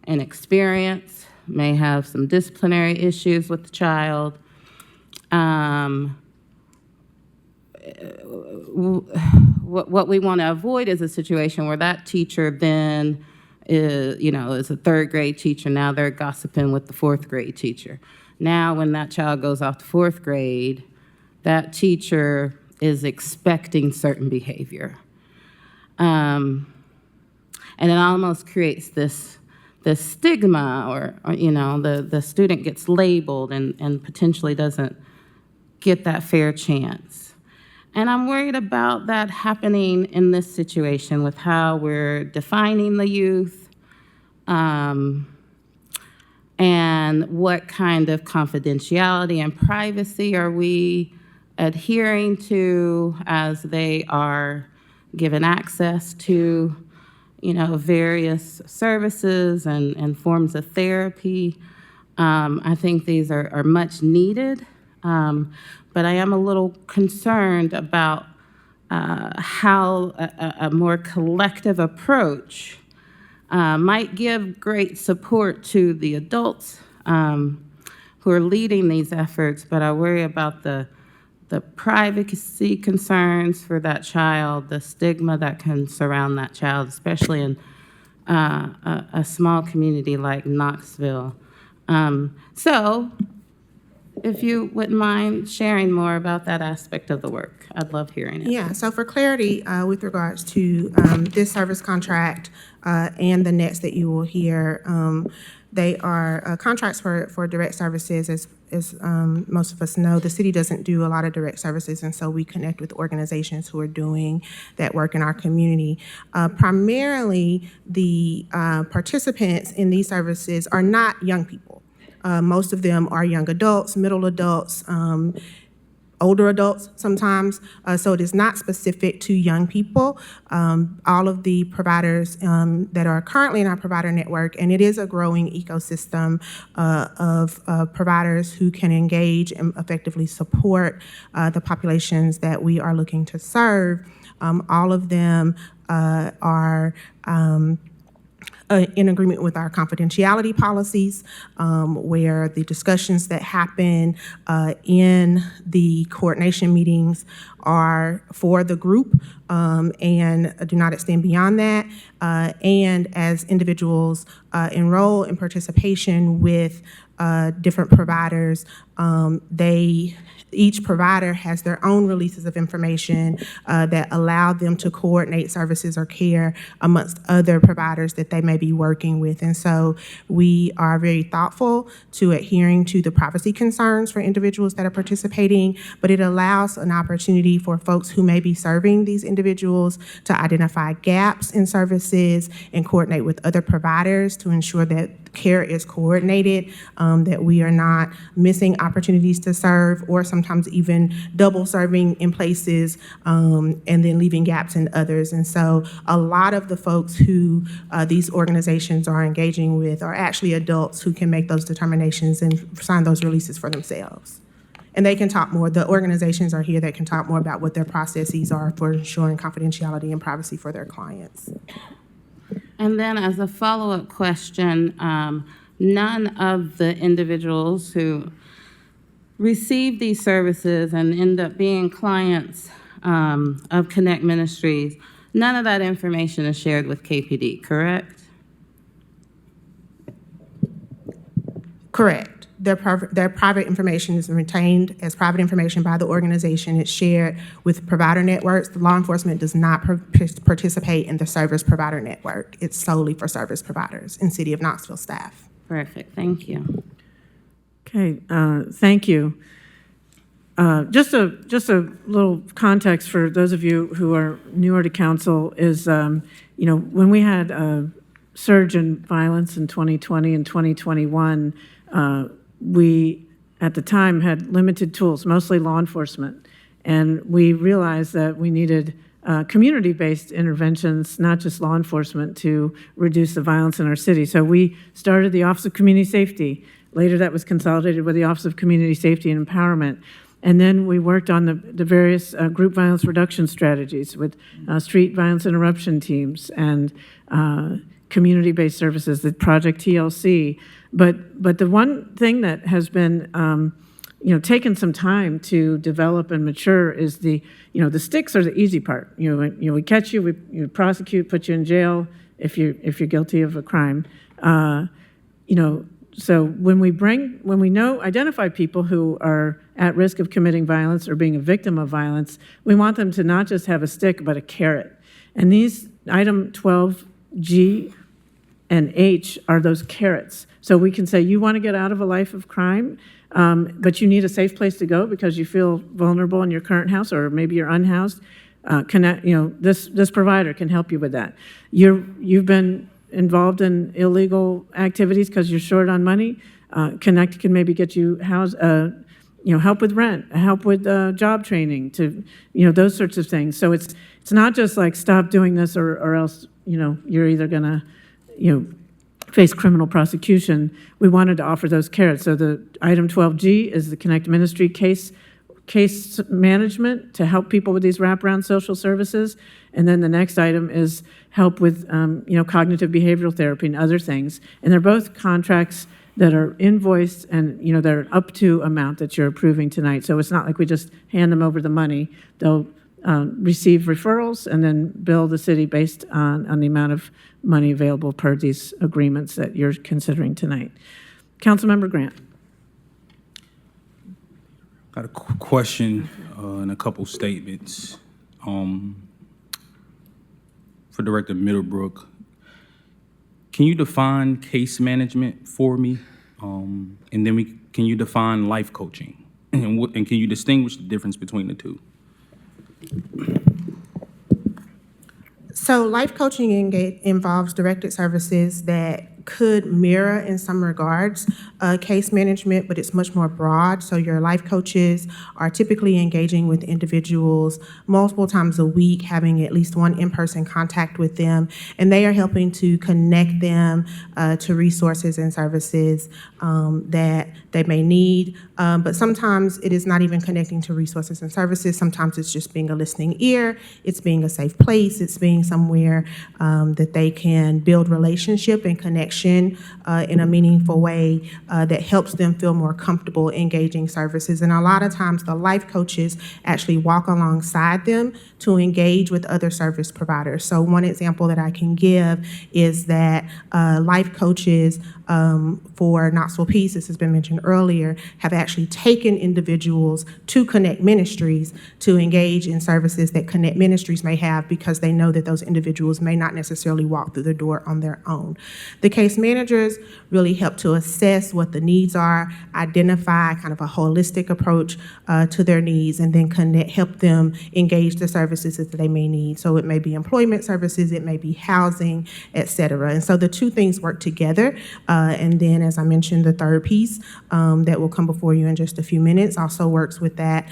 an experience, may have some disciplinary issues with the child. What we want to avoid is a situation where that teacher then is a third grade teacher. Now they're gossiping with the fourth grade teacher. Now when that child goes off to fourth grade, that teacher is expecting certain behavior. And it almost creates this stigma or the student gets labeled and potentially doesn't get that fair chance. And I'm worried about that happening in this situation with how we're defining the youth and what kind of confidentiality and privacy are we adhering to as they are given access to various services and forms of therapy. I think these are much needed, but I am a little concerned about how a more collective approach might give great support to the adults who are leading these efforts, but I worry about the privacy concerns for that child, the stigma that can surround that child, especially in a small community like Knoxville. So if you wouldn't mind sharing more about that aspect of the work, I'd love hearing it. Yeah, so for clarity, with regards to this service contract and the next that you will hear, they are contracts for direct services. As most of us know, the city doesn't do a lot of direct services, and so we connect with organizations who are doing that work in our community. Primarily, the participants in these services are not young people. Most of them are young adults, middle adults, older adults sometimes, so it is not specific to young people. All of the providers that are currently in our provider network, and it is a growing ecosystem of providers who can engage and effectively support the populations that we are looking to serve. All of them are in agreement with our confidentiality policies, where the discussions that happen in the coordination meetings are for the group and do not extend beyond that. And as individuals enroll in participation with different providers, each provider has their own releases of information that allow them to coordinate services or care amongst other providers that they may be working with. And so we are very thoughtful to adhering to the privacy concerns for individuals that are participating, but it allows an opportunity for folks who may be serving these individuals to identify gaps in services and coordinate with other providers to ensure that care is coordinated, that we are not missing opportunities to serve or sometimes even double serving in places and then leaving gaps in others. And so a lot of the folks who these organizations are engaging with are actually adults who can make those determinations and sign those releases for themselves. And they can talk more, the organizations are here that can talk more about what their processes are for ensuring confidentiality and privacy for their clients. And then as a follow-up question, none of the individuals who receive these services and end up being clients of Connect Ministries, none of that information is shared with KPD, correct? Correct. Their private information is retained as private information by the organization. It's shared with provider networks. The law enforcement does not participate in the service provider network. It's solely for service providers and City of Knoxville staff. Perfect, thank you. Okay, thank you. Just a little context for those of you who are newer to council is, when we had a surge in violence in 2020 and 2021, we, at the time, had limited tools, mostly law enforcement. And we realized that we needed community-based interventions, not just law enforcement, to reduce the violence in our city. So we started the Office of Community Safety. Later, that was consolidated with the Office of Community Safety and Empowerment. And then we worked on the various group violence reduction strategies with street violence interruption teams and community-based services, the Project TLC. But the one thing that has been taken some time to develop and mature is the sticks are the easy part. We catch you, we prosecute, put you in jail if you're guilty of a crime. So when we identify people who are at risk of committing violence or being a victim of violence, we want them to not just have a stick, but a carrot. And these item 12G and H are those carrots. So we can say, you want to get out of a life of crime, but you need a safe place to go because you feel vulnerable in your current house, or maybe you're unhoused. This provider can help you with that. You've been involved in illegal activities because you're short on money. Connect can maybe get you help with rent, help with job training, to those sorts of things. So it's not just like stop doing this or else you're either gonna face criminal prosecution. We wanted to offer those carrots. So the item 12G is the Connect Ministry case management to help people with these wraparound social services. And then the next item is help with cognitive behavioral therapy and other things. And they're both contracts that are invoiced and they're up to amount that you're approving tonight. So it's not like we just hand them over the money. They'll receive referrals and then bill the city based on the amount of money available per these agreements that you're considering tonight. Councilmember Grant. Got a question and a couple statements. For Director Middlebrook, can you define case management for me? And then can you define life coaching? And can you distinguish the difference between the two? So life coaching involves directed services that could mirror in some regards case management, but it's much more broad. So your life coaches are typically engaging with individuals multiple times a week, having at least one in-person contact with them, and they are helping to connect them to resources and services that they may need. But sometimes it is not even connecting to resources and services. Sometimes it's just being a listening ear. It's being a safe place. It's being somewhere that they can build relationship and connection in a meaningful way that helps them feel more comfortable engaging services. And a lot of times the life coaches actually walk alongside them to engage with other service providers. So one example that I can give is that life coaches for Knoxville Peace, this has been mentioned earlier, have actually taken individuals to Connect Ministries to engage in services that Connect Ministries may have because they know that those individuals may not necessarily walk through the door on their own. The case managers really help to assess what the needs are, identify kind of a holistic approach to their needs, and then help them engage the services that they may need. So it may be employment services, it may be housing, et cetera. And so the two things work together. And then, as I mentioned, the third piece that will come before you in just a few minutes also works with that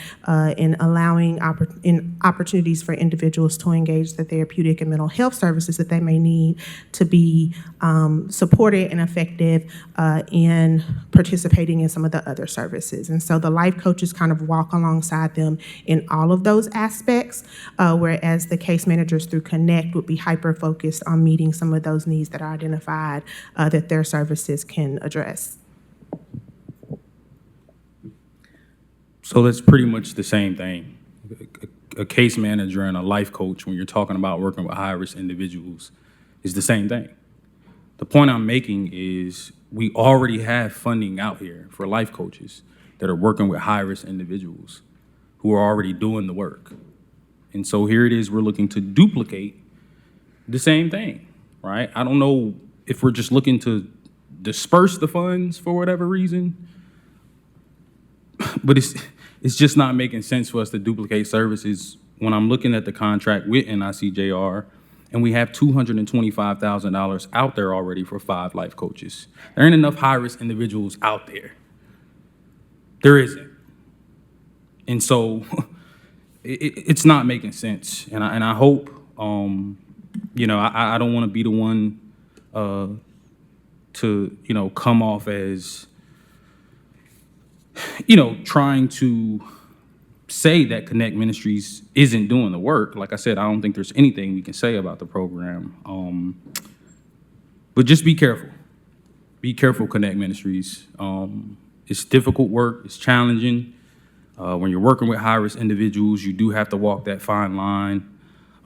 in allowing opportunities for individuals to engage the therapeutic and mental health services that they may need to be supported and effective in participating in some of the other services. And so the life coaches kind of walk alongside them in all of those aspects, whereas the case managers through Connect would be hyper-focused on meeting some of those needs that are identified that their services can address. So that's pretty much the same thing. A case manager and a life coach, when you're talking about working with high-risk individuals, is the same thing. The point I'm making is we already have funding out here for life coaches that are working with high-risk individuals who are already doing the work. And so here it is, we're looking to duplicate the same thing, right? I don't know if we're just looking to disperse the funds for whatever reason, but it's just not making sense for us to duplicate services when I'm looking at the contract with NICJR and we have $225,000 out there already for 5 life coaches. There ain't enough high-risk individuals out there. There isn't. And so it's not making sense. And I hope, you know, I don't want to be the one to, you know, come off as, you know, trying to say that Connect Ministries isn't doing the work. Like I said, I don't think there's anything we can say about the program. But just be careful. Be careful, Connect Ministries. It's difficult work. It's challenging. When you're working with high-risk individuals, you do have to walk that fine line.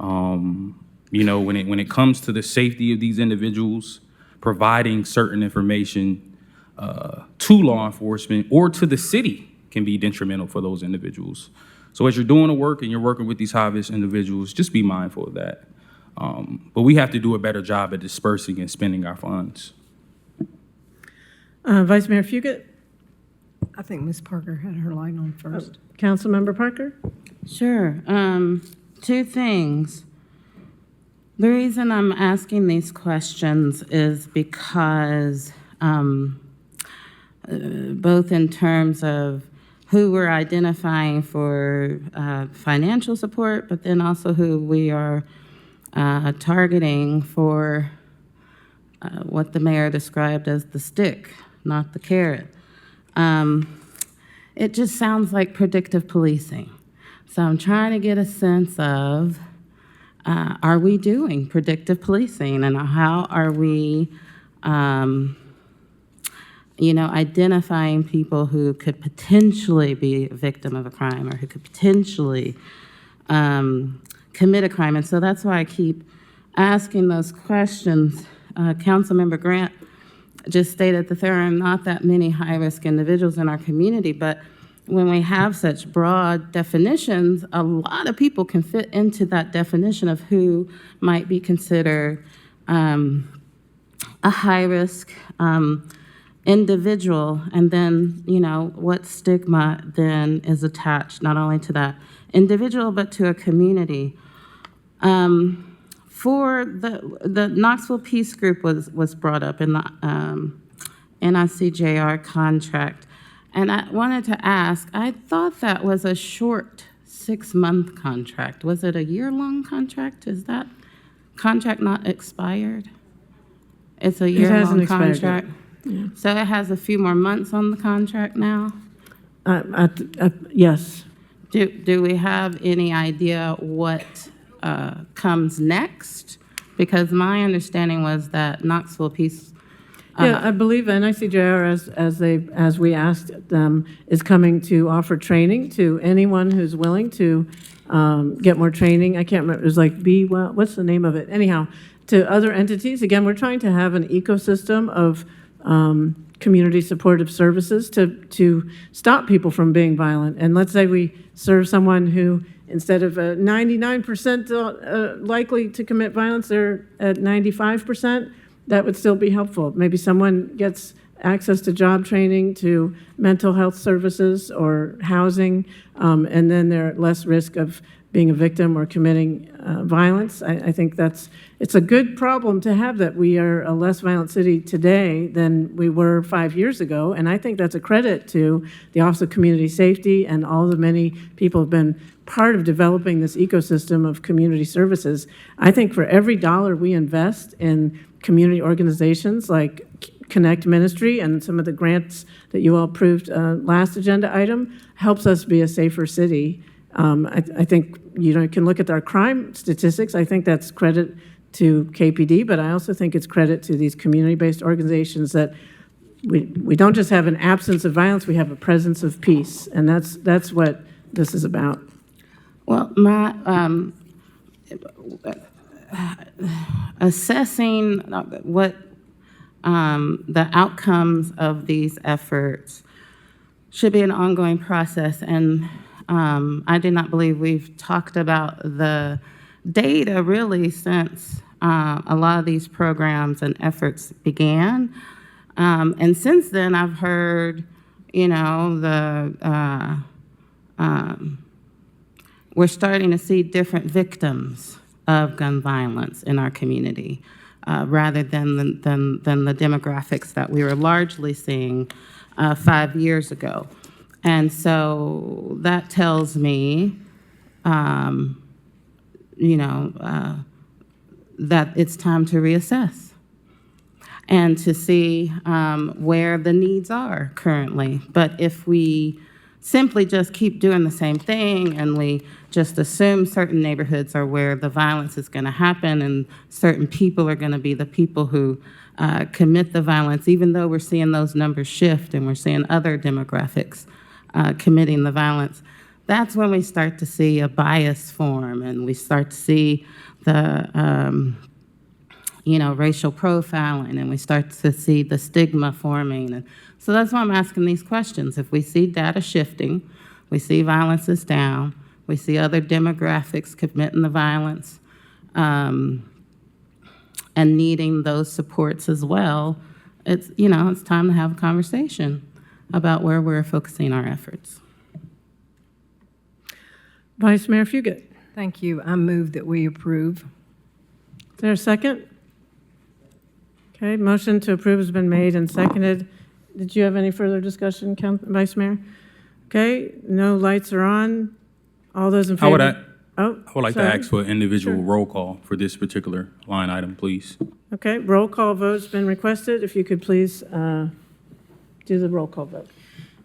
You know, when it comes to the safety of these individuals, providing certain information to law enforcement or to the city can be detrimental for those individuals. So as you're doing the work and you're working with these high-risk individuals, just be mindful of that. But we have to do a better job at dispersing and spending our funds. Vice Mayor Fugit? I think Ms. Parker had her light on first. Councilmember Parker? Sure. Two things. The reason I'm asking these questions is because both in terms of who we're identifying for financial support, but then also who we are targeting for what the mayor described as the stick, not the carrot. It just sounds like predictive policing. So I'm trying to get a sense of, are we doing predictive policing, and how are we, you know, identifying people who could potentially be a victim of a crime or who could potentially commit a crime? And so that's why I keep asking those questions. Councilmember Grant just stated that there are not that many high-risk individuals in our community, but when we have such broad definitions, a lot of people can fit into that definition of who might be considered a high-risk individual, and then, you know, what stigma then is attached not only to that individual but to a community. For the Knoxville Peace Group was brought up in the NICJR contract, and I wanted to ask, I thought that was a short 6-month contract. Was it a year-long contract? Is that contract not expired? It's a year-long contract. Yeah. So it has a few more months on the contract now? Yes. Do we have any idea what comes next? Because my understanding was that Knoxville Peace. Yeah, I believe NICJR, as we asked them, is coming to offer training to anyone who's willing to get more training. I can't remember. It was like what's the name of it? Anyhow, to other entities. Again, we're trying to have an ecosystem of community supportive services to stop people from being violent. And let's say we serve someone who, instead of 99% likely to commit violence, they're at 95%, that would still be helpful. Maybe someone gets access to job training, to mental health services or housing, and then they're at less risk of being a victim or committing violence. I think it's a good problem to have, that we are a less violent city today than we were 5 years ago, and I think that's a credit to the Office of Community Safety and all the many people who have been part of developing this ecosystem of community services. I think for every dollar we invest in community organizations like Connect Ministry and some of the grants that you all approved last agenda item, helps us be a safer city. I think, you know, you can look at our crime statistics. I think that's credit to KPD, but I also think it's credit to these community-based organizations that we don't just have an absence of violence, we have a presence of peace, and that's what this is about. Well, my assessing what the outcomes of these efforts should be an ongoing process, and I do not believe we've talked about the data really since a lot of these programs and efforts began. And since then, I've heard, you know, we're starting to see different victims of gun violence in our community, rather than the demographics that we were largely seeing 5 years ago. And so that tells me that it's time to reassess and to see where the needs are currently. But if we simply just keep doing the same thing and we just assume certain neighborhoods are where the violence is going to happen and certain people are going to be the people who commit the violence, even though we're seeing those numbers shift and we're seeing other demographics committing the violence, that's when we start to see a bias form and we start to see the racial profiling, and we start to see the stigma forming. And so that's why I'm asking these questions. If we see data shifting, we see violence is down, we see other demographics committing the violence, and needing those supports as well, it's time to have a conversation about where we're focusing our efforts. Vice Mayor Fugit. Thank you. I move that we approve. Is there a second? Okay, motion to approve has been made and seconded. Did you have any further discussion, Vice Mayor? Okay, no lights are on. All those in favor? I would like to ask for an individual roll call for this particular line item, please. Okay, roll call vote's been requested. If you could please do the roll call vote.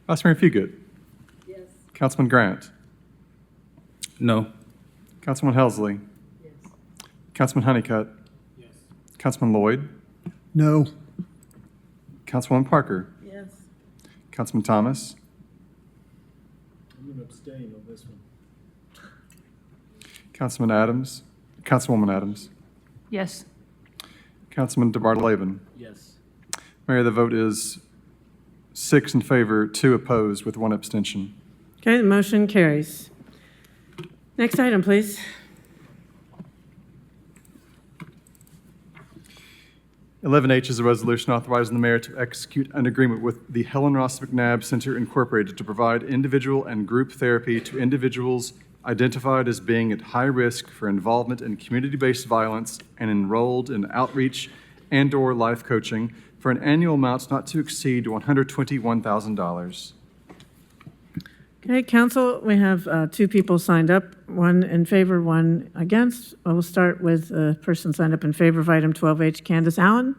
Vice Mayor Fugit. Yes. Councilman Grant. No. Councilman Helsley. Yes. Councilman Honeycutt. Yes. Councilman Lloyd. No. Councilwoman Parker. Yes. Councilman Thomas. I'm going to abstain on this one. Councilman Adams. Councilwoman Adams. Yes. Councilman DeBartoleben. Yes. Mayor, the vote is 6 in favor, 2 opposed, with 1 abstention. Okay, the motion carries. Next item, please. 11H is a resolution authorizing the mayor to execute an agreement with the Helen Ross McNabb Center Incorporated to provide individual and group therapy to individuals identified as being at high risk for involvement in community-based violence and enrolled in outreach and/or life coaching for an annual amount not to exceed $121,000. Okay, council, we have 2 people signed up, 1 in favor, 1 against. We'll start with a person signed up in favor of item 12H, Candace Allen.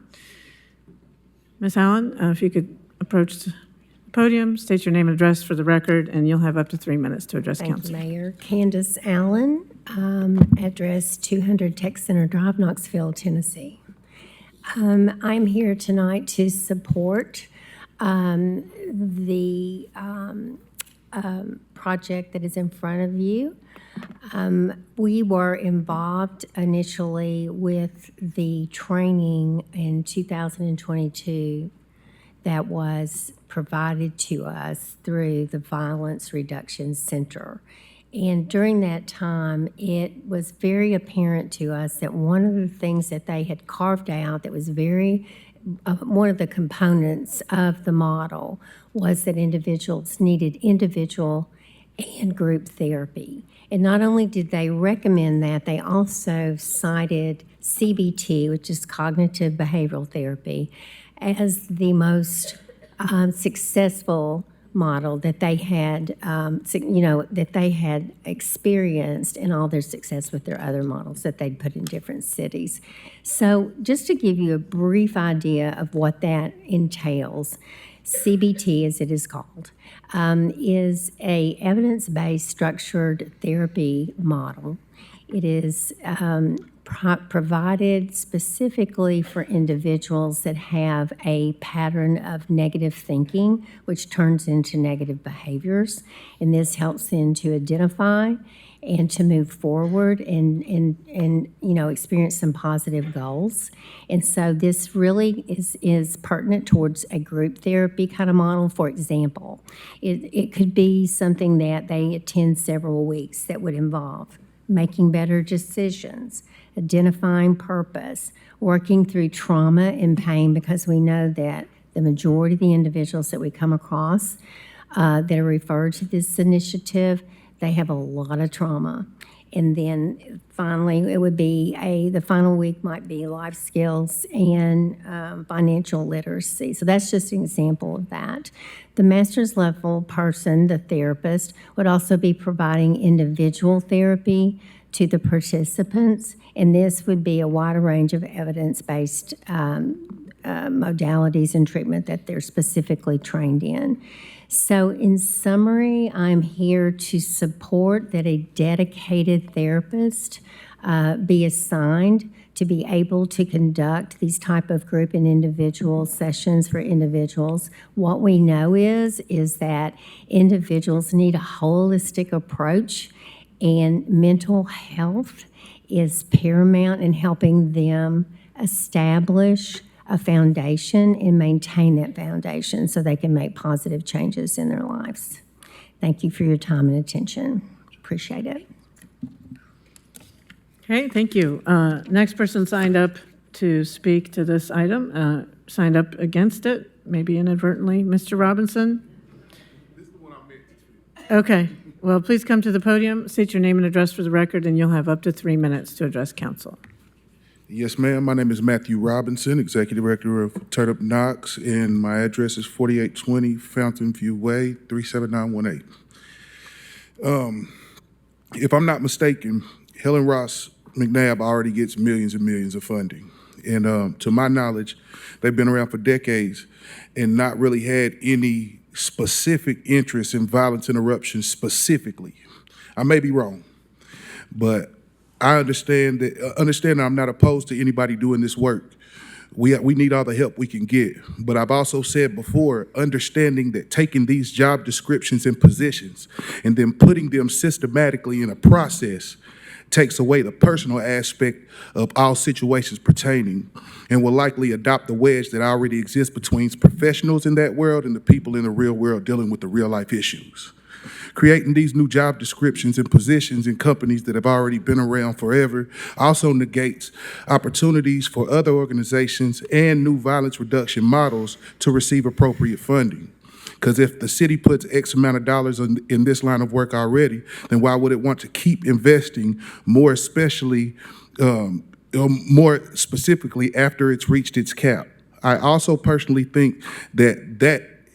Ms. Allen, if you could approach the podium, state your name and address for the record, and you'll have up to 3 minutes to address council. Thank you, Mayor. Candace Allen, address 200 Tech Center Drive, Knoxville, Tennessee. I'm here tonight to support the project that is in front of you. We were involved initially with the training in 2022 that was provided to us through the Violence Reduction Center. And during that time, it was very apparent to us that one of the things that they had carved out that was one of the components of the model was that individuals needed individual and group therapy. And not only did they recommend that, they also cited CBT, which is cognitive behavioral therapy, as the most successful model that they had, that they had experienced in all their success with their other models that they'd put in different cities. So just to give you a brief idea of what that entails, CBT, as it is called, is a evidence-based structured therapy model. It is provided specifically for individuals that have a pattern of negative thinking, which turns into negative behaviors. And this helps them to identify and to move forward and experience some positive goals. And so this really is pertinent towards a group therapy kind of model. For example, it could be something that they attend several weeks that would involve making better decisions, identifying purpose, working through trauma and pain, because we know that the majority of the individuals that we come across that are referred to this initiative, they have a lot of trauma. And then finally, it would be the final week might be life skills and financial literacy. So that's just an example of that. The master's level person, the therapist, would also be providing individual therapy to the participants, and this would be a wider range of evidence-based modalities and treatment that they're specifically trained in. So in summary, I'm here to support that a dedicated therapist be assigned to be able to conduct these type of group and individual sessions for individuals. What we know is that individuals need a holistic approach, and mental health is paramount in helping them establish a foundation and maintain that foundation so they can make positive changes in their lives. Thank you for your time and attention. Appreciate it. Okay, thank you. Next person signed up to speak to this item, signed up against it, maybe inadvertently. Mr. Robinson? This is the one I meant to speak. Okay, well, please come to the podium, state your name and address for the record, and you'll have up to 3 minutes to address council. Yes, ma'am. My name is Matthew Robinson, Executive Director of Turn Up Knox, and my address is 4820 Fountain View Way, 37918. If I'm not mistaken, Helen Ross McNabb already gets millions and millions of funding. And to my knowledge, they've been around for decades and not really had any specific interest in violence interruption specifically. I may be wrong, but I understand that I'm not opposed to anybody doing this work. We need all the help we can get. But I've also said before, understanding that taking these job descriptions and positions and then putting them systematically in a process takes away the personal aspect of all situations pertaining and will likely adopt the wedge that already exists between professionals in that world and the people in the real world dealing with the real life issues. Creating these new job descriptions and positions in companies that have already been around forever also negates opportunities for other organizations and new violence reduction models to receive appropriate funding. Because if the city puts X amount of dollars in this line of work already, then why would it want to keep investing more specifically after it's reached its cap? I also personally think that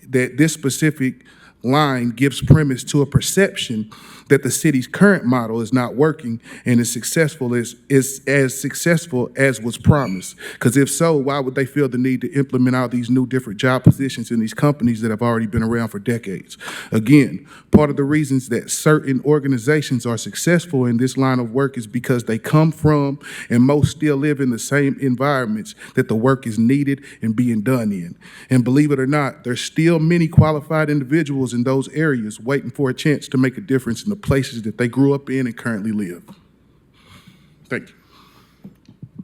this specific line gives premise to a perception that the city's current model is not working and is as successful as was promised. Because if so, why would they feel the need to implement all these new different job positions in these companies that have already been around for decades? Again, part of the reasons that certain organizations are successful in this line of work is because they come from and most still live in the same environments that the work is needed and being done in. And believe it or not, there's still many qualified individuals in those areas waiting for a chance to make a difference in the places that they grew up in and currently live. Thank you.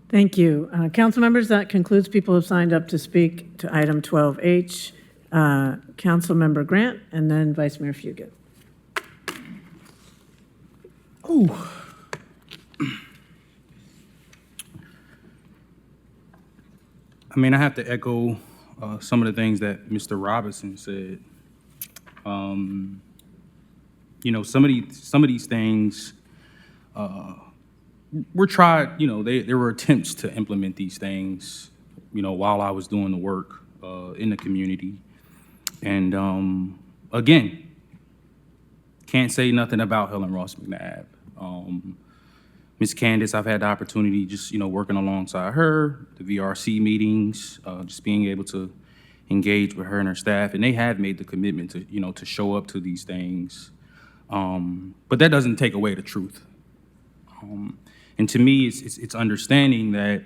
Thank you. Council members, that concludes people who have signed up to speak to item 12H. Councilmember Grant and then Vice Mayor Fugit. Ooh. I mean, I have to echo some of the things that Mr. Robinson said. You know, some of these things were tried. You know, there were attempts to implement these things. You know, while I was doing the work in the community, and again, can't say nothing about Helen Ross McNabb. Ms. Candace, I've had the opportunity just, you know, working alongside her, the VRC meetings, just being able to engage with her and her staff, and they have made the commitment to, you know, to show up to these things. But that doesn't take away the truth. And to me, it's understanding that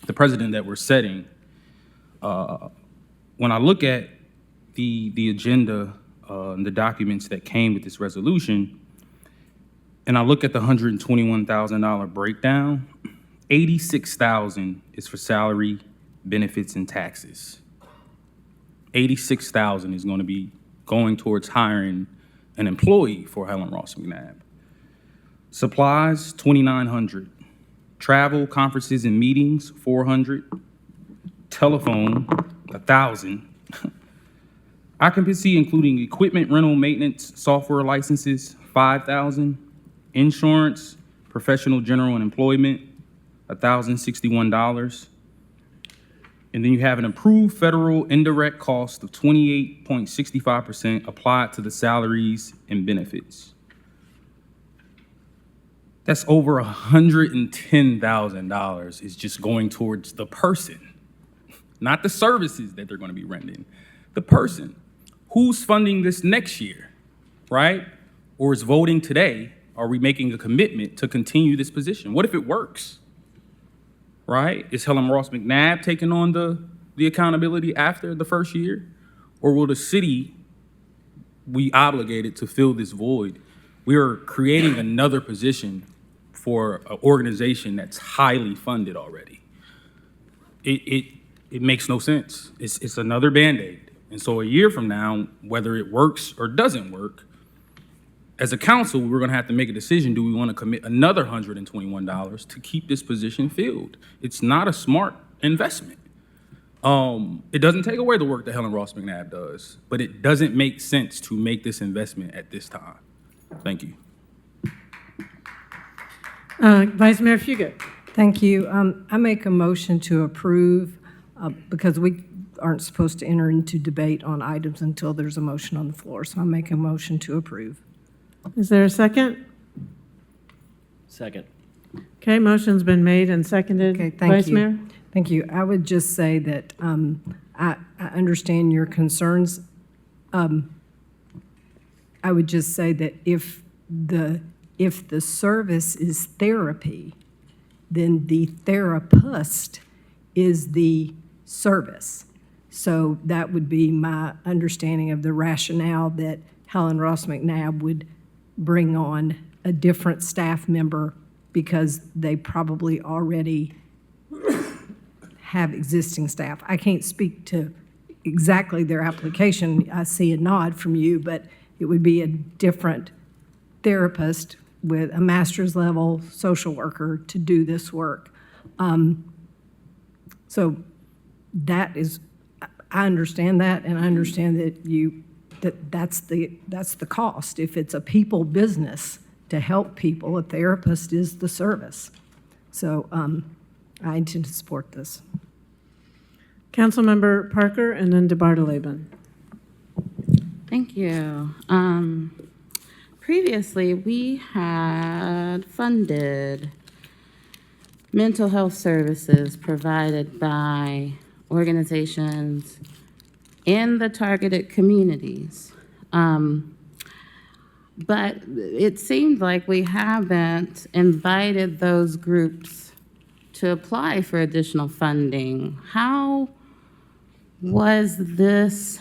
the precedent that we're setting, when I look at the agenda and the documents that came with this resolution, and I look at the $121,000 breakdown, $86,000 is for salary, benefits, and taxes. $86,000 is going to be going towards hiring an employee for Helen Ross McNabb. Supplies, $2,900. Travel, conferences, and meetings, $400. Telephone, $1,000. Occupancy, including equipment rental, maintenance, software licenses, $5,000. Insurance, professional, general, and employment, $1,061. And then you have an approved federal indirect cost of 28.65% applied to the salaries and benefits. That's over $110,000 is just going towards the person, not the services that they're going to be rendering. The person. Who's funding this next year, right? Or is voting today, are we making a commitment to continue this position? What if it works, right? Is Helen Ross McNabb taking on the accountability after the first year? Or will the city be obligated to fill this void? We are creating another position for an organization that's highly funded already. It makes no sense. It's another Band-Aid. And so a year from now, whether it works or doesn't work, as a council, we're gonna have to make a decision. Do we wanna commit another $121 to keep this position filled? It's not a smart investment. It doesn't take away the work that Helen Ross McNabb does, but it doesn't make sense to make this investment at this time. Thank you. Vice Mayor Fugit. Thank you. I make a motion to approve because we aren't supposed to enter into debate on items until there's a motion on the floor. So I make a motion to approve. Is there a second? Second. Okay, motion's been made and seconded. Okay, thank Vice you. Mayor? Thank you. I would just say that I understand your concerns. I would just say that if the service is therapy, then the therapist is the service. So that would be my understanding of the rationale that Helen Ross McNabb would bring on a different staff member because they probably already have existing staff. I can't speak to exactly their application. I see a nod from you, but it would be a different therapist with a master's level social worker to do this work. So that is, I understand that, and I understand that that's the cost. If it's a people business to help people, a therapist is the service. So I intend to support this. Councilmember Parker and then DeBartoleben. Thank you. Previously, we had funded mental health services provided by organizations in the targeted communities. But it seemed like we haven't invited those groups to apply for additional funding. How was this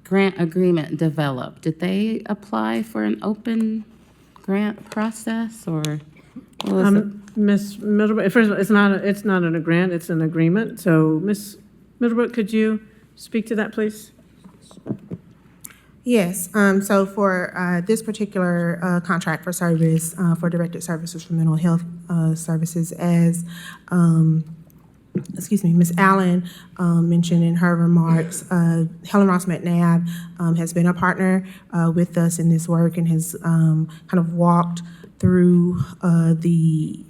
grant agreement developed? Did they apply for an open grant process, or what was it? Ms. Middlebrook, first of all, it's not a grant, it's an agreement. So Ms. Middlebrook, could you speak to that, please? Yes, so for this particular contract for service, for directed services for mental health services, as Ms. Allen mentioned in her remarks, Helen Ross McNabb has been a partner with us in this work and has kind of walked through the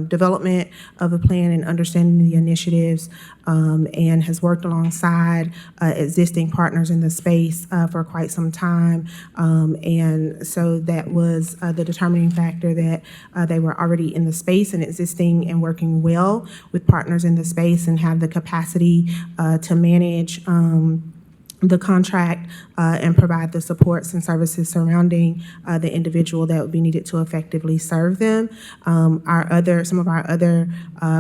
development of the plan and understanding the initiatives, and has worked alongside existing partners in the space for quite some time. And so that was the determining factor, that they were already in the space and existing and working well with partners in the space and have the capacity to manage the contract and provide the supports and services surrounding the individual that would be needed to effectively serve them. Some of our other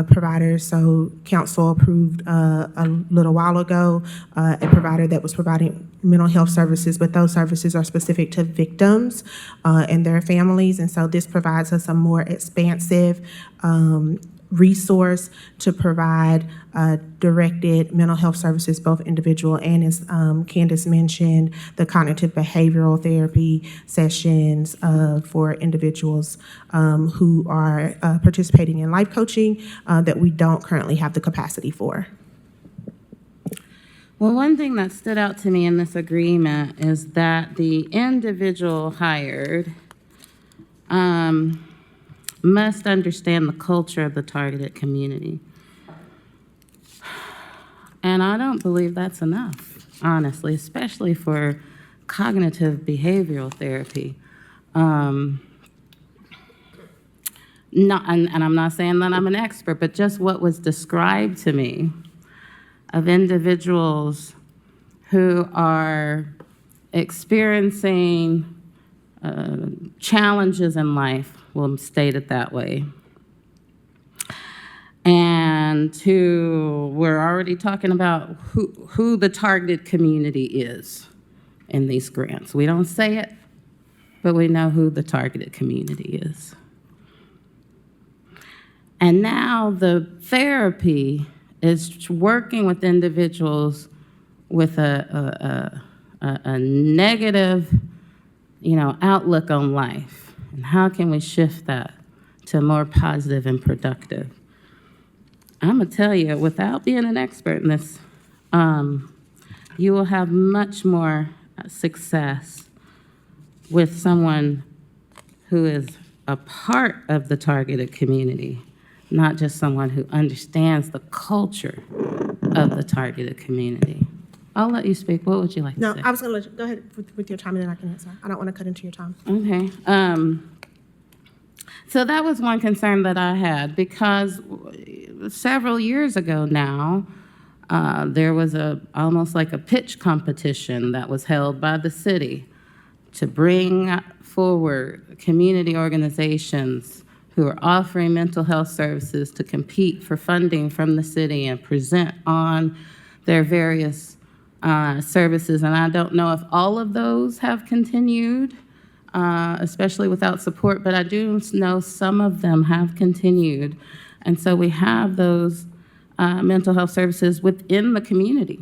providers, so council approved a little while ago a provider that was providing mental health services, but those services are specific to victims and their families, and so this provides us a more expansive resource to provide directed mental health services, both individual and, as Candace mentioned, the cognitive behavioral therapy sessions for individuals who are participating in life coaching that we don't currently have the capacity for. Well, one thing that stood out to me in this agreement is that the individual hired must understand the culture of the targeted community. And I don't believe that's enough, honestly, especially for cognitive behavioral therapy. And I'm not saying that I'm an expert, but just what was described to me of individuals who are experiencing challenges in life, we'll state it that way, and who we're already talking about who the targeted community is in these grants. We don't say it, but we know who the targeted community is. And now the therapy is working with individuals with a negative, outlook on life. And how can we shift that to more positive and productive? I'm gonna tell you, without being an expert in this, you will have much more success with someone who is a part of the targeted community, not just someone who understands the culture of the targeted community. I'll let you speak. What would you like to say? No, I was going to let you go ahead with your time, and then I can answer. I don't want to cut into your time. Okay. So that was one concern that I had, because several years ago now, there was almost like a pitch competition that was held by the city to bring forward community organizations who are offering mental health services to compete for funding from the city and present on their various services. And I don't know if all of those have continued, especially without support, but I do know some of them have continued. And so we have those mental health services within the community.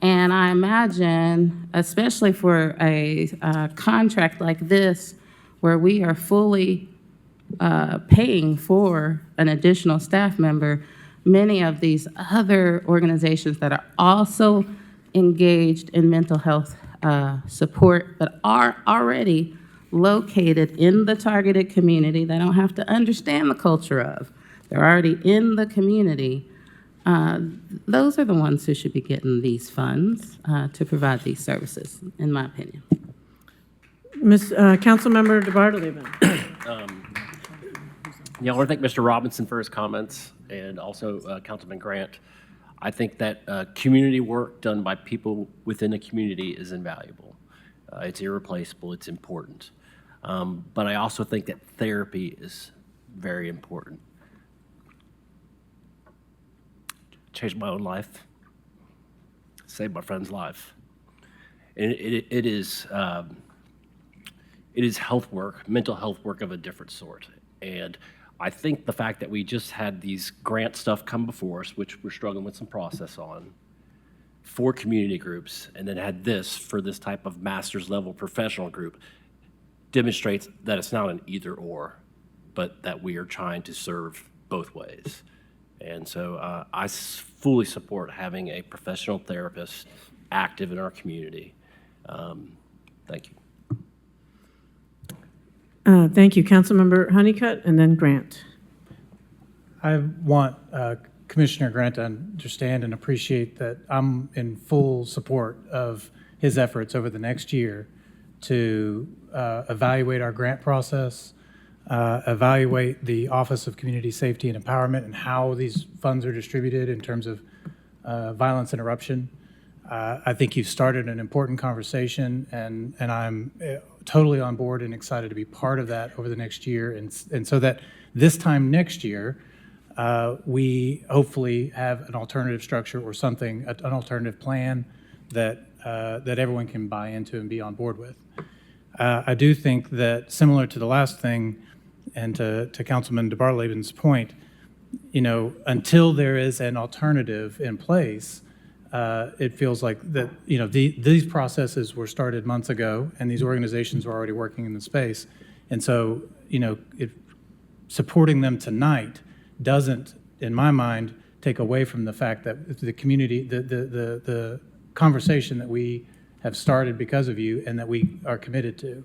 And I imagine, especially for a contract like this, where we are fully paying for an additional staff member, many of these other organizations that are also engaged in mental health support, but are already located in the targeted community, they don't have to understand the culture of, they're already in the community. Those are the ones who should be getting these funds to provide these services, in my opinion. Councilmember DeBartolome. I want to thank Mr. Robinson for his comments, and also Councilman Grant. I think that community work done by people within a community is invaluable. It's irreplaceable, it's important. But I also think that therapy is very important. Changed my own life, saved my friend's life. And it is health work, mental health work of a different sort. And I think the fact that we just had these grant stuff come before us, which we're struggling with some process on, for community groups, and then had this for this type of master's level professional group, demonstrates that it's not an either or, but that we are trying to serve both ways. And so I fully support having a professional therapist active in our community. Thank you. Thank you, Councilmember Honeycutt, and then Grant. I want Commissioner Grant to understand and appreciate that I'm in full support of his efforts over the next year to evaluate our grant process, evaluate the Office of Community Safety and Empowerment and how these funds are distributed in terms of violence interruption. I think you've started an important conversation, and I'm totally on board and excited to be part of that over the next year, and so that this time next year, we hopefully have an alternative structure or something, an alternative plan that everyone can buy into and be on board with. I do think that, similar to the last thing, and to Councilman DeBartolome's point, until there is an alternative in place, it feels like that these processes were started months ago, and these organizations were already working in the space, and so supporting them tonight doesn't, in my mind, take away from the fact that the community, the conversation that we have started because of you and that we are committed to.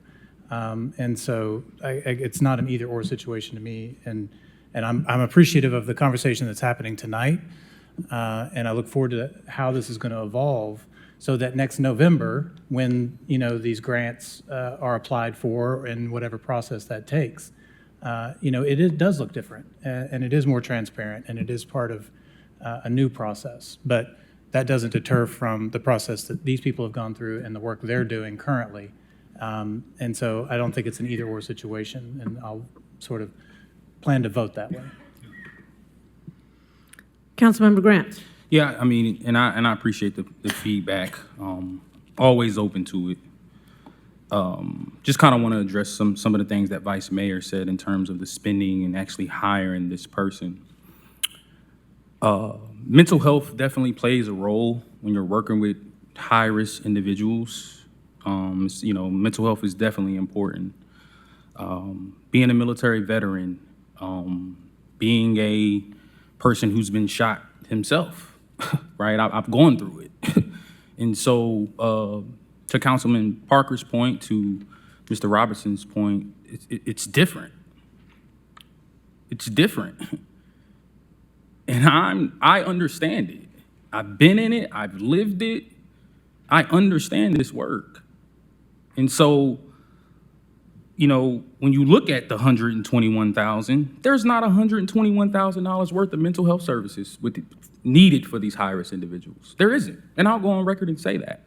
And so it's not an either or situation to me. And I'm appreciative of the conversation that's happening tonight. And I look forward to how this is going to evolve so that next November, when, you know, these grants are applied for and whatever process that takes, you know, it does look different and it is more transparent and it is part of a new process. But that doesn't deter from the process that these people have gone through and the work they're doing currently. And so I don't think it's an either or situation, and I'll sort of plan to vote that way. Councilmember Grant. Yeah, I mean, and I appreciate the feedback. Always open to it. Just kind of want to address some of the things that Vice Mayor said in terms of the spending and actually hiring this person. Mental health definitely plays a role when you're working with high-risk individuals. You know, mental health is definitely important. Being a military veteran, being a person who's been shot himself, right? I've gone through it. And so to Councilman Parker's point, to Mr. Robertson's point, it's different. It's different. And I understand it. I've been in it. I've lived it. I understand this work. And so, you know, when you look at the $121,000, there's not $121,000 worth of mental health services needed for these high-risk individuals. There isn't. And I'll go on record and say that.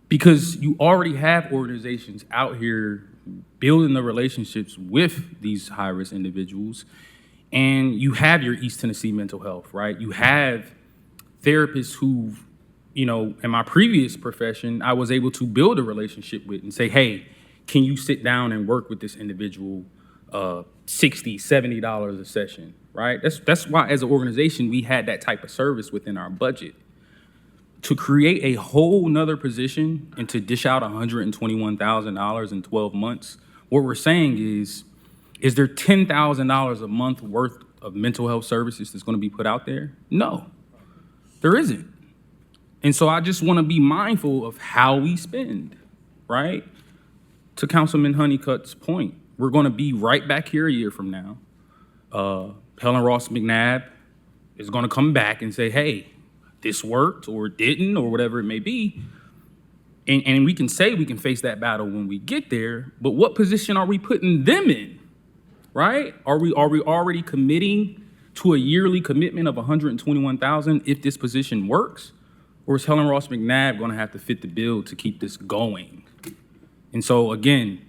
Because you already have organizations out here building the relationships with these high-risk individuals. And you have your East Tennessee mental health, right? You have therapists who, you know, in my previous profession, I was able to build a relationship with and say, hey, can you sit down and work with this individual $60, $70 a session, right? That's why as an organization, we had that type of service within our budget. To create a whole nother position and to dish out $121,000 in 12 months, what we're saying is there $10,000 a month worth of mental health services that's going to be put out there? No, there isn't. And so I just want to be mindful of how we spend, right? To Councilman Honeycutt's point, we're going to be right back here a year from now. Helen Ross McNabb is going to come back and say, hey, this worked or didn't or whatever it may be. And we can say we can face that battle when we get there, but what position are we putting them in, right? Are we already committing to a yearly commitment of $121,000 if this position works? Or is Helen Ross McNabb going to have to fit the bill to keep this going? And so again,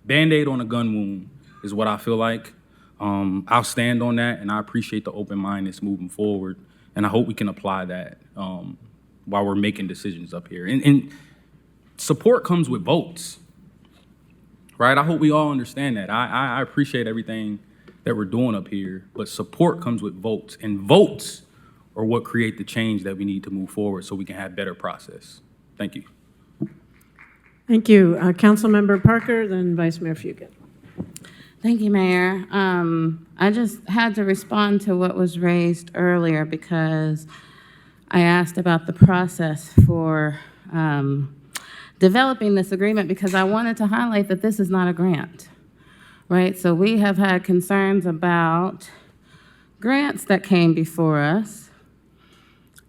Band-Aid on a gun wound is what I feel like. I'll stand on that, and I appreciate the open-mindedness moving forward. And I hope we can apply that while we're making decisions up here. And support comes with votes, right? I hope we all understand that. I appreciate everything that we're doing up here, but support comes with votes. And votes are what create the change that we need to move forward so we can have better process. Thank you. Thank you. Councilmember Parker, then Vice Mayor Fugit. Thank you, Mayor. I just had to respond to what was raised earlier because I asked about the process for developing this agreement because I wanted to highlight that this is not a grant, right? So we have had concerns about grants that came before us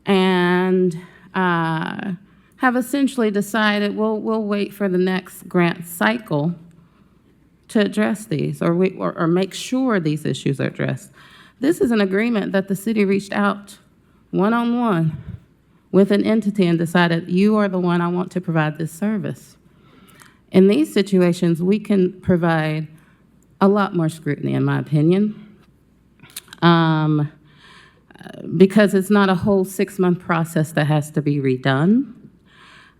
and have essentially decided we'll wait for the next grant cycle to address these or make sure these issues are addressed. This is an agreement that the city reached out one-on-one with an entity and decided, you are the one I want to provide this service. In these situations, we can provide a lot more scrutiny, in my opinion, because it's not a whole 6-month process that has to be redone.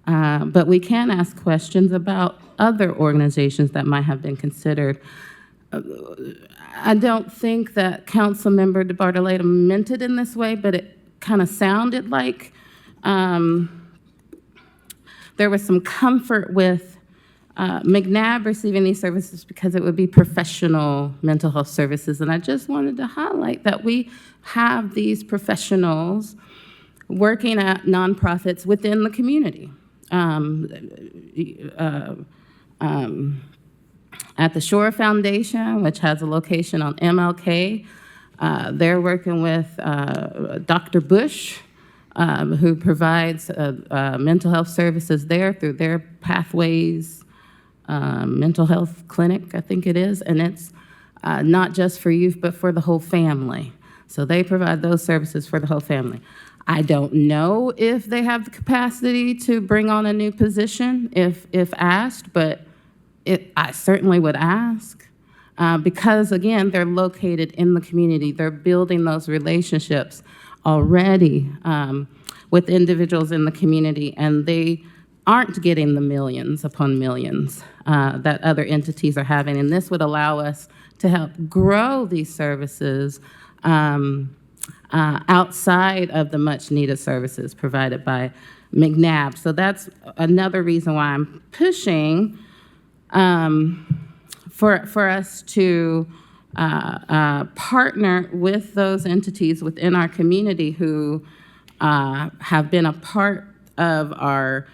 But we can ask questions about other organizations that might have been considered. I don't think that Councilmember DeBartoleta meant it in this way, but it kind of sounded like there was some comfort with McNabb receiving these services because it would be professional mental health services. And I just wanted to highlight that we have these professionals working at nonprofits within the community. At the Shore Foundation, which has a location on MLK, they're working with Dr. Bush, who provides mental health services there through their Pathways mental health clinic, I think it is, and it's not just for youth, but for the whole family. So they provide those services for the whole family. I don't know if they have the capacity to bring on a new position if asked, but I certainly would ask because, again, they're located in the community. They're building those relationships already with individuals in the community, and they aren't getting the millions upon millions that other entities are having. And this would allow us to help grow these services outside of the much-needed services provided by McNabb. So that's another reason why I'm pushing for us to partner with those entities within our community who have been a part of our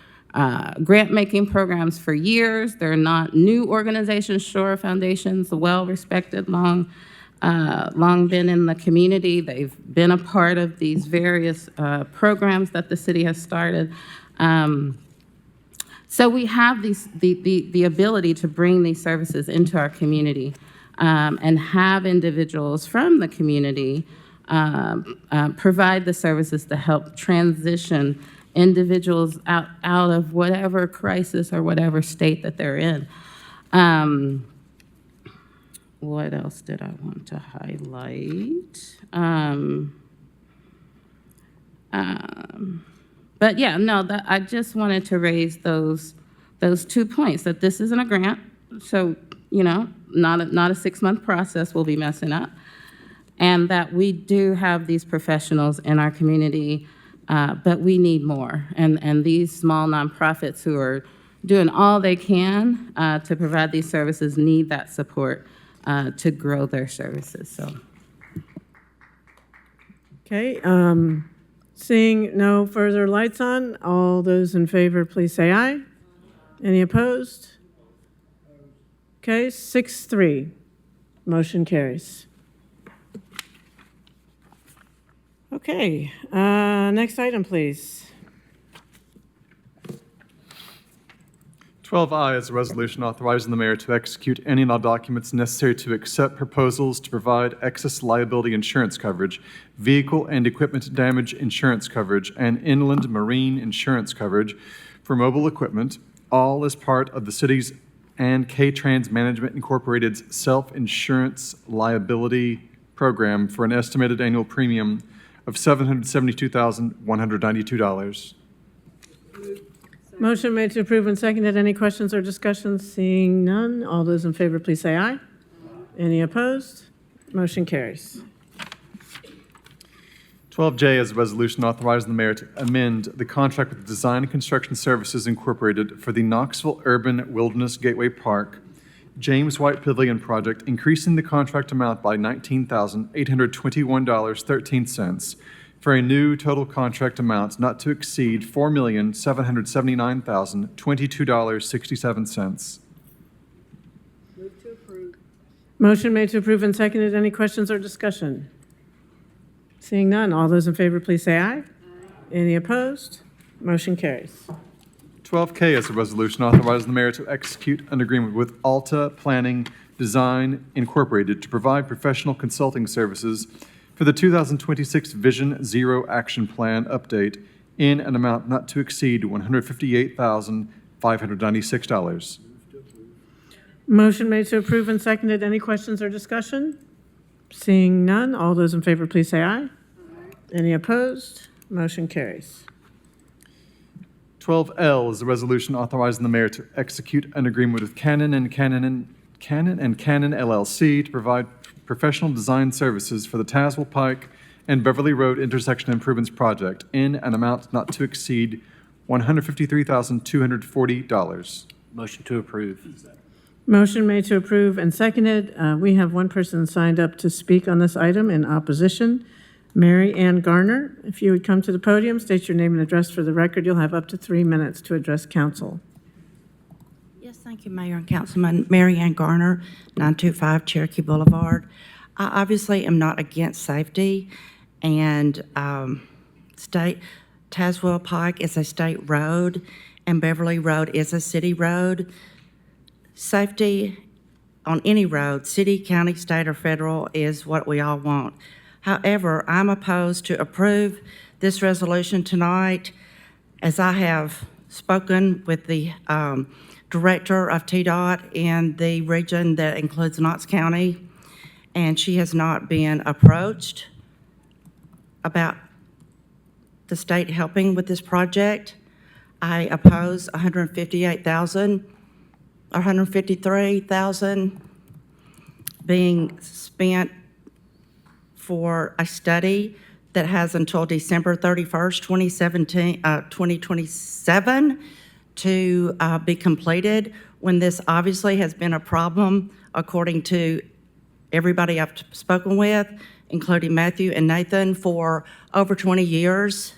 grant-making programs for years. They're not new organizations. Shore Foundation's well-respected, long been in the community. They've been a part of these various programs that the city has started. So we have the ability to bring these services into our community and have individuals from the community provide the services to help transition individuals out of whatever crisis or whatever state that they're in. What else did I want to highlight? But yeah, no, I just wanted to raise those 2 points, that this isn't a grant, so, you know, not a 6-month process we'll be messing up, and that we do have these professionals in our community, but we need more. And these small nonprofits who are doing all they can to provide these services need that support to grow their services, so. Okay, seeing no further lights on, all those in favor, please say aye. Any opposed? Okay, 6-3, motion carries. Okay, next item, please. 12I is a resolution authorizing the mayor to execute any and all documents necessary to accept proposals to provide excess liability insurance coverage, vehicle and equipment damage insurance coverage, and inland marine insurance coverage for mobile equipment, all as part of the city's and K-Trans Management Incorporated's self-insurance liability program for an estimated annual premium of $772,192. Motion made to approve and seconded. Any questions or discussions? Seeing none, all those in favor, please say aye. Any opposed? Motion carries. 12J is a resolution authorizing the mayor to amend the contract with Design and Construction Services Incorporated for the Knoxville Urban Wilderness Gateway Park James White Pavilion project, increasing the contract amount by $19,821.13 for a new total contract amount not to exceed $4,779,022.67. Motion made to approve and seconded. Any questions or discussion? Seeing none, all those in favor, please say aye. Any opposed? Motion carries. 12K is a resolution authorizing the mayor to execute an agreement with Alta Planning Design Incorporated to provide professional consulting services for the 2026 Vision Zero Action Plan update in an amount not to exceed $158,596. Motion made to approve and seconded. Any questions or discussion? Seeing none, all those in favor, please say aye. Any opposed? Motion carries. 12L is a resolution authorizing the mayor to execute an agreement with Canon Canon LLC to provide professional design services for the Tazewell Pike and Beverly Road Intersection Improvements Project in an amount not to exceed $153,240. Motion to approve. Motion made to approve and seconded. We have one person signed up to speak on this item in opposition. Mary Ann Garner, if you would come to the podium, state your name and address for the record. You'll have up to 3 minutes to address council. Yes, thank you, Mayor and Councilman. Mary Ann Garner, 925 Cherokee Boulevard. I obviously am not against safety, and Tazewell Pike is a state road, and Beverly Road is a city road. Safety on any road, city, county, state, or federal, is what we all want. However, I'm opposed to approve this resolution tonight, as I have spoken with the director of TDOT in the region that includes Knox County, and she has not been approached about the state helping with this project. I oppose $158,000 or $153,000 being spent for a study that has until December 31st, 2027 to be completed, when this obviously has been a problem, according to everybody I've spoken with, including Matthew and Nathan, for over 20 years.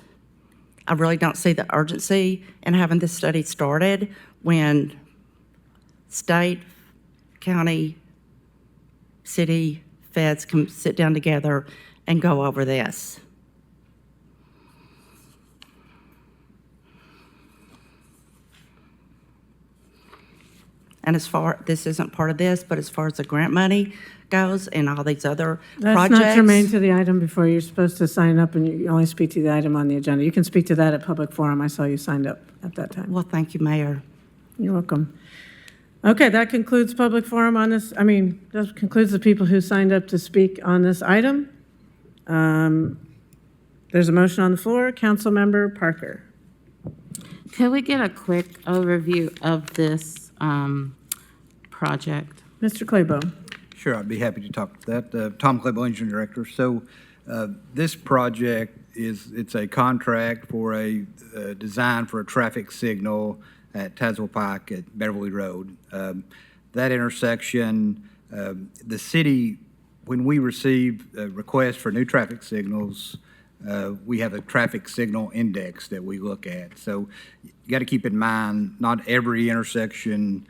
I really don't see the urgency in having this study started when state, county, city, feds can sit down together and go over this. And this isn't part of this, but as far as the grant money goes and all these other projects. That's not germane to the item. Before, you're supposed to sign up, and you only speak to the item on the agenda. You can speak to that at public forum. I saw you signed up at that time. Well, thank you, Mayor. You're welcome. Okay, that concludes public forum on this. That concludes the people who signed up to speak on this item. There's a motion on the floor. Councilmember Parker. Could we get a quick overview of this project? Mr. Claybo. Sure, I'd be happy to talk to that. Tom Claybo, Engineering Director. So this project it's a contract for a design for a traffic signal at Tazewell Pike at Beverly Road. That intersection, the city, when we receive requests for new traffic signals, we have a traffic signal index that we look at. So you got to keep in mind, not every intersection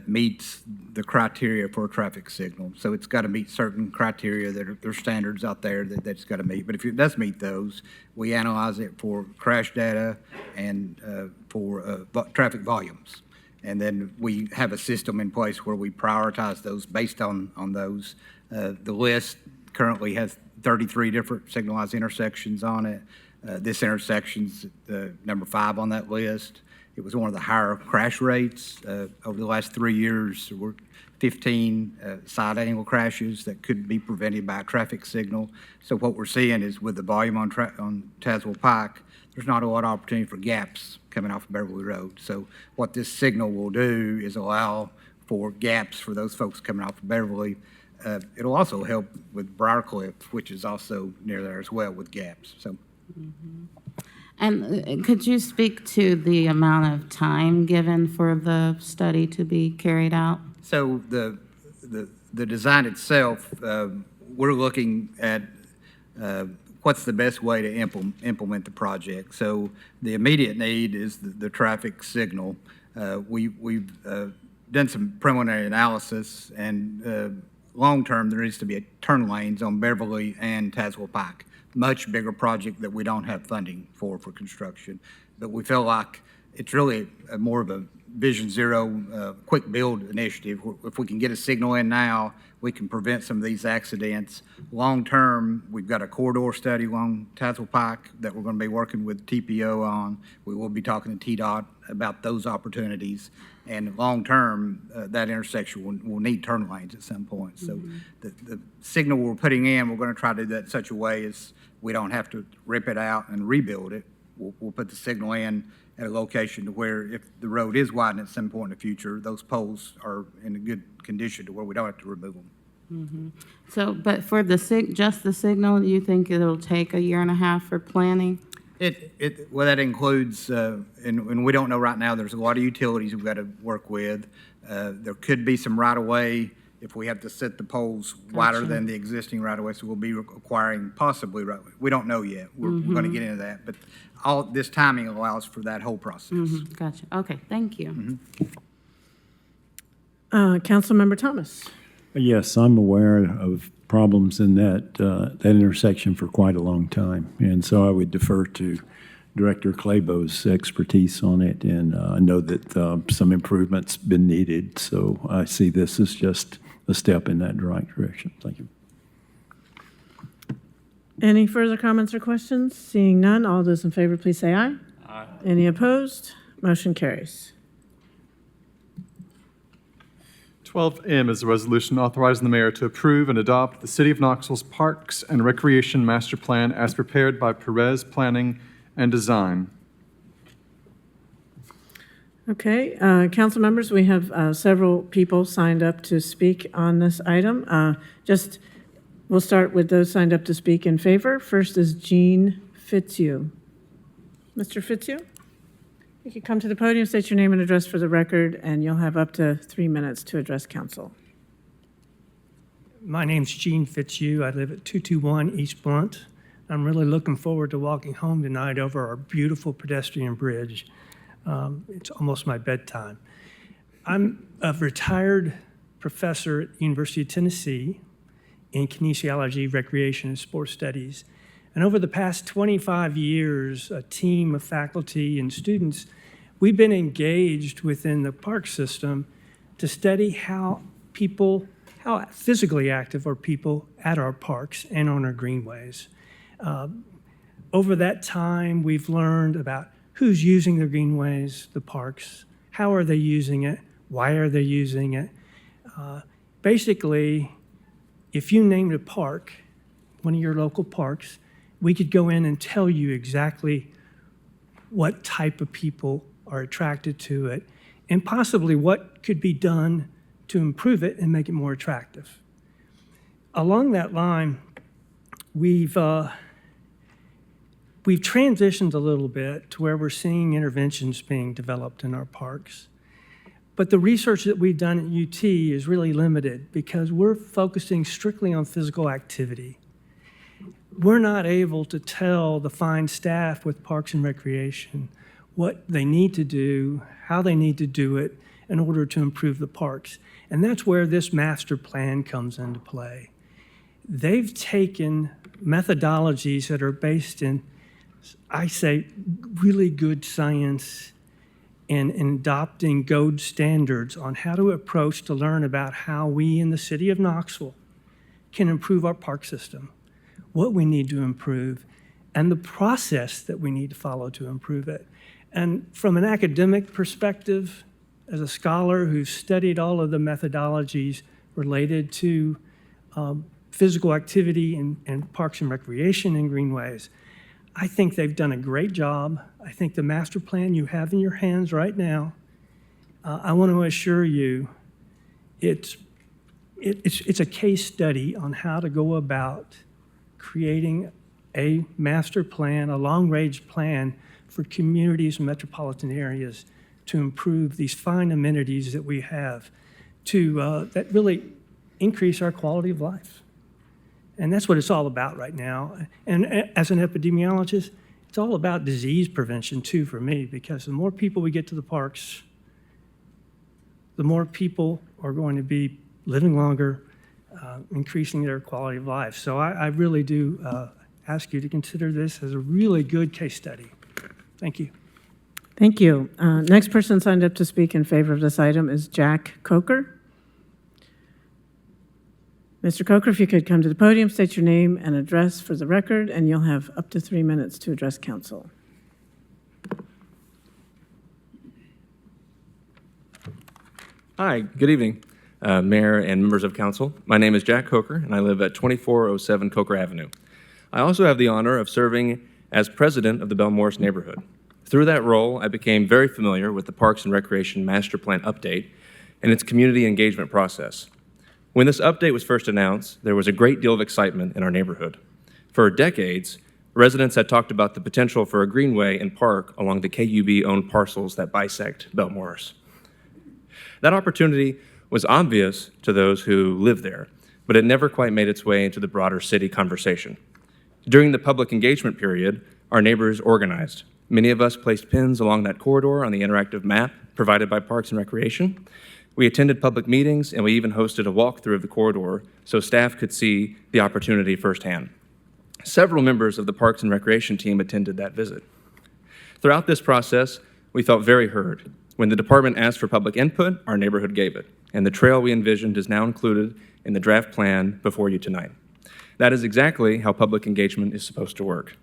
meets the criteria for a traffic signal. So it's got to meet certain criteria that there's standards out there that it's got to meet. But if it does meet those, we analyze it for crash data and for traffic volumes. And then we have a system in place where we prioritize those based on those. The list currently has 33 different signalized intersections on it. This intersection's number 5 on that list. It was one of the higher crash rates. Over the last 3 years, there were 15 side angle crashes that could be prevented by a traffic signal. So what we're seeing is with the volume on Tazewell Pike, there's not a lot of opportunity for gaps coming off of Beverly Road. So what this signal will do is allow for gaps for those folks coming off of Beverly. It'll also help with Briarcliff, which is also near there as well with gaps. So. Mm-hmm. And could you speak to the amount of time given for the study to be carried out? So the design itself, we're looking at what's the best way to implement the project. So the immediate need is the traffic signal. We've done some preliminary analysis, and long-term, there needs to be turn lanes on Beverly and Tazewell Pike. Much bigger project that we don't have funding for construction. But we feel like it's really more of a Vision Zero quick build initiative. If we can get a signal in now, we can prevent some of these accidents. Long-term, we've got a corridor study along Tazewell Pike that we're going to be working with TPO on. We will be talking to TDOT about those opportunities. And long-term, that intersection will need turn lanes at some point. So the signal we're putting in, we're going to try to do that in such a way as we don't have to rip it out and rebuild it. We'll put the signal in at a location to where if the road is widened at some point in the future, those poles are in a good condition to where we don't have to remove them. Mm-hmm. So, but for just the signal, you think it'll take 1.5 years for planning? Well, that includes, and we don't know right now, there's a lot of utilities we've got to work with. There could be some right-of-way if we have to set the poles wider than the existing right-of-way, so we'll be acquiring possibly right-of-way. We don't know yet. We're going to get into that, but all this timing allows for that whole process. Gotcha. Okay, thank you. Councilmember Thomas. Yes, I'm aware of problems in that intersection for quite a long time. And so I would defer to Director Claybo's expertise on it. And I know that some improvements been needed. So I see this as just a step in that right direction. Thank you. Any further comments or questions? Seeing none, all those in favor, please say aye. Aye. Any opposed? Motion carries. 12M is a resolution authorizing the mayor to approve and adopt the City of Knoxville's Parks and Recreation Master Plan as prepared by Perez Planning and Design. Okay, council members, we have several people signed up to speak on this item. We'll start with those signed up to speak in favor. First is Jean Fitzhugh. Mr. Fitzhugh, you can come to the podium, state your name and address for the record, and you'll have up to 3 minutes to address council. My name's Gene Fitzhugh. I live at 221 East Blunt. I'm really looking forward to walking home tonight over our beautiful pedestrian bridge. It's almost my bedtime. I'm a retired professor at the University of Tennessee in kinesiology, recreation, and sports studies. And over the past 25 years, a team of faculty and students, we've been engaged within the park system to study how physically active are people at our parks and on our greenways. Over that time, we've learned about who's using the greenways, the parks, how are they using it, why are they using it. Basically, if you named a park, one of your local parks, we could go in and tell you exactly what type of people are attracted to it and possibly what could be done to improve it and make it more attractive. Along that line, we've transitioned a little bit to where we're seeing interventions being developed in our parks. But the research that we've done at UT is really limited because we're focusing strictly on physical activity. We're not able to tell the fine staff with Parks and Recreation what they need to do, how they need to do it in order to improve the parks. And that's where this master plan comes into play. They've taken methodologies that are based in, I say, really good science and adopting gold standards on how to approach to learn about how we in the city of Knoxville can improve our park system, what we need to improve, and the process that we need to follow to improve it. And from an academic perspective, as a scholar who's studied all of the methodologies related to physical activity and parks and recreation and greenways, I think they've done a great job. I think the master plan you have in your hands right now, I want to assure you, it's a case study on how to go about creating a master plan, a long-range plan for communities and metropolitan areas to improve these fine amenities that we have that really increase our quality of life. And that's what it's all about right now. And as an epidemiologist, it's all about disease prevention too for me, because the more people we get to the parks, the more people are going to be living longer, increasing their quality of life. So I really do ask you to consider this as a really good case study. Thank you. Thank you. Next person signed up to speak in favor of this item is Jack Coker. Mr. Coker, if you could come to the podium, state your name and address for the record, and you'll have up to 3 minutes to address council. Hi, good evening, Mayor and members of council. My name is Jack Coker, and I live at 2407 Coker Avenue. I also have the honor of serving as president of the Belmorris neighborhood. Through that role, I became very familiar with the Parks and Recreation Master Plan update and its community engagement process. When this update was first announced, there was a great deal of excitement in our neighborhood. For decades, residents had talked about the potential for a greenway and park along the KUB-owned parcels that bisect Belmorris. That opportunity was obvious to those who live there, but it never quite made its way into the broader city conversation. During the public engagement period, our neighbors organized. Many of us placed pins along that corridor on the interactive map provided by Parks and Recreation. We attended public meetings, and we even hosted a walkthrough of the corridor so staff could see the opportunity firsthand. Several members of the Parks and Recreation team attended that visit. Throughout this process, we felt very heard. When the department asked for public input, our neighborhood gave it, and the trail we envisioned is now included in the draft plan before you tonight. That is exactly how public engagement is supposed to work.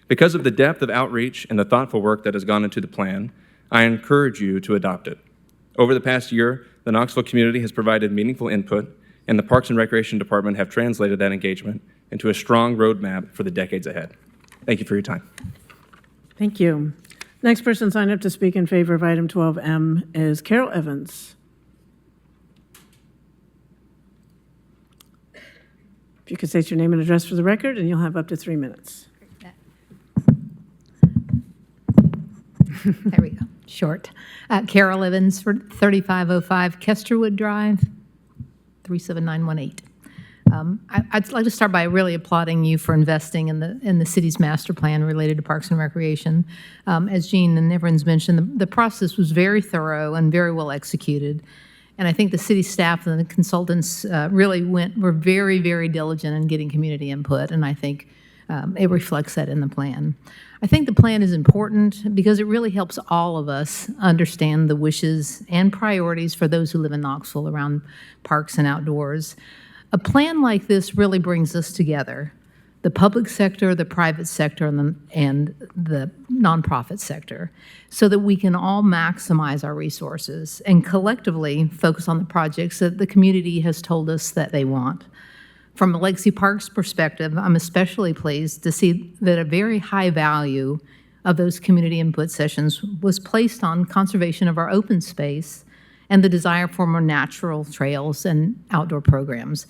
Because of the depth of outreach and the thoughtful work that has gone into the plan, I encourage you to adopt it. Over the past year, the Knoxville community has provided meaningful input, and the Parks and Recreation Department have translated that engagement into a strong roadmap for the decades ahead. Thank you for your time. Thank you. Next person signed up to speak in favor of item 12M is Carol Evans. If you could state your name and address for the record, and you'll have up to 3 minutes. There we go. Short. Carol Evans for 3505 Kesterwood Drive, 37918. I'd like to start by really applauding you for investing in the city's master plan related to Parks and Recreation. As Jean and everyone's mentioned, the process was very thorough and very well executed. And I think the city staff and the consultants really were very, very diligent in getting community input, and I think it reflects that in the plan. I think the plan is important because it really helps all of us understand the wishes and priorities for those who live in Knoxville around parks and outdoors. A plan like this really brings us together, the public sector, the private sector, and the nonprofit sector, so that we can all maximize our resources and collectively focus on the projects that the community has told us that they want. From a Legacy Parks perspective, I'm especially pleased to see that a very high value of those community input sessions was placed on conservation of our open space and the desire for more natural trails and outdoor programs.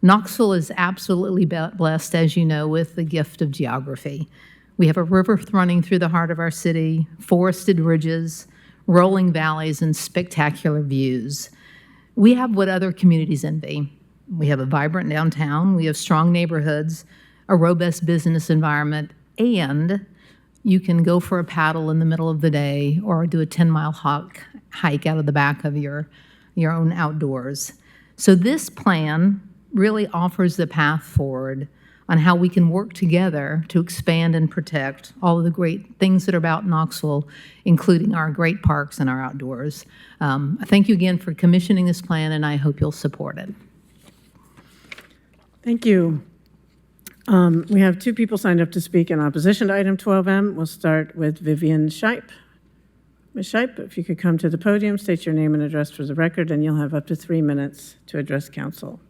Knoxville is absolutely blessed, as you know, with the gift of geography. We have a river running through the heart of our city, forested ridges, rolling valleys, and spectacular views. We have what other communities envy. We have a vibrant downtown, we have strong neighborhoods, a robust business environment, and you can go for a paddle in the middle of the day or do a 10-mile hike out of the back of your own outdoors. So this plan really offers the path forward on how we can work together to expand and protect all of the great things that are about Knoxville, including our great parks and our outdoors. Thank you again for commissioning this plan, and I hope you'll support it. Thank you. We have 2 people signed up to speak in opposition to item 12M. We'll start with Vivian Scheip. Ms. Scheip, if you could come to the podium, state your name and address for the record, and you'll have up to 3 minutes to address council.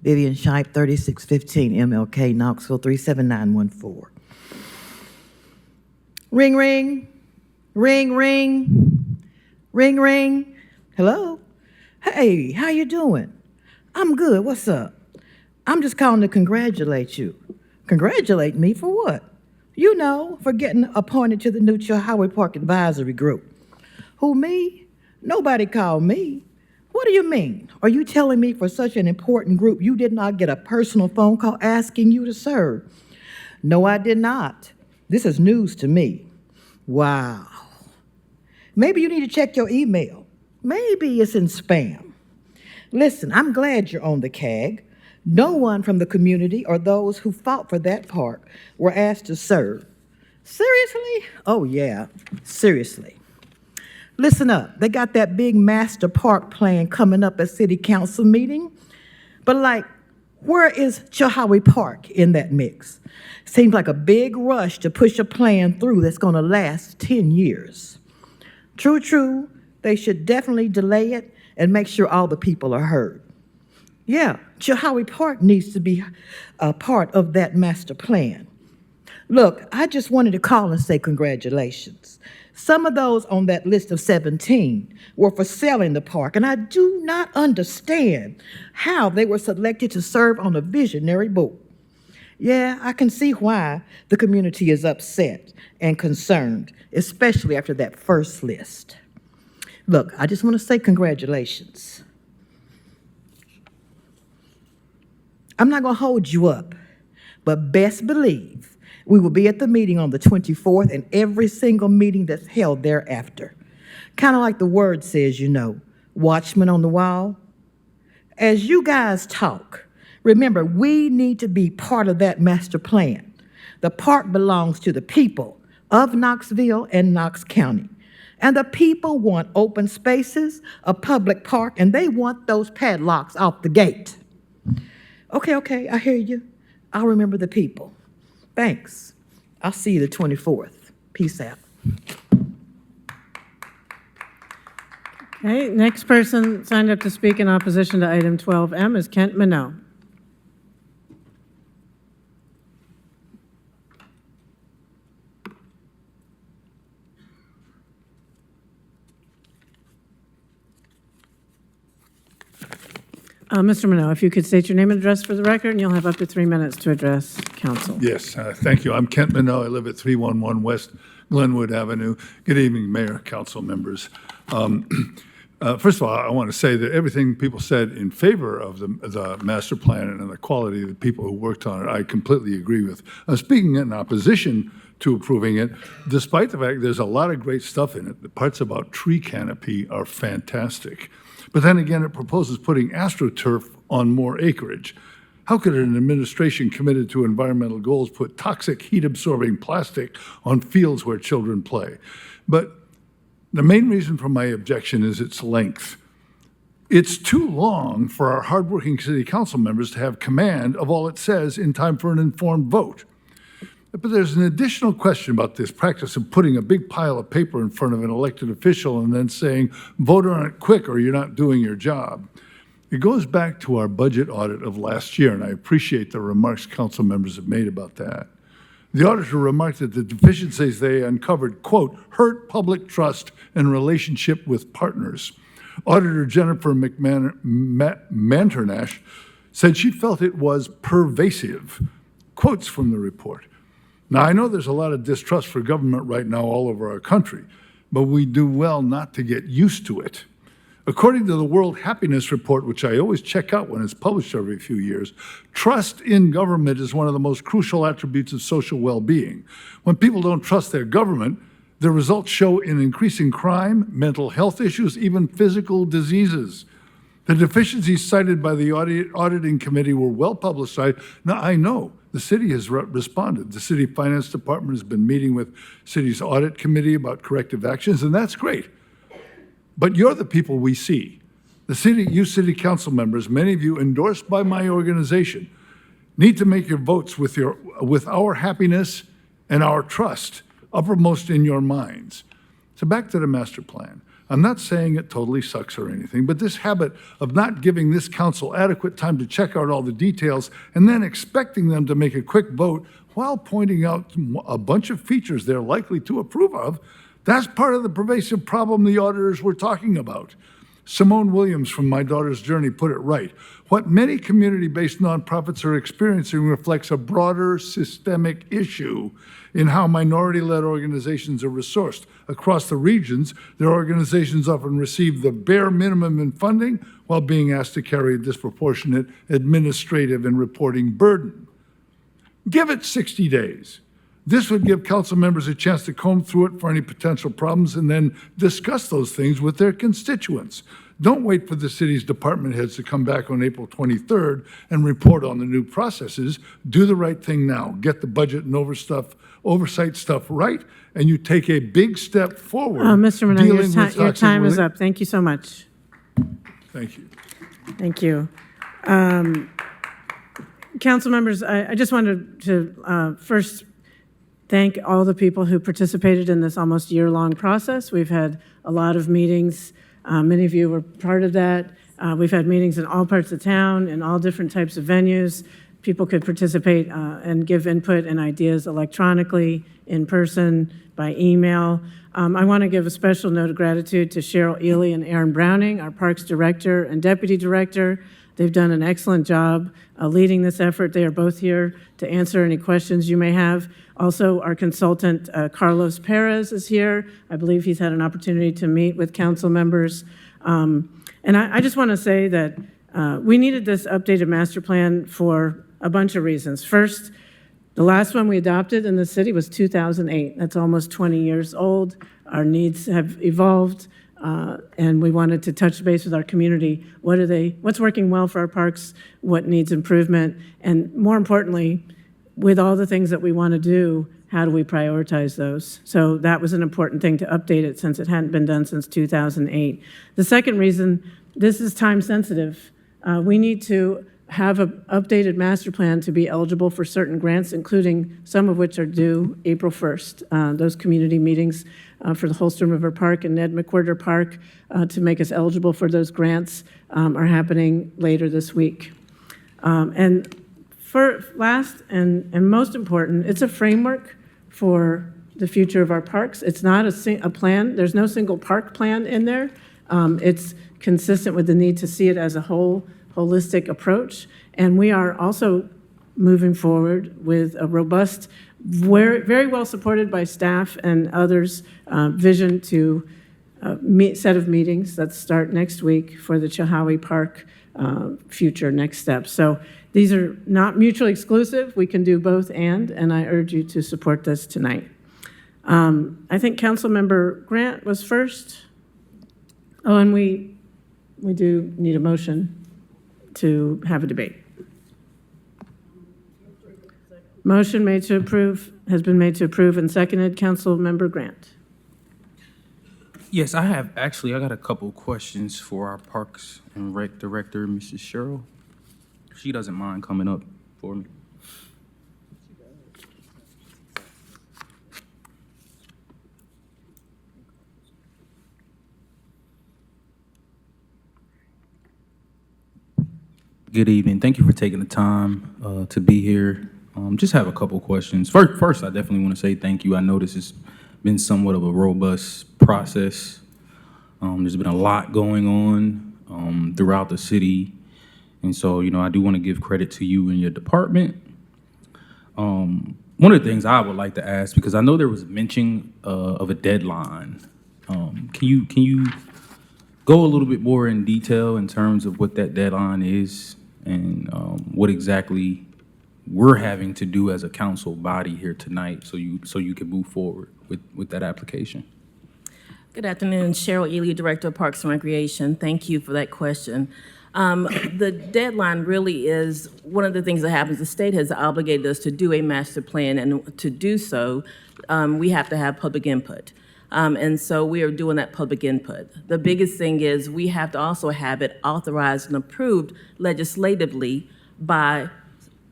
Vivian Scheip, 3615 MLK, Knoxville, 37914. Ring, ring. Ring, ring. Ring, ring. Hello? Hey, how you doing? I'm good. What's up? I'm just calling to congratulate you. Congratulate me for what? You know, for getting appointed to the new Highway Park Advisory Group. Who, me? Nobody called me. What do you mean? Are you telling me for such an important group you did not get a personal phone call asking you to serve? No, I did not. This is news to me. Wow. Maybe you need to check your email. Maybe it's in spam. Listen, I'm glad you're on the CAG. No one from the community or those who fought for that park were asked to serve. Seriously? Oh, yeah, seriously. Listen up, they got that big master park plan coming up at city council meeting. But like, where is Chilhowie Park in that mix? Seems like a big rush to push a plan through that's gonna last 10 years. True, they should definitely delay it and make sure all the people are heard. Yeah, Chilhowie Park needs to be a part of that master plan. Look, I just wanted to call and say congratulations. Some of those on that list of 17 were for selling the park, and I do not understand how they were selected to serve on a visionary board. Yeah, I can see why the community is upset and concerned, especially after that first list. Look, I just want to say congratulations. I'm not going to hold you up, but best believe we will be at the meeting on the 24th and every single meeting that's held thereafter. Kind of like the word says, you know, watchman on the wall. As you guys talk, remember, we need to be part of that master plan. The park belongs to the people of Knoxville and Knox County. And the people want open spaces, a public park, and they want those padlocks off the gate. Okay, I hear you. I'll remember the people. Thanks. I'll see you the 24th. Peace out. Okay, next person signed up to speak in opposition to item 12M is Kent Minot. Mr. Minot, if you could state your name and address for the record, and you'll have up to 3 minutes to address council. Yes, thank you. I'm Kent Minot. I live at 311 West Glenwood Avenue. Good evening, Mayor, council members. First of all, I want to say that everything people said in favor of the master plan and the quality of the people who worked on it, I completely agree with. I'm speaking in opposition to approving it, despite the fact there's a lot of great stuff in it. The parts about tree canopy are fantastic. But then again, it proposes putting AstroTurf on more acreage. How could an administration committed to environmental goals put toxic heat-absorbing plastic on fields where children play? But the main reason for my objection is its length. It's too long for our hardworking city council members to have command of all it says in time for an informed vote. But there's an additional question about this practice of putting a big pile of paper in front of an elected official and then saying, vote on it quick or you're not doing your job. It goes back to our budget audit of last year, and I appreciate the remarks council members have made about that. The auditor remarked that the deficiencies they uncovered, quote, hurt public trust and relationship with partners. Auditor Jennifer Manternash said she felt it was pervasive. Quotes from the report. Now, I know there's a lot of distrust for government right now all over our country, but we do well not to get used to it. According to the World Happiness Report, which I always check out when it's published every few years, trust in government is one of the most crucial attributes of social well-being. When people don't trust their government, the results show in increasing crime, mental health issues, even physical diseases. The deficiencies cited by the auditing committee were well publicized. Now, I know the city has responded. The city finance department has been meeting with city's audit committee about corrective actions, and that's great. But you're the people we see. You city council members, many of you endorsed by my organization, need to make your votes with our happiness and our trust uppermost in your minds. So back to the master plan. I'm not saying it totally sucks or anything, but this habit of not giving this council adequate time to check out all the details and then expecting them to make a quick vote while pointing out a bunch of features they're likely to approve of, that's part of the pervasive problem the auditors were talking about. Simone Williams from My Daughter's Journey put it right. What many community-based nonprofits are experiencing reflects a broader systemic issue in how minority-led organizations are resourced. Across the regions, their organizations often receive the bare minimum in funding while being asked to carry a disproportionate administrative and reporting burden. Give it 60 days. This would give council members a chance to comb through it for any potential problems and then discuss those things with their constituents. Don't wait for the city's department heads to come back on April 23rd and report on the new processes. Do the right thing now. Get the budget and oversight stuff right, and you take a big step forward. Mr. Minot, your time is up. Thank you so much. Thank you. Thank you. Council members, I just wanted to first thank all the people who participated in this almost year-long process. We've had a lot of meetings. Many of you were part of that. We've had meetings in all parts of town, in all different types of venues. People could participate and give input and ideas electronically, in person, by email. I want to give a special note of gratitude to Cheryl Ely and Aaron Browning, our Parks Director and Deputy Director. They've done an excellent job leading this effort. They are both here to answer any questions you may have. Also, our consultant, Carlos Perez, is here. I believe he's had an opportunity to meet with council members. And I just want to say that we needed this updated master plan for a bunch of reasons. First, the last one we adopted in the city was 2008. That's almost 20 years old. Our needs have evolved, and we wanted to touch base with our community. What's working well for our parks? What needs improvement? And more importantly, with all the things that we want to do, how do we prioritize those? So that was an important thing to update it since it hadn't been done since 2008. The second reason, this is time sensitive. We need to have an updated master plan to be eligible for certain grants, including some of which are due April 1st. Those community meetings for the Holston River Park and Ned McWhirter Park to make us eligible for those grants are happening later this week. And for last and most important, it's a framework for the future of our parks. It's not a plan. There's no single park plan in there. It's consistent with the need to see it as a holistic approach. And we are also moving forward with a robust, very well supported by staff and others, vision to set of meetings that start next week for the Chilhowie Park future next steps. So these are not mutually exclusive. We can do both and I urge you to support this tonight. I think Councilmember Grant was first. Oh, and we do need a motion to have a debate. Motion made to approve has been made to approve and seconded. Councilmember Grant. Yes, I got a couple questions for our Parks and Rec Director, Mrs. Cheryl. If she doesn't mind coming up for me. Good evening. Thank you for taking the time to be here. Just have a couple questions. First, I definitely want to say thank you. I know this has been somewhat of a robust process. There's been a lot going on throughout the city. And so, I do want to give credit to you and your department. One of the things I would like to ask, because I know there was mention of a deadline. Can you go a little bit more in detail in terms of what that deadline is and what exactly we're having to do as a council body here tonight so you can move forward with that application? Good afternoon, Cheryl Ely, Director of Parks and Recreation. Thank you for that question. The deadline really is one of the things that happens. The state has obligated us to do a master plan, and to do so, we have to have public input. And so we are doing that public input. The biggest thing is we have to also have it authorized and approved legislatively by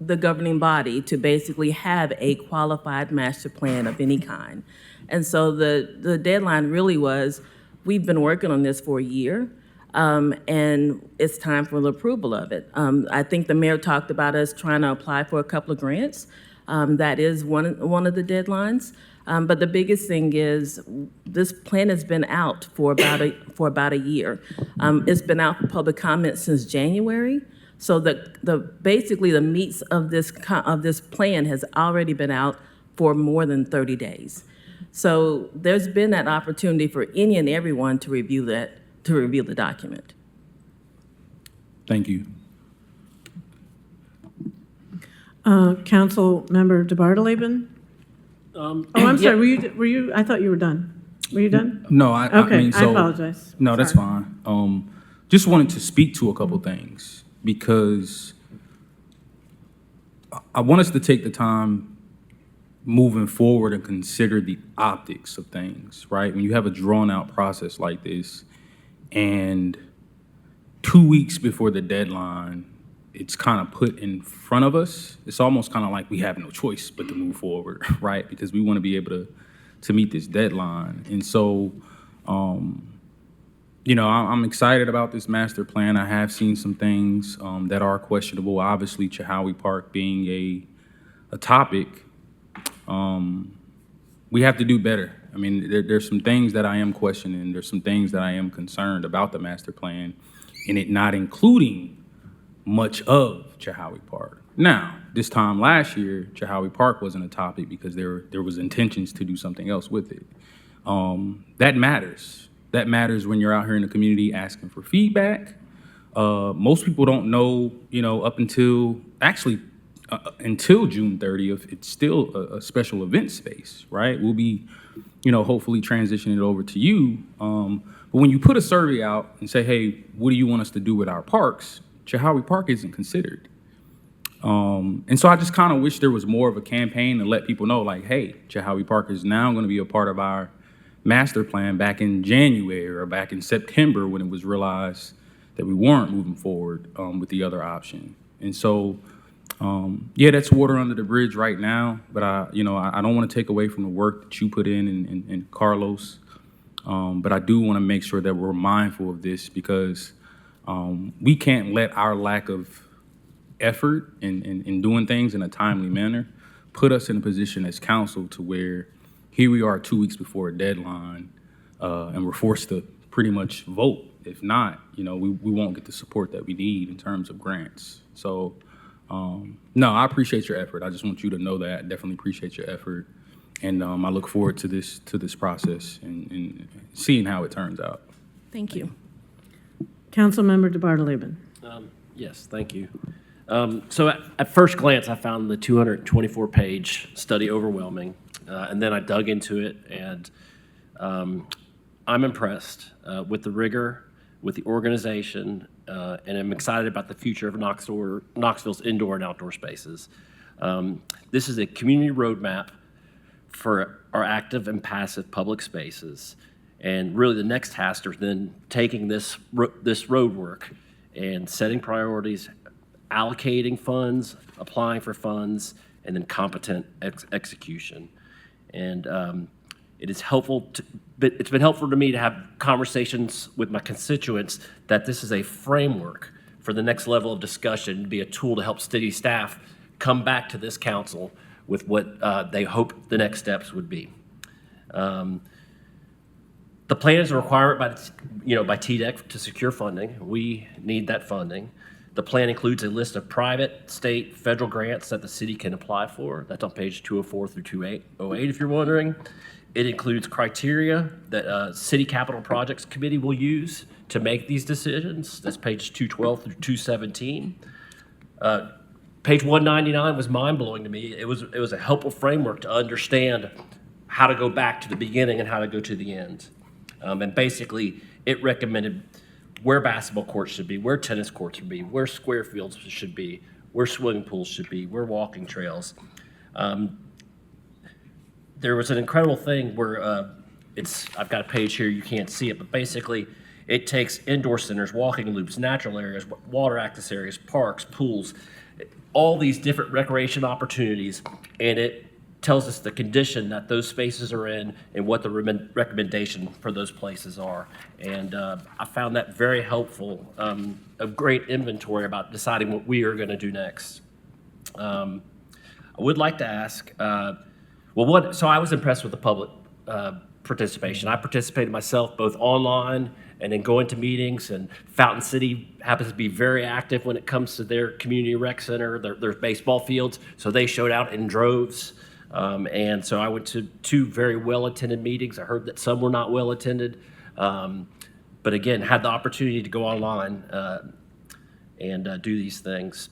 the governing body to basically have a qualified master plan of any kind. And so the deadline really was, we've been working on this for a year, and it's time for the approval of it. I think the mayor talked about us trying to apply for a couple of grants. That is one of the deadlines. But the biggest thing is this plan has been out for about a year. It's been out for public comment since January. So basically the meats of this plan has already been out for more than 30 days. So there's been that opportunity for any and everyone to review the document. Thank you. Council Member DeBartoleben? I'm sorry, were you, I thought you were done. Were you done? No, Okay, I mean, so. I apologize. No, that's fine. Just wanted to speak to a couple things because I want us to take the time moving forward and consider the optics of things, right? When you have a drawn-out process like this and 2 weeks before the deadline, it's kind of put in front of us. It's almost kind of like we have no choice but to move forward, right? Because we want to be able to meet this deadline. And so, I'm excited about this master plan. I have seen some things that are questionable. Obviously, Chilhowie Park being a topic, we have to do better. I mean, there's some things that I am questioning. There's some things that I am concerned about the master plan and it not including much of Chahowie Park. Now, this time last year, Chahowie Park wasn't a topic because there was intentions to do something else with it. That matters. That matters when you're out here in the community asking for feedback. Most people don't know, up until June 30th, it's still a special event space, right? We'll be, hopefully transitioning it over to you. But when you put a survey out and say, hey, what do you want us to do with our parks? Chahowie Park isn't considered. And so I just kind of wish there was more of a campaign to let people know, like, hey, Chahowie Park is now going to be a part of our master plan back in January or back in September when it was realized that we weren't moving forward with the other option. And so, yeah, that's water under the bridge right now, but I don't want to take away from the work that you put in and Carlos. But I do want to make sure that we're mindful of this because we can't let our lack of effort in doing things in a timely manner put us in a position as council to where here we are 2 weeks before a deadline and we're forced to pretty much vote. If not, we won't get the support that we need in terms of grants. So, no, I appreciate your effort. I just want you to know that. I definitely appreciate your effort. And I look forward to this process and seeing how it turns out. Thank you. Councilmember DeBartolome. Yes, thank you. So at first glance, I found the 224-page study overwhelming, and then I dug into it, and I'm impressed with the rigor, with the organization, and I'm excited about the future of Knoxville's indoor and outdoor spaces. This is a community roadmap for our active and passive public spaces. And really the next task is then taking this road work and setting priorities, allocating funds, applying for funds, and then competent execution. And it is helpful it's been helpful to me to have conversations with my constituents that this is a framework for the next level of discussion, to be a tool to help city staff come back to this council with what they hope the next steps would be. The plan is a requirement by TDEC to secure funding. We need that funding. The plan includes a list of private, state, federal grants that the city can apply for. That's on page 204 through 208, if you're wondering. It includes criteria that City Capital Projects Committee will use to make these decisions. That's page 212 through 217. Page 199 was mind-blowing to me. It was a helpful framework to understand how to go back to the beginning and how to go to the end. And basically, it recommended where basketball courts should be, where tennis courts should be, where square fields should be, where swimming pools should be, where walking trails. There was an incredible thing where I've got a page here, you can't see it, but basically it takes indoor centers, walking loops, natural areas, water access areas, parks, pools, all these different recreation opportunities, and it tells us the condition that those spaces are in and what the recommendation for those places are. And I found that very helpful, a great inventory about deciding what we are going to do next. I would like to ask, so I was impressed with the public participation. I participated myself both online and then going to meetings, and Fountain City happens to be very active when it comes to their community rec center, their baseball fields, so they showed out in droves. And so I went to 2 very well-attended meetings. I heard that some were not well-attended, but again, had the opportunity to go online and do these things.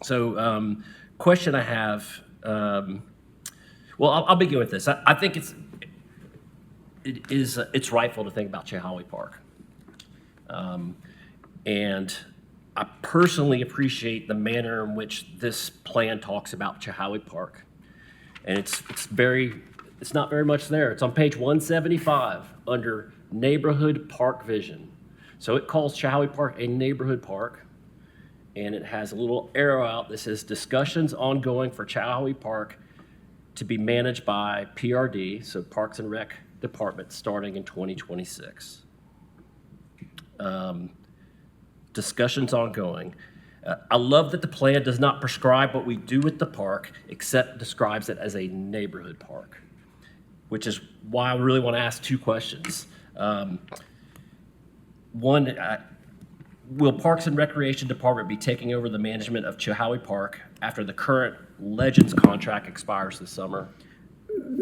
So question I have, I'll begin with this. I think it's rightful to think about Chahowie Park. And I personally appreciate the manner in which this plan talks about Chahowie Park. And it's not very much there. It's on page 175 under Neighborhood Park Vision. So it calls Chahowie Park a neighborhood park, and it has a little arrow out that says discussions ongoing for Chahowie Park to be managed by PRD, so Parks and Rec Department, starting in 2026. Discussions ongoing. I love that the plan does not prescribe what we do with the park, except describes it as a neighborhood park, which is why I really want to ask 2 questions. One, will Parks and Recreation Department be taking over the management of Chilhowie Park after the current Legends contract expires this summer?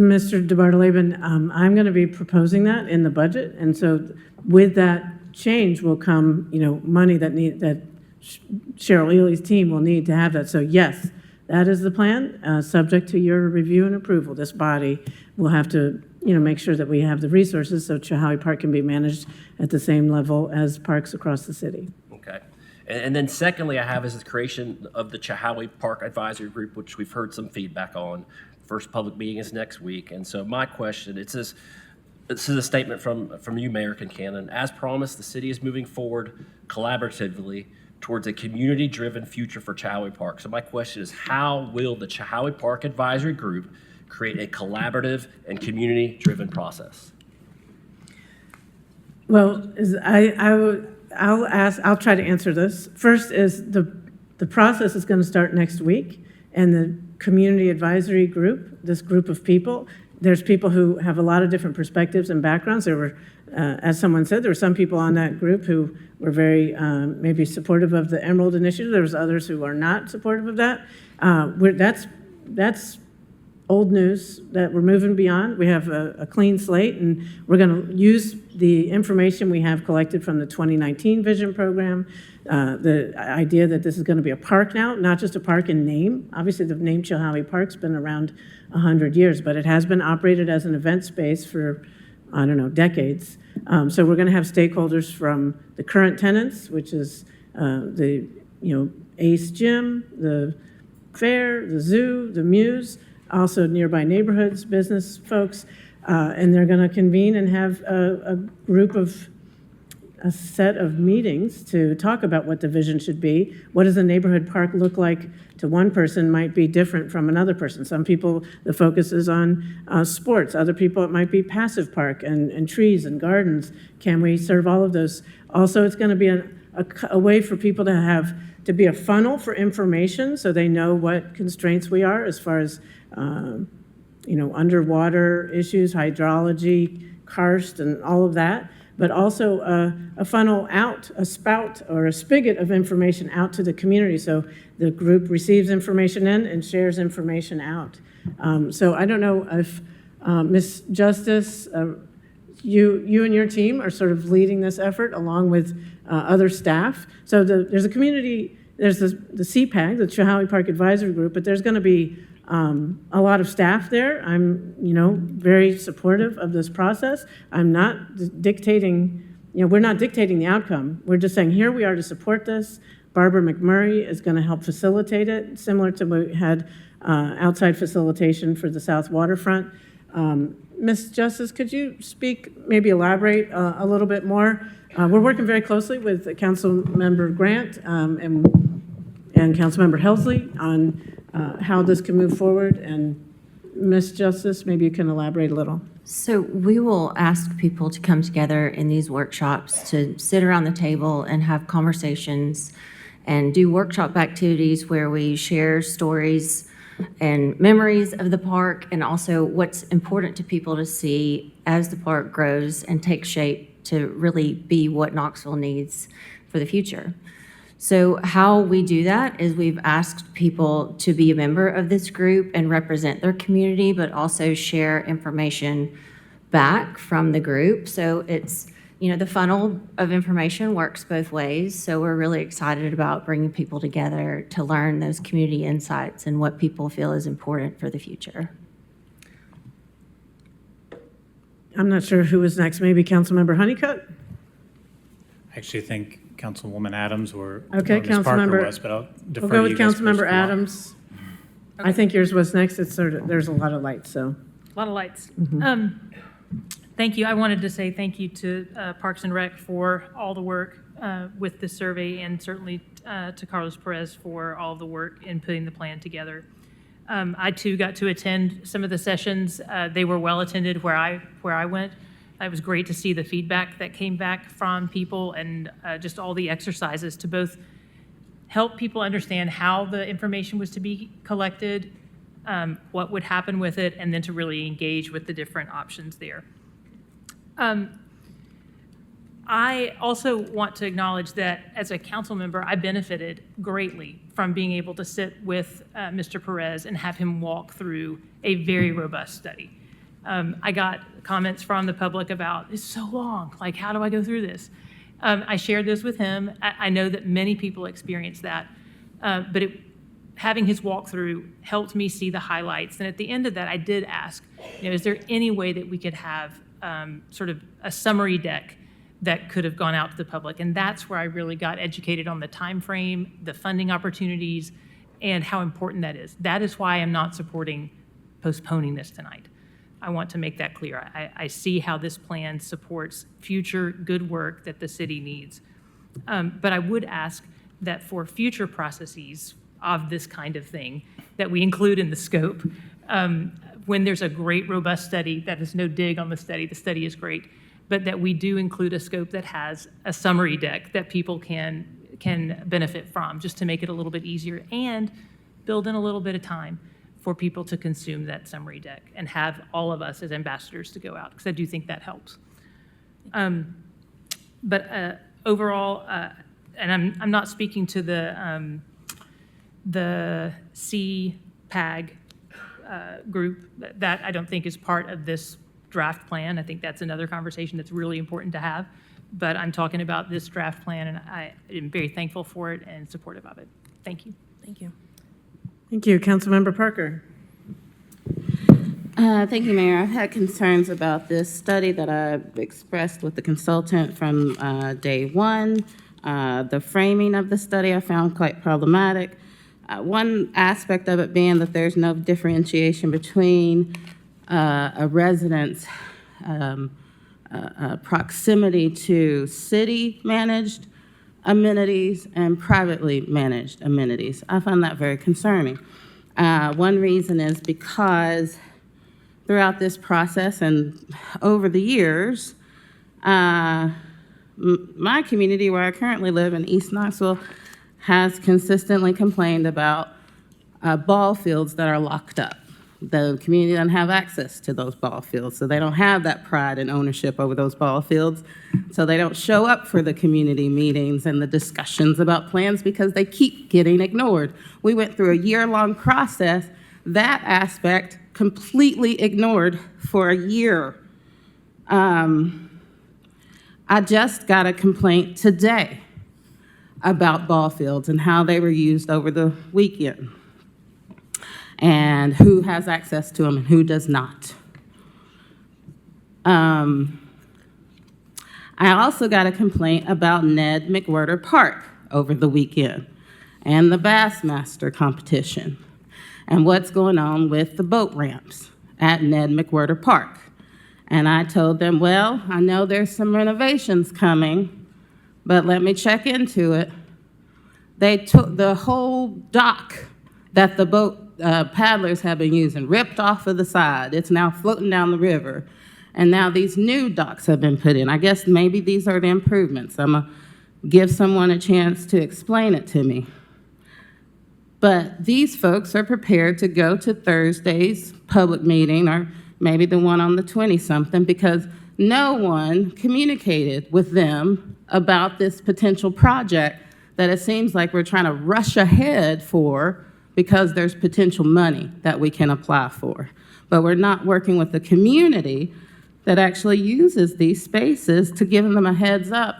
Mr. DeBartoleben, I'm going to be proposing that in the budget, and so with that change will come, money that Cheryl Ely's team will need to have that. So yes, that is the plan, subject to your review and approval. This body will have to, make sure that we have the resources so Chilhowie Park can be managed at the same level as parks across the city. Okay. And then secondly, I have is the creation of the Chilhowie Park Advisory Group, which we've heard some feedback on. First public meeting is next week. And so my question, this is a statement from you, Mayor Concanon. As promised, the city is moving forward collaboratively towards a community-driven future for Chilhowie Park. So my question is, how will the Chilhowie Park Advisory Group create a collaborative and community-driven process? Well, I'll try to answer this. First is the process is going to start next week, and the community advisory group, this group of people, there's people who have a lot of different perspectives and backgrounds. There were, as someone said, there were some people on that group who were very maybe supportive of the Emerald Initiative. There was others who are not supportive of that. That's old news that we're moving beyond. We have a clean slate, and we're going to use the information we have collected from the 2019 Vision Program, the idea that this is going to be a park now, not just a park in name. Obviously, the name Chilhowie Park's been around 100 years, but it has been operated as an event space for, decades. So we're going to have stakeholders from the current tenants, which is the, Ace Gym, the fair, the zoo, the Muse, also nearby neighborhoods, business folks, and they're going to convene and have a set of meetings to talk about what the vision should be. What does a neighborhood park look like to one person might be different from another person. Some people, the focus is on sports. Other people, it might be passive park and trees and gardens. Can we serve all of those? Also, it's going to be a way for people to be a funnel for information so they know what constraints we are as far as underwater issues, hydrology, karst, and all of that, but also a funnel out, a spout or a spigot of information out to the community so the group receives information in and shares information out. So I don't know if Ms. Justice, you and your team are sort of leading this effort along with other staff. So there's a community, there's the CPAG, the Chilhowie Park Advisory Group, but there's going to be a lot of staff there. I'm, very supportive of this process. I'm not dictating, we're not dictating the outcome. We're just saying, here we are to support this. Barbara McMurray is going to help facilitate it, similar to what we had outside facilitation for the South Waterfront. Ms. Justice, could you speak, maybe elaborate a little bit more? We're working very closely with Councilmember Grant and Councilmember Helsley on how this can move forward. And Ms. Justice, maybe you can elaborate a little. So we will ask people to come together in these workshops to sit around the table and have conversations and do workshop activities where we share stories and memories of the park and also what's important to people to see as the park grows and takes shape to really be what Knoxville needs for the future. So how we do that is we've asked people to be a member of this group and represent their community, but also share information back from the group. So it's, the funnel of information works both ways. So we're really excited about bringing people together to learn those community insights and what people feel is important for the future. I'm not sure who was next. Maybe Councilmember Honeycutt? I actually think Councilwoman Adams or Okay, Ms. Parker Councilmember. was, but I'll defer We'll go to with you guys first Councilmember if you want. Adams. I think yours was next. It's there's a lot of lights, so. A lot of lights. Mhm. Thank you. I wanted to say thank you to Parks and Rec for all the work with this survey, and certainly to Carlos Perez for all the work in putting the plan together. I too got to attend some of the sessions. They were well attended where I went. It was great to see the feedback that came back from people and just all the exercises to both help people understand how the information was to be collected, what would happen with it, and then to really engage with the different options there. I also want to acknowledge that as a council member, I benefited greatly from being able to sit with Mr. Perez and have him walk through a very robust study. I got comments from the public about, it's so long, like how do I go through this? I shared this with him. I know that many people experience that, but having his walkthrough helped me see the highlights. And at the end of that, I did ask, is there any way that we could have sort of a summary deck that could have gone out to the public? And that's where I really got educated on the time frame, the funding opportunities, and how important that is. That is why I'm not supporting postponing this tonight. I want to make that clear. I see how this plan supports future good work that the city needs. But I would ask that for future processes of this kind of thing, that we include in the scope. When there's a great, robust study, that is no dig on the study is great, but that we do include a scope that has a summary deck that people can benefit from, just to make it a little bit easier and build in a little bit of time for people to consume that summary deck and have all of us as ambassadors to go out, because I do think that helps. But overall, and I'm not speaking to the CPAG group, that I don't think is part of this draft plan. I think that's another conversation that's really important to have. But I'm talking about this draft plan, and I am very thankful for it and supportive of it. Thank you. Thank you. Thank you. Councilmember Parker. Thank you, Mayor. I've had concerns about this study that I've expressed with the consultant from day one. The framing of the study I found quite problematic. One aspect of it being that there's no differentiation between a resident's proximity to city-managed amenities and privately managed amenities. I find that very concerning. One reason is because throughout this process and over the years, my community where I currently live in East Knoxville has consistently complained about ball fields that are locked up. The community doesn't have access to those ball fields, so they don't have that pride and ownership over those ball fields. So they don't show up for the community meetings and the discussions about plans because they keep getting ignored. We went through a year-long process, that aspect completely ignored for a year. I just got a complaint today about ball fields and how they were used over the weekend, and who has access to them and who does not. I also got a complaint about Ned McWhirter Park over the weekend and the Bassmaster competition and what's going on with the boat ramps at Ned McWhirter Park. And I told them, well, I know there's some renovations coming, but let me check into it. They took the whole dock that the boat paddlers have been using, ripped off of the side. It's now floating down the river. And now these new docks have been put in. I guess maybe these are the improvements. I'm gonna give someone a chance to explain it to me. But these folks are prepared to go to Thursday's public meeting, or maybe the one on the 20-something, because no one communicated with them about this potential project that it seems like we're trying to rush ahead for because there's potential money that we can apply for. But we're not working with the community that actually uses these spaces to give them a heads up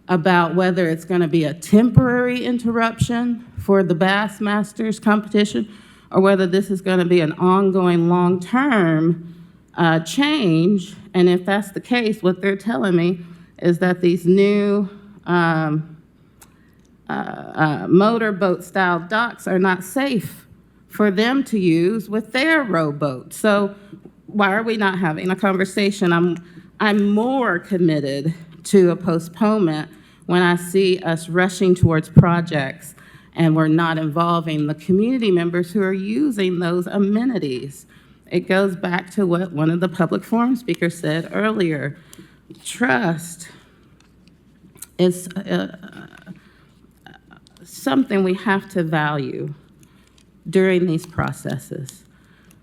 about whether it's going to be a temporary interruption for the Bassmasters competition or whether this is going to be an ongoing long-term change. And if that's the case, what they're telling me is that these new motorboat-style docks are not safe for them to use with their rowboat. So why are we not having a conversation? I'm more committed to a postponement when I see us rushing towards projects and we're not involving the community members who are using those amenities. It goes back to what one of the public forum speakers said earlier. Trust is something we have to value during these processes.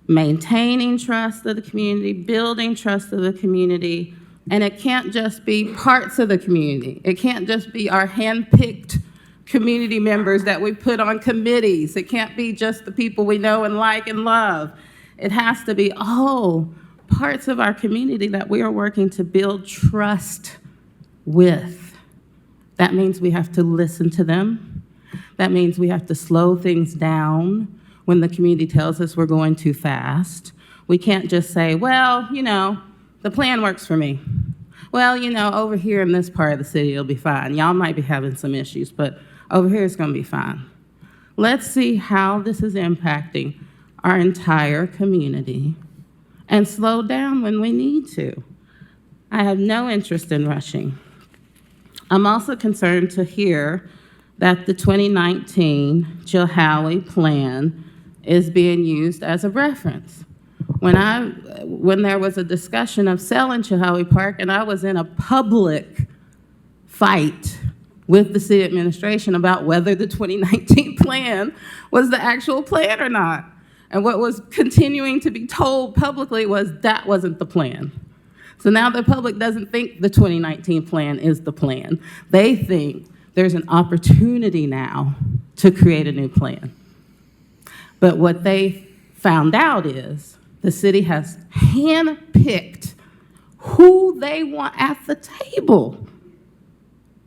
Maintaining trust of the community, building trust of the community And it can't just be parts of the community. It can't just be our hand-picked community members that we put on committees. It can't be just the people we know and like and love. It has to be all parts of our community that we are working to build trust with. That means we have to listen to them. That means we have to slow things down when the community tells us we're going too fast. We can't just say, well, you know, the plan works for me. Well, you know, over here in this part of the city, it'll be fine. Y'all might be having some issues, but over here it's gonna be fine. Let's see how this is impacting our entire community and slow down when we need to. I have no interest in rushing. I'm also concerned to hear that the 2019 Chilhowie plan is being used as a reference. When there was a discussion of selling Chilhowie Park, and I was in a public fight with the city administration about whether the 2019 plan was the actual plan or not. And what was continuing to be told publicly was that wasn't the plan. So now the public doesn't think the 2019 plan is the plan. They think there's an opportunity now to create a new plan. But what they found out is the city has handpicked who they want at the table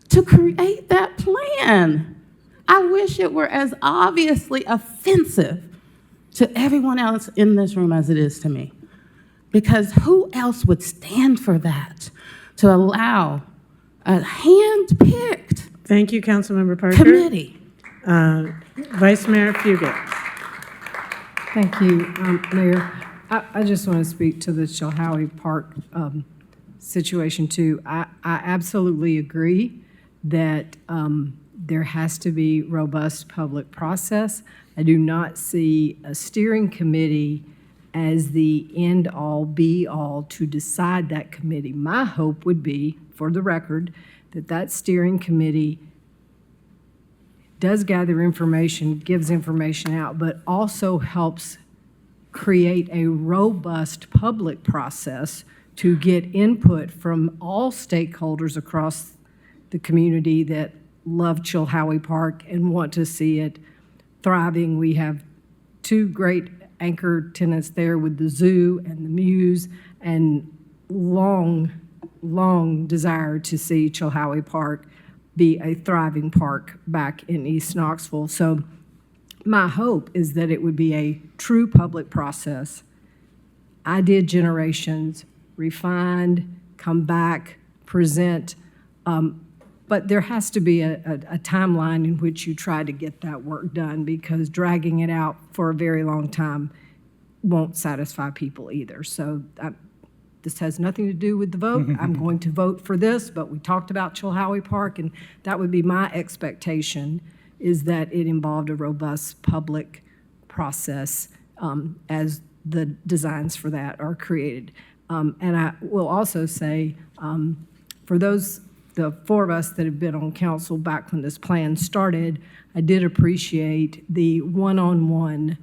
to create that plan. I wish it were as obviously offensive to everyone else in this room as it is to me. Because who else would stand for that, to allow a hand-picked Thank you, Councilmember Parker. committee? Vice Mayor Fugit. Thank you, Mayor. I just want to speak to the Chilhowie Park situation too. I absolutely agree that there has to be robust public process. I do not see a steering committee as the end-all, be-all to decide that committee. My hope would be, for the record, that steering committee does gather information, gives information out, but also helps create a robust public process to get input from all stakeholders across the community that love Chilhowie Park and want to see it thriving. We have two great anchor tenants there with the zoo and the Muse, and long desire to see Chilhowie Park be a thriving park back in East Knoxville. So my hope is that it would be a true public process, idea generations, refined, come back, present, but there has to be a timeline in which you try to get that work done, because dragging it out for a very long time won't satisfy people either. So this has nothing to do with the vote. I'm going to vote for this, but we talked about Chilhowie Park, and that would be my expectation, is that it involved a robust public process as the designs for that are created. And I will also say, for the four of us that have been on council back when this plan started, I did appreciate the one-on-one,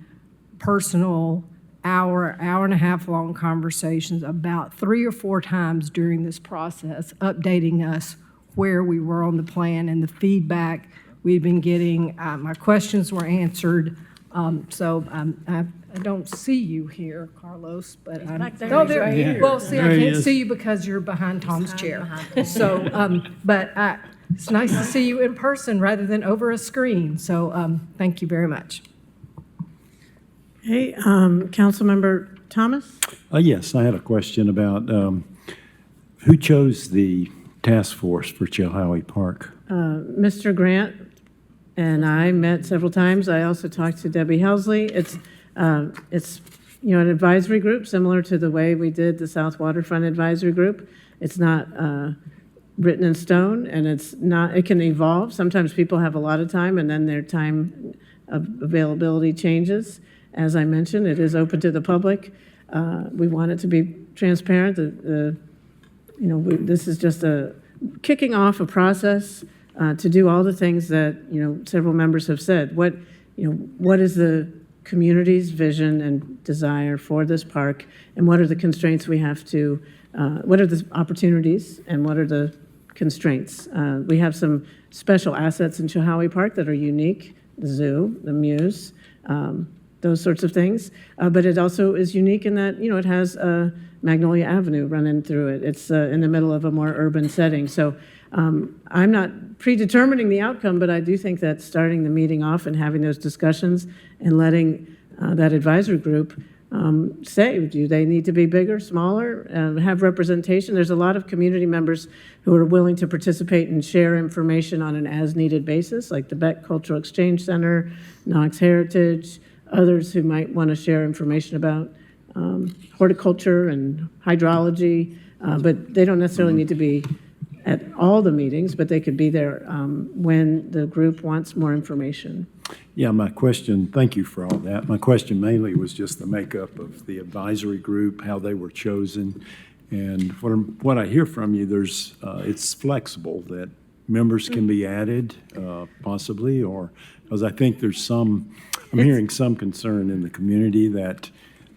personal, hour and a half long conversations about 3 or 4 times during this process, updating us where we were on the plan and the feedback we've been getting. My questions were answered. I don't see you here, Carlos, but I'm back there. He's right here. Well, see, There I he can't is. see you because you're behind Tom's chair. So, but it's nice to see you in person rather than over a screen. So, thank you very much. Hey, Councilmember Thomas? Yes, I had a question about who chose the task force for Chilhowie Park? Mr. Grant and I met several times. I also talked to Debbie Helsley. It's an advisory group similar to the way we did the South Waterfront Advisory Group. It's not written in stone, and it can evolve. Sometimes people have a lot of time, and then their time availability changes. As I mentioned, it is open to the public. We want it to be transparent. This is just kicking off a process to do all the things that several members have said. What is the community's vision and desire for this park, and what are the constraints we have to what are the opportunities and what are the constraints. We have some special assets in Chihaui Park that are unique, the zoo, the Muse, those sorts of things. But it also is unique in that, it has Magnolia Avenue running through it. It's in the middle of a more urban setting. So I'm not predetermining the outcome, but I do think that starting the meeting off and having those discussions and letting that advisory group say, do they need to be bigger, smaller, have representation? There's a lot of community members who are willing to participate and share information on an as-needed basis, like the Beck Cultural Exchange Center, Knox Heritage, others who might want to share information about horticulture and hydrology, but they don't necessarily need to be at all the meetings, but they could be there when the group wants more information. Yeah, my question, thank you for all that. My question mainly was just the makeup of the advisory group, how they were chosen. And what I hear from you, it's flexible, that members can be added possibly, or, because I think I'm hearing some concern in the community that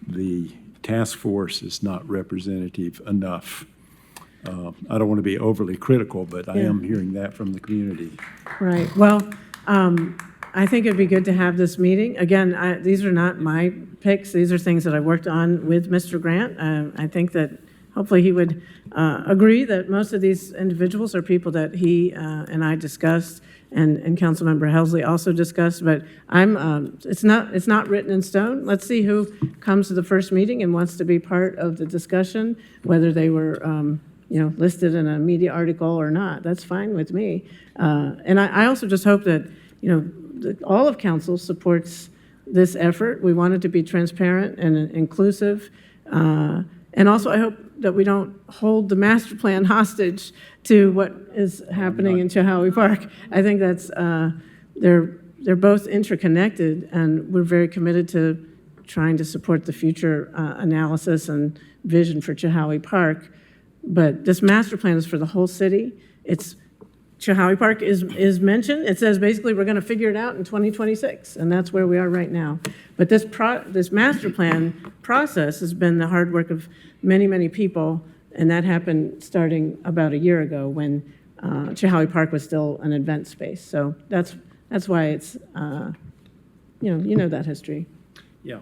the task force is not representative enough. I don't want to be overly critical, but I am hearing that from the community. Right. Well, I think it'd be good to have this meeting. Again, these are not my picks. These are things that I worked on with Mr. Grant. I think that hopefully he would agree that most of these individuals are people that he and I discussed, and Councilmember Helsley also discussed. But it's not written in stone. Let's see who comes to the first meeting and wants to be part of the discussion, whether they were listed in a media article or not. That's fine with me. And I also just hope that all of council supports this effort. We want it to be transparent and inclusive. And also, I hope that we don't hold the master plan hostage to what is happening in Chihaui Park. I think that's they're both interconnected, and we're very committed to trying to support the future analysis and vision for Chihaui Park. But this master plan is for the whole city. Chihaui Park is mentioned. It says basically we're going to figure it out in 2026, and that's where we are right now. But this master plan process has been the hard work of many, many people, and that happened starting about a year ago when Chihaui Park was still an event space. So that's why it's that history. Yeah.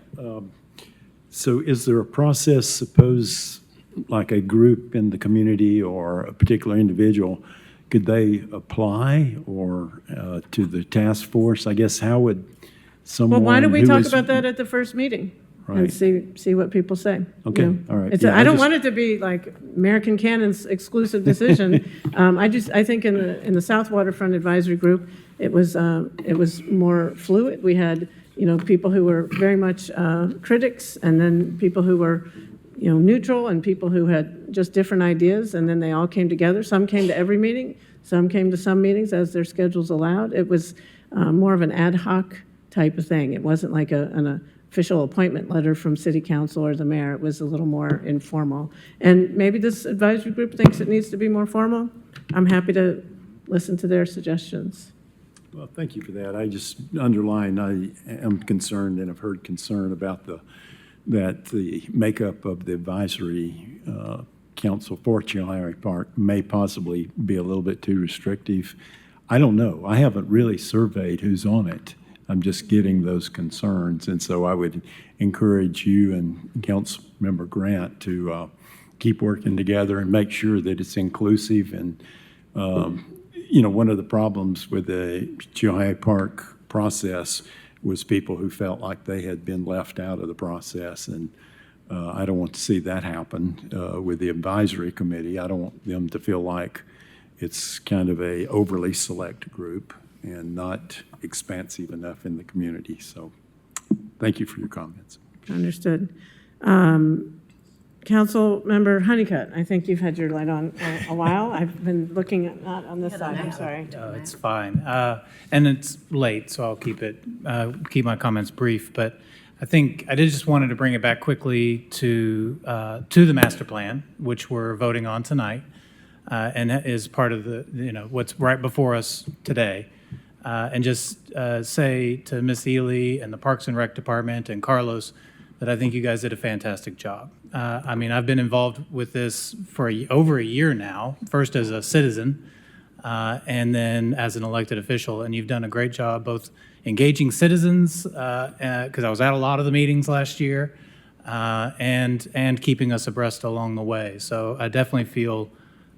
So is there a process, suppose like a group in the community or a particular individual, could they apply or to the task force? I guess how would someone? Well, why don't we talk about that at the first meeting and see what people say? Okay, all right. I don't want it to be like American Cannon's exclusive decision. I think in the South Waterfront Advisory Group, it was more fluid. We had people who were very much critics, and then people who were neutral, and people who had just different ideas, and then they all came together. Some came to every meeting, some came to some meetings as their schedules allowed. It was more of an ad hoc type of thing. It wasn't like an official appointment letter from city council or the mayor. It was a little more informal. And maybe this advisory group thinks it needs to be more formal. I'm happy to listen to their suggestions. Well, thank you for that. I just underline, I am concerned and have heard concern about that the makeup of the advisory council for Chihaui Park may possibly be a little bit too restrictive. I don't know. I haven't really surveyed who's on it. I'm just getting those concerns. And so I would encourage you and Councilmember Grant to keep working together and make sure that it's inclusive. And, one of the problems with the Chihaui Park process was people who felt like they had been left out of the process. And I don't want to see that happen with the advisory committee. I don't want them to feel like it's kind of a overly select group and not expansive enough in the community. So thank you for your comments. Understood. Council Member Honeycutt, I think you've had your light on a while. I've been looking at not on this side. I'm sorry. It's fine. And it's late, so I'll keep my comments brief. But I think I just wanted to bring it back quickly to the master plan, which we're voting on tonight, and that is part of the what's right before us today. And just say to Ms. Ely and the Parks and Rec Department and Carlos that I think you guys did a fantastic job. I mean, I've been involved with this for over a year now, first as a citizen and then as an elected official. And you've done a great job both engaging citizens, because I was at a lot of the meetings last year, and keeping us abreast along the way. So I definitely feel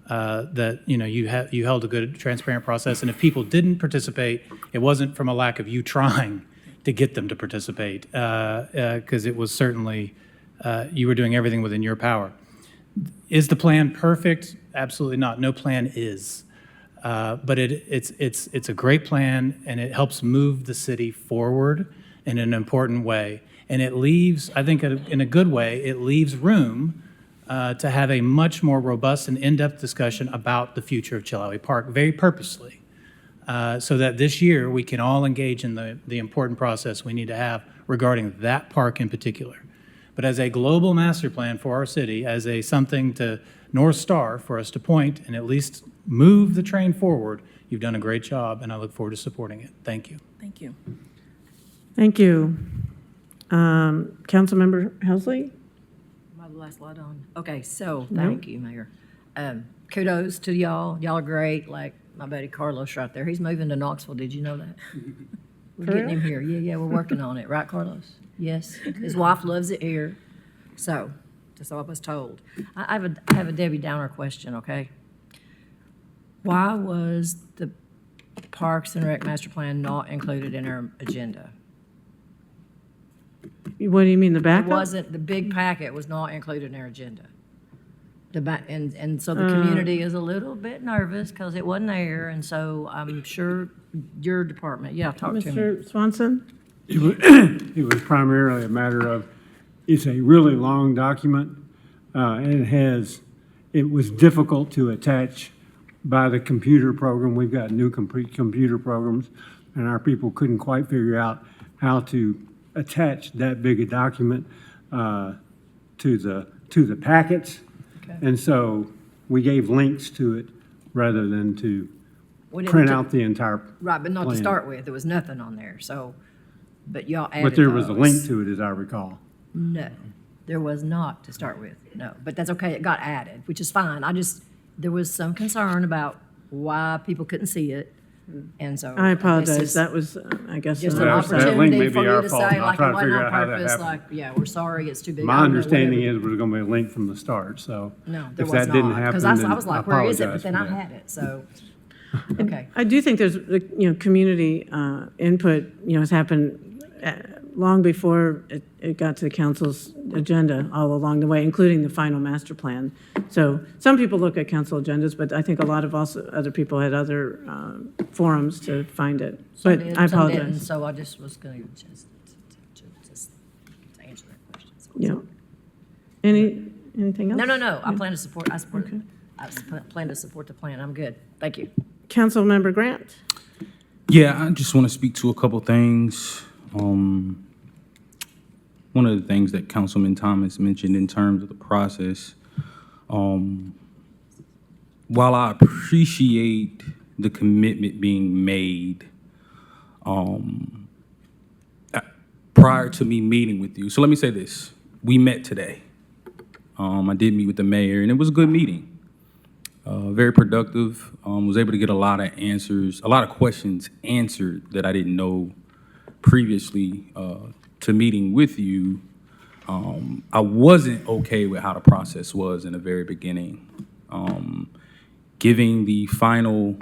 that you held a good, transparent process. And if people didn't participate, it wasn't from a lack of you trying to get them to participate, because it was certainly you were doing everything within your power. Is the plan perfect? Absolutely not. No plan is. But it's a great plan, and it helps move the city forward in an important way. And it leaves, I think in a good way, it leaves room to have a much more robust and in-depth discussion about the future of Chilhowie Park, very purposely, so that this year we can all engage in the important process we need to have regarding that park in particular. But as a global master plan for our city, as something to North Star for us to point and at least move the train forward, you've done a great job, and I look forward to supporting it. Thank you. Thank you. Thank you. Councilmember Helsley? My last light on. Okay, so thank you, Mayor. Kudos to y'all. Y'all are great. Like my buddy Carlos right there. He's moving to Knoxville. Did you know that? We're For getting real? him here. Yeah, we're working on it. Right, Carlos? Yes. His wife loves it here. So, that's all I was told. I have a Debbie Downer question, okay? Why was the Parks and Rec Master Plan not included in our agenda? What do you mean, the It backup? wasn't, the big packet was not included in our agenda. And so the community is a little bit nervous because it wasn't there, and so I'm sure your department, talk to me. Mr. Swanson? It was primarily a matter of, it's a really long document, and it was difficult to attach by the computer program. We've got new computer programs, and our people couldn't quite figure out how to attach that big a document to the packets. Okay. And so we gave links to it rather than to We didn't print do- out the entire Right, but not to plan. start with, there was nothing on there, so, but y'all added But there was a those. link to it, as I recall. No, there was not to start with, no, but that's okay, it got added, which is fine. There was some concern about why people couldn't see it, and so. I this apologize. is That was, I guess. Just Well, an that link opportunity may for be you our to fault, say, and I'll like, try it to wasn't figure on out how that purpose, happened. like, yeah, we're sorry, it's too big. I My don't know, understanding whatever. is it was going to be a link from the start, so. No, there if was that didn't not, happen, because then I was like, where is it? But apologize then for I that. had it, so, okay. I do think there's, community input, has happened long before it got to the council's agenda all along the way, including the final master plan. So some people look at council agendas, but I think a lot of other people had other forums to find it. Some But did, I some didn't, apologize. so I just was going to just answer that question. So it's Yeah. okay. Anything else? No, I Yeah. plan to support, plan to support the plan. I'm good. Thank you. Councilmember Grant? Yeah, I just want to speak to a couple things. One of the things that Councilman Thomas mentioned in terms of the process, while I appreciate the commitment being made prior to me meeting with you. So let me say this. We met today. I did meet with the mayor, and it was a good meeting. Very productive. Was able to get a lot of answers, a lot of questions answered that I didn't know previously to meeting with you. I wasn't okay with how the process was in the very beginning. Giving the final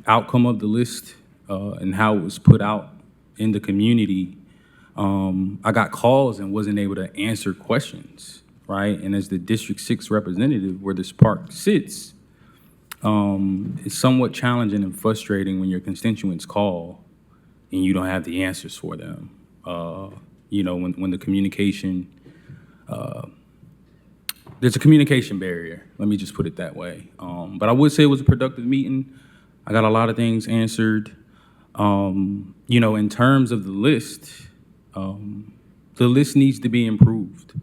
outcome of the list and how it was put out in the community, I got calls and wasn't able to answer questions. Right, and as the District 6 representative where this park sits, it's somewhat challenging and frustrating when your constituents call and you don't have the answers for them. When the communication, there's a communication barrier. Let me just put it that way. But I would say it was a productive meeting. I got a lot of things answered. In terms of the list needs to be improved.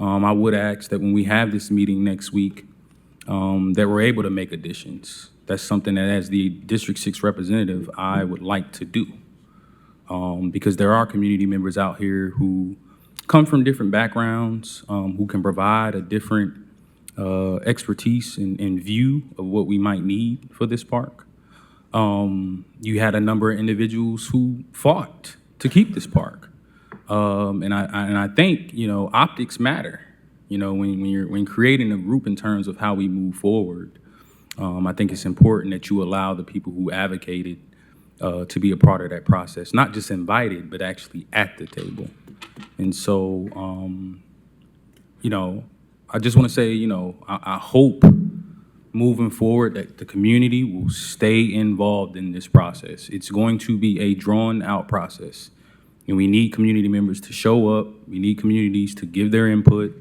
I would ask that when we have this meeting next week, that we're able to make additions. That's something that as the District 6 representative, I would like to do. Because there are community members out here who come from different backgrounds, who can provide a different expertise and view of what we might need for this park. You had a number of individuals who fought to keep this park. And I think, optics matter, when creating a group in terms of how we move forward. I think it's important that you allow the people who advocated to be a part of that process, not just invited, but actually at the table. And so, I just want to say, I hope moving forward that the community will stay involved in this process. It's going to be a drawn-out process, and we need community members to show up. We need communities to give their input,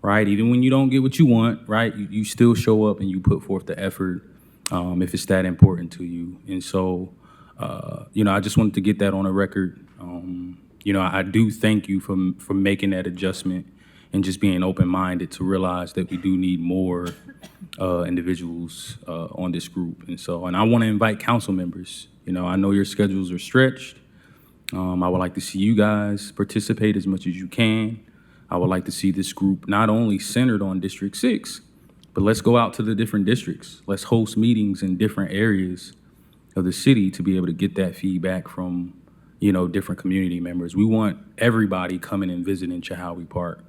right? Even when you don't get what you want, right, you still show up and you put forth the effort if it's that important to you. And so, I just wanted to get that on a record. I do thank you for making that adjustment and just being open-minded to realize that we do need more individuals on this group. And I want to invite council members. I know your schedules are stretched. I would like to see you guys participate as much as you can. I would like to see this group not only centered on District 6, but let's go out to the different districts. Let's host meetings in different areas of the city to be able to get that feedback from, different community members. We want everybody coming and visiting Chihowie Park,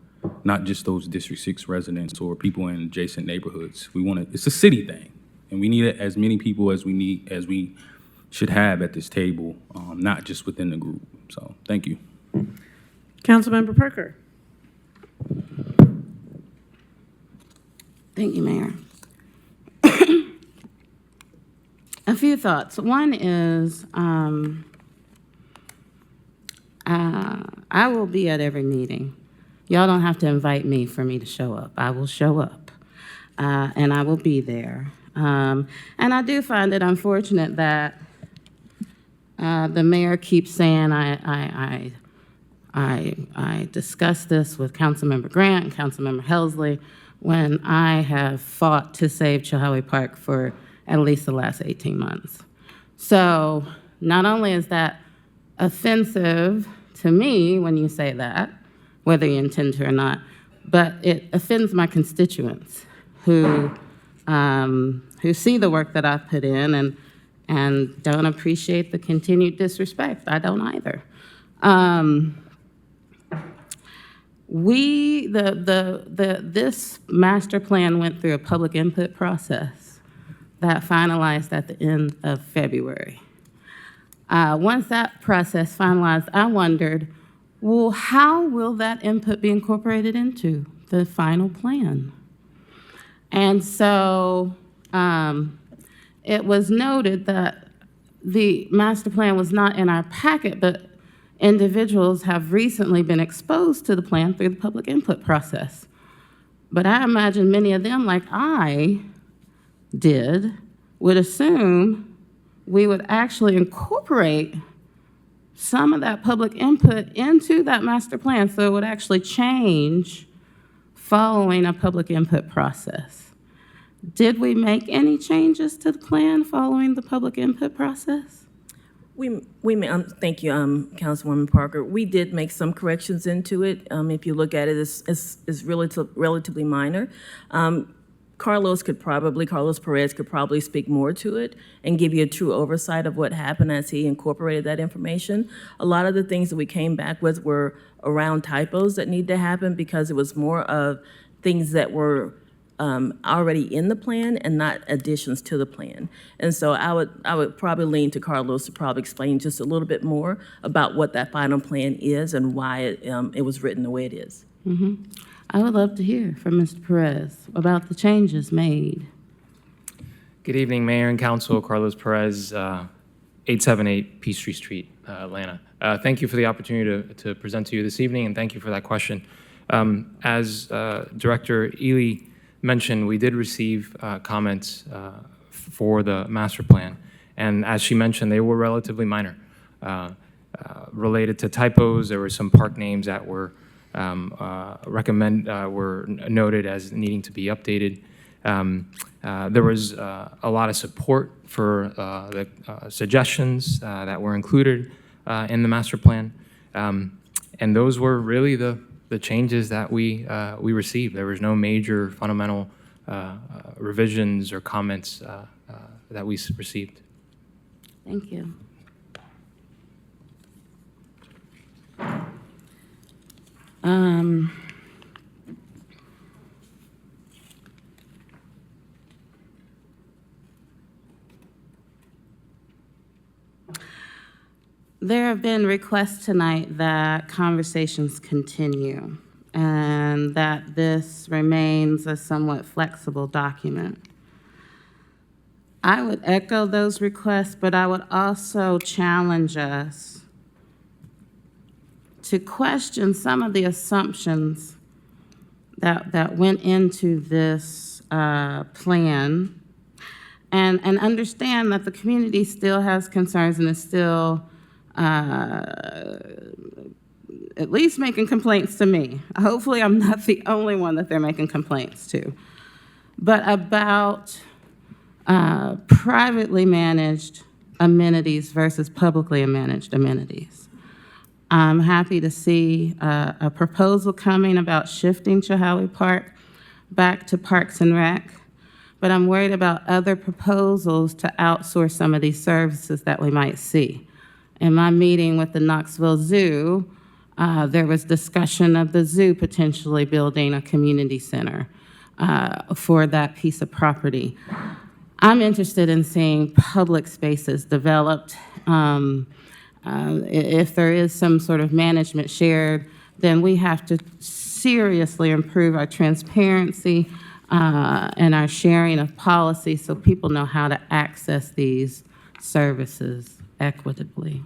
not just those District 6 residents or people in adjacent neighborhoods. It's a city thing, and we need as many people as we should have at this table, not just within the group. So, thank you. Councilmember Parker. Thank you, Mayor. A few thoughts. One is I will be at every meeting. Y'all don't have to invite me for me to show up. I will show up, and I will be there. And I do find it unfortunate that the mayor keeps saying I discussed this with Councilmember Grant and Councilmember Helsley when I have fought to save Chihowie Park for at least the last 18 months. So not only is that offensive to me when you say that, whether you intend to or not, but it offends my constituents who see the work that I've put in and don't appreciate the continued disrespect. I don't either. This master plan went through a public input process that finalized at the end of February. Once that process finalized, I wondered, well, how will that input be incorporated into the final plan? And so it was noted that the master plan was not in our packet, but individuals have recently been exposed to the plan through the public input process. But I imagine many of them, like I did, would assume we would actually incorporate some of that public input into that master plan so it would actually change following a public input process. Did we make any changes to the plan following the public input process? Thank you, Councilwoman Parker. We did make some corrections into it. If you look at it, it's relatively minor. Carlos Perez could probably speak more to it and give you a true oversight of what happened as he incorporated that information. A lot of the things that we came back with were around typos that need to happen because it was more of things that were already in the plan and not additions to the plan. And so I would probably lean to Carlos to probably explain just a little bit more about what that final plan is and why it was written the way it is. Mm-hmm. I would love to hear from Mr. Perez about the changes made. Good evening, Mayor and Council. Carlos Perez, 878 Peachtree Street, Atlanta. Thank you for the opportunity to present to you this evening, and thank you for that question. As Director Ely mentioned, we did receive comments for the master plan, and as she mentioned, they were relatively minor. Related to typos, there were some park names that were were noted as needing to be updated. There was a lot of support for the suggestions that were included in the master plan. And those were really the changes that we received. There was no major fundamental revisions or comments that we received. Thank you. There have been requests tonight that conversations continue and that this remains a somewhat flexible document. I would echo those requests, but I would also challenge us to question some of the assumptions that went into this plan and understand that the community still has concerns and is still at least making complaints to me. Hopefully, I'm not the only one that they're making complaints to. But about privately managed amenities versus publicly managed amenities. I'm happy to see a proposal coming about shifting Chihaui Park back to Parks and Rec, but I'm worried about other proposals to outsource some of these services that we might see. In my meeting with the Knoxville Zoo, there was discussion of the zoo potentially building a community center for that piece of property. I'm interested in seeing public spaces developed. If there is some sort of management shared, then we have to seriously improve our transparency and our sharing of policy so people know how to access these services equitably.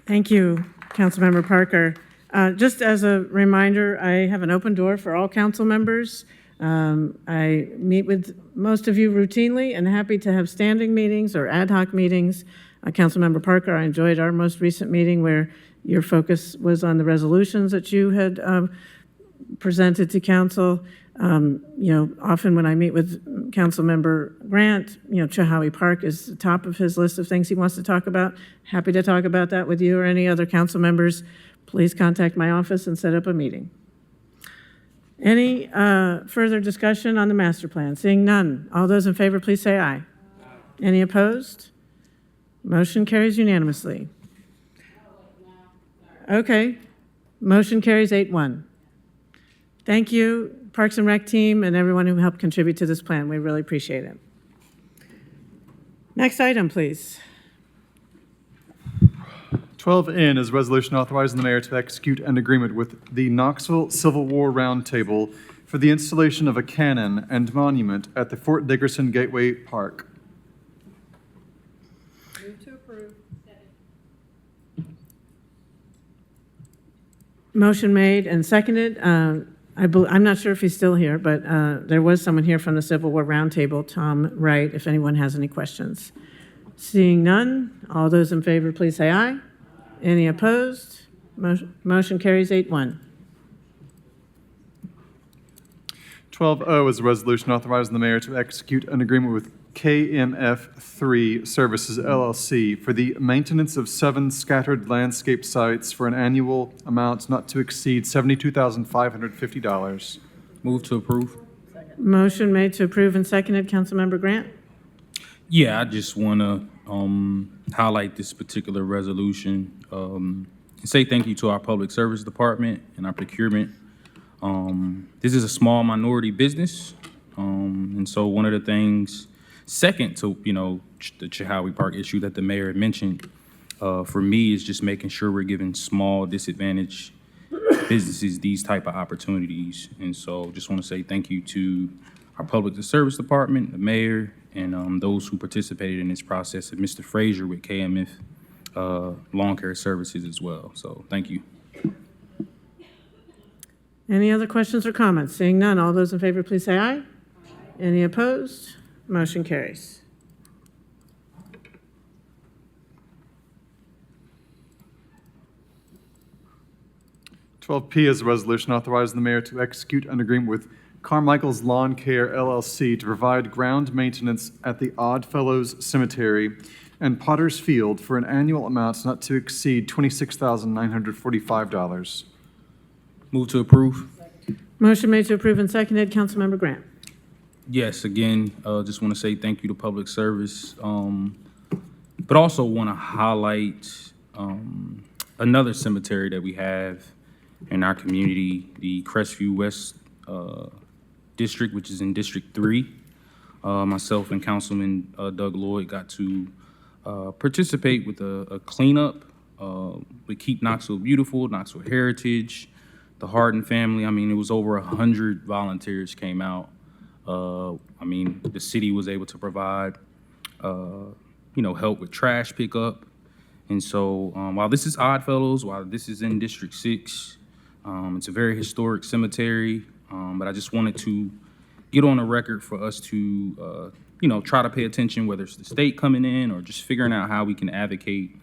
Thank you, Councilmember Parker. Just as a reminder, I have an open door for all council members. I meet with most of you routinely and happy to have standing meetings or ad hoc meetings. Councilmember Parker, I enjoyed our most recent meeting where your focus was on the resolutions that you had presented to council. Often when I meet with Councilmember Grant, Chihaui Park is the top of his list of things he wants to talk about. Happy to talk about that with you or any other council members. Please contact my office and set up a meeting. Any further discussion on the master plan? Seeing none, all those in favor, please say aye. Any opposed? Motion carries unanimously. Okay, motion carries 8-1. Thank you, Parks and Rec team, and everyone who helped contribute to this plan. We really appreciate it. Next item, please. 12N is a resolution authorizing the mayor to execute an agreement with the Knoxville Civil War Roundtable for the installation of a cannon and monument at the Fort Dickerson Gateway Park. Move to approve. Motion made and seconded. I'm not sure if he's still here, but there was someone here from the Civil War Roundtable, Tom Wright, if anyone has any questions. Seeing none, all those in favor, please say aye. Any opposed? Motion carries 8-1. 12O is a resolution authorizing the mayor to execute an agreement with KMF3 Services LLC for the maintenance of 7 scattered landscape sites for an annual amount not to exceed $72,550. Move to approve. Motion made to approve and seconded. Councilmember Grant? Yeah, I just want to highlight this particular resolution and say thank you to our public service department and our procurement. This is a small minority business, and so one of the things, second to the Chihaui Park issue that the mayor had mentioned, for me is just making sure we're giving small disadvantaged businesses these type of opportunities. And so just want to say thank you to our public service department, the mayor, and those who participated in this process, and Mr. Frazier with KMF Lawn Care Services as well. So thank you. Any other questions or comments? Seeing none, all those in favor, please say aye. Any opposed? Motion carries. P is a resolution authorizing the mayor to execute an agreement with Carmichael's Lawn Care LLC to provide ground maintenance at the Oddfellows Cemetery and Potter's Field for an annual amount not to exceed $26,945. Move to approve. Motion made to approve and seconded. Councilmember Grant. Yes, again, just want to say thank you to Public Service, but also want to highlight another cemetery that we have in our community, the Crestview West District, which is in District 3. Myself and Councilman Doug Lloyd got to participate with a cleanup with Keep Knoxville Beautiful, Knoxville Heritage, the Harden family. I mean, it was over 100 volunteers came out. I mean, the city was able to provide, help with trash pickup. And so while this is Oddfellows, while this is in District 6, it's a very historic cemetery, but I just wanted to get on the record for us to, try to pay attention, whether it's the state coming in or just figuring out how we can advocate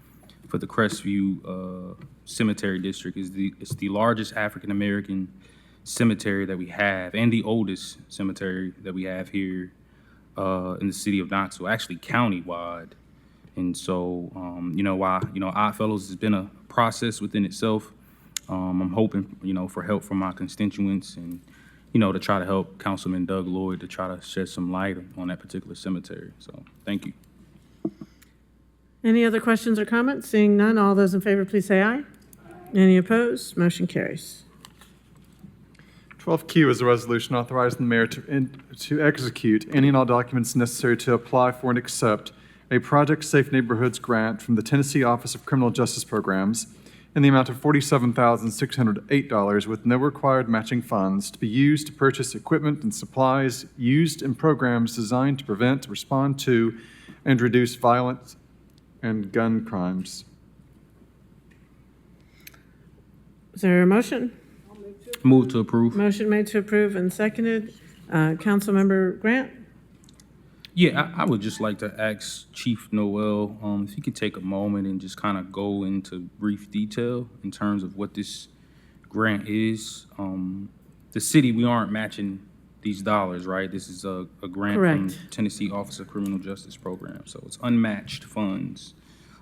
for the Crestview Cemetery District. It's the largest African-American cemetery that we have and the oldest cemetery that we have here in the city of Knoxville, actually countywide. And so, Oddfellows has been a process within itself. I'm hoping, for help from my constituents and, to try to help Councilman Doug Lloyd to try to shed some light on that particular cemetery. So, thank you. Any other questions or comments? Seeing none, all those in favor, please say aye. Any opposed? Motion carries. 12Q is a resolution authorizing the mayor to execute any and all documents necessary to apply for and accept a Project Safe Neighborhoods grant from the Tennessee Office of Criminal Justice Programs in the amount of $47,608 with no required matching funds to be used to purchase equipment and supplies used in programs designed to prevent, respond to, and reduce violent and gun crimes. Is there a motion? Move to approve. Motion made to approve and seconded. Councilmember Grant? Yeah, I would just like to ask Chief Noel if he could take a moment and just kind of go into brief detail in terms of what this grant is. The city, we aren't matching these dollars, right? This is a grant Correct. from Tennessee Office of Criminal Justice Program, so it's unmatched funds.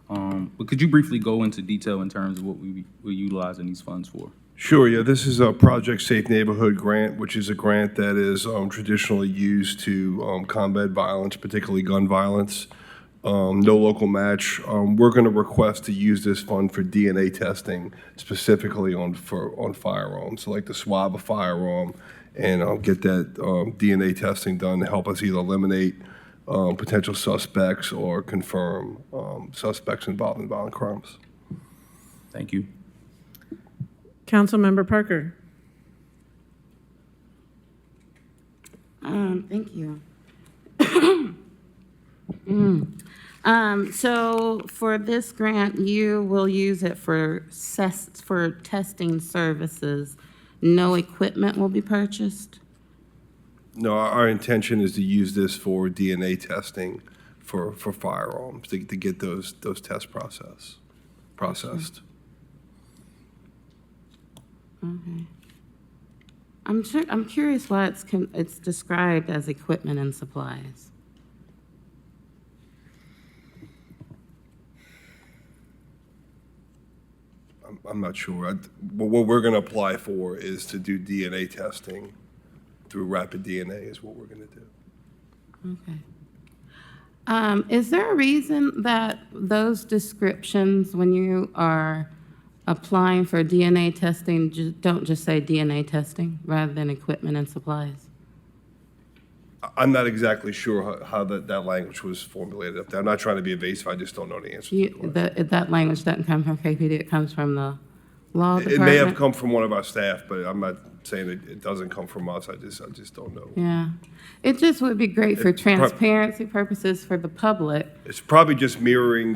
But could you briefly go into detail in terms of what we're utilizing these funds for? Sure, yeah, this is a Project Safe Neighborhood grant, which is a grant that is traditionally used to combat violence, particularly gun violence. No local match. We're going to request to use this fund for DNA testing, specifically on firearms, so like to swab a firearm and get that DNA testing done to help us either eliminate potential suspects or confirm suspects involved in violent crimes. Thank you. Councilmember Parker? Thank you. So for this grant, you will use it for testing services. No equipment will be purchased? No, our intention is to use this for DNA testing for firearms, to get those tests processed. Okay. I'm curious why it's described as equipment and supplies. I'm not sure. What we're going to apply for is to do DNA testing through Rapid DNA is what we're going to do. Okay. Is there a reason that those descriptions, when you are applying for DNA testing, don't just say DNA testing rather than equipment and supplies? I'm not exactly sure how that language was formulated up there. I'm not trying to be evasive. I just don't know the answer. That language doesn't come from KPD. It comes from the law department? It may have come from one of our staff, but I'm not saying it doesn't come from us. I just don't know. Yeah. It just would be great for transparency purposes for the public. It's probably just mirroring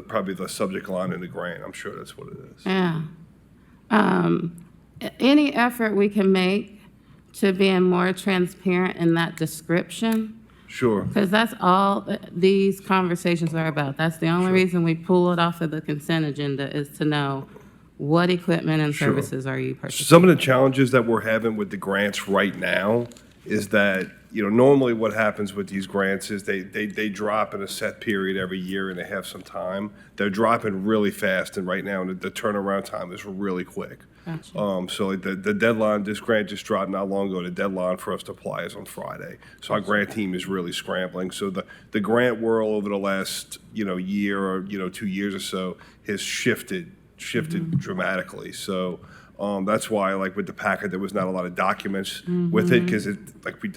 probably the subject line in the grant. I'm sure that's what it is. Yeah. Any effort we can make to being more transparent in that description? Sure. Because that's all these conversations are about. That's the only reason we pull it off of the consent agenda, is to know what equipment and services are you purchasing. Some of the challenges that we're having with the grants right now is that, normally what happens with these grants is they drop in a set period every year and they have some time. They're dropping really fast, and right now the turnaround time is really quick. So like the deadline, this grant just dropped not long ago. The deadline for us to apply is on Friday. So our grant team is really scrambling. So the grant world over the last, year or, 2 years or so has shifted dramatically. So that's why, like with the packet, there was not a lot of documents with it because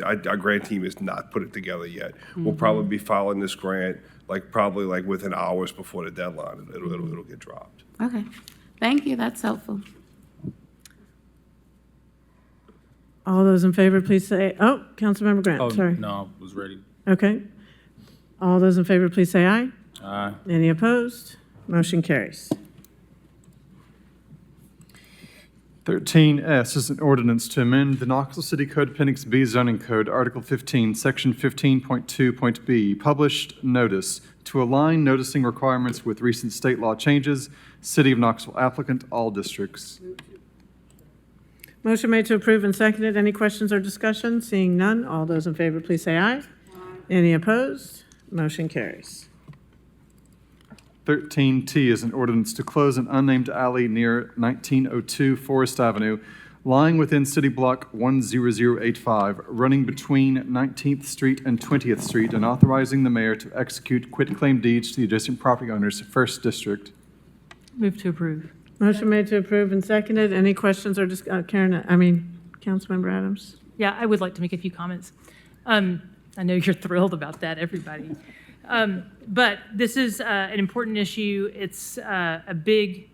our grant team has not put it together yet. We'll probably be filing this grant probably within hours before the deadline. It'll get dropped. Okay, thank you, that's helpful. All those in favor, please say, oh, Councilmember Grant, Oh, sorry. no, I was ready. Okay. All those in favor, please say aye. Aye. Any opposed? Motion carries. 13S is an ordinance to amend the Knoxville City Code Appendix B zoning code, Article 15, Section 15.2.b, published notice to align noticing requirements with recent state law changes. City of Knoxville applicant, all districts. Motion made to approve and seconded. Any questions or discussion? Seeing none, all those in favor, please say aye. Any opposed? Motion carries. 13T is an ordinance to close an unnamed alley near 1902 Forest Avenue, lying within City Block 10085, running between 19th Street and 20th Street, and authorizing the mayor to execute quitclaim deeds to the adjacent property owners, First District. Move to approve. Motion made to approve and seconded. Any questions or Councilmember Adams? Yeah, I would like to make a few comments. I know you're thrilled about that, everybody. But this is an important issue. It's a big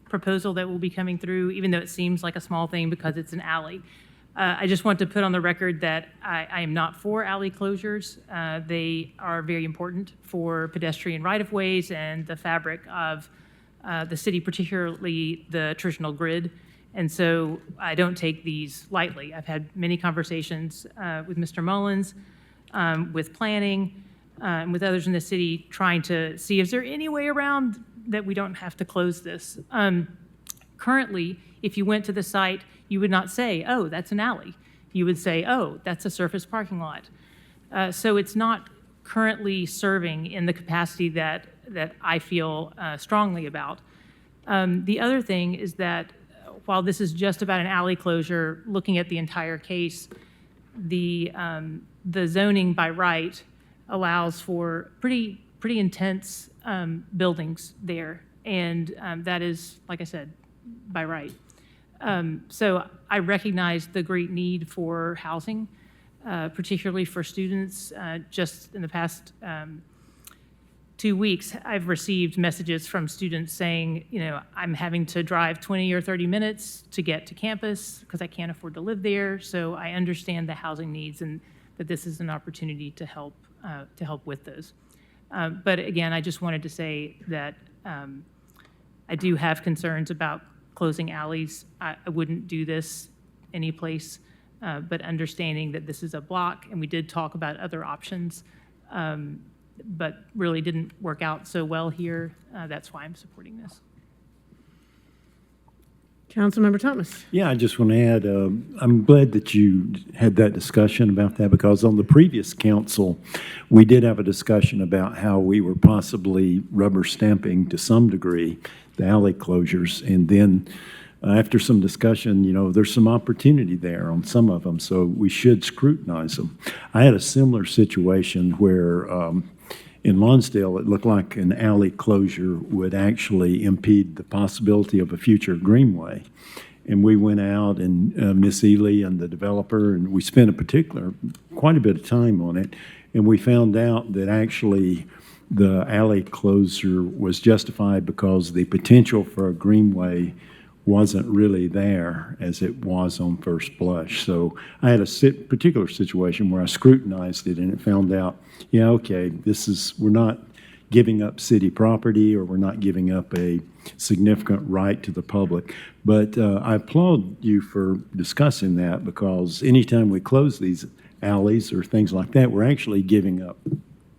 proposal that will be coming through, even though it seems like a small thing because it's an alley. I just want to put on the record that I am not for alley closures. They are very important for pedestrian right-of-ways and the fabric of the city, particularly the traditional grid. And so I don't take these lightly. I've had many conversations with Mr. Mullins, with planning, and with others in the city, trying to see is there any way around that we don't have to close this. Currently, if you went to the site, you would not say, oh, that's an alley. You would say, oh, that's a surface parking lot. So it's not currently serving in the capacity that I feel strongly about. The other thing is that while this is just about an alley closure, looking at the entire case, the zoning by right allows for pretty intense buildings there, and that is, like I said, by right. So I recognize the great need for housing, particularly for students. Just in the past 2 weeks, I've received messages from students saying, I'm having to drive 20 or 30 minutes to get to campus because I can't afford to live there. So I understand the housing needs and that this is an opportunity to help with those. But again, I just wanted to say that I do have concerns about closing alleys. I wouldn't do this any place, but understanding that this is a block, and we did talk about other options, but really didn't work out so well here. That's why I'm supporting this. Councilmember Thomas. Yeah, I just want to add, I'm glad that you had that discussion about that, because on the previous council, we did have a discussion about how we were possibly rubber stamping to some degree the alley closures. And then after some discussion, there's some opportunity there on some of them, so we should scrutinize them. I had a similar situation where in Lonsdale, it looked like an alley closure would actually impede the possibility of a future greenway. And we went out, and Miss Ely and the developer, and we spent quite a bit of time on it, and we found out that actually the alley closure was justified because the potential for a greenway wasn't really there as it was on first blush. So I had a particular situation where I scrutinized it, and it found out, yeah, okay, we're not giving up city property, or we're not giving up a significant right to the public. But I applaud you for discussing that, because anytime we close these alleys or things like that, we're actually giving up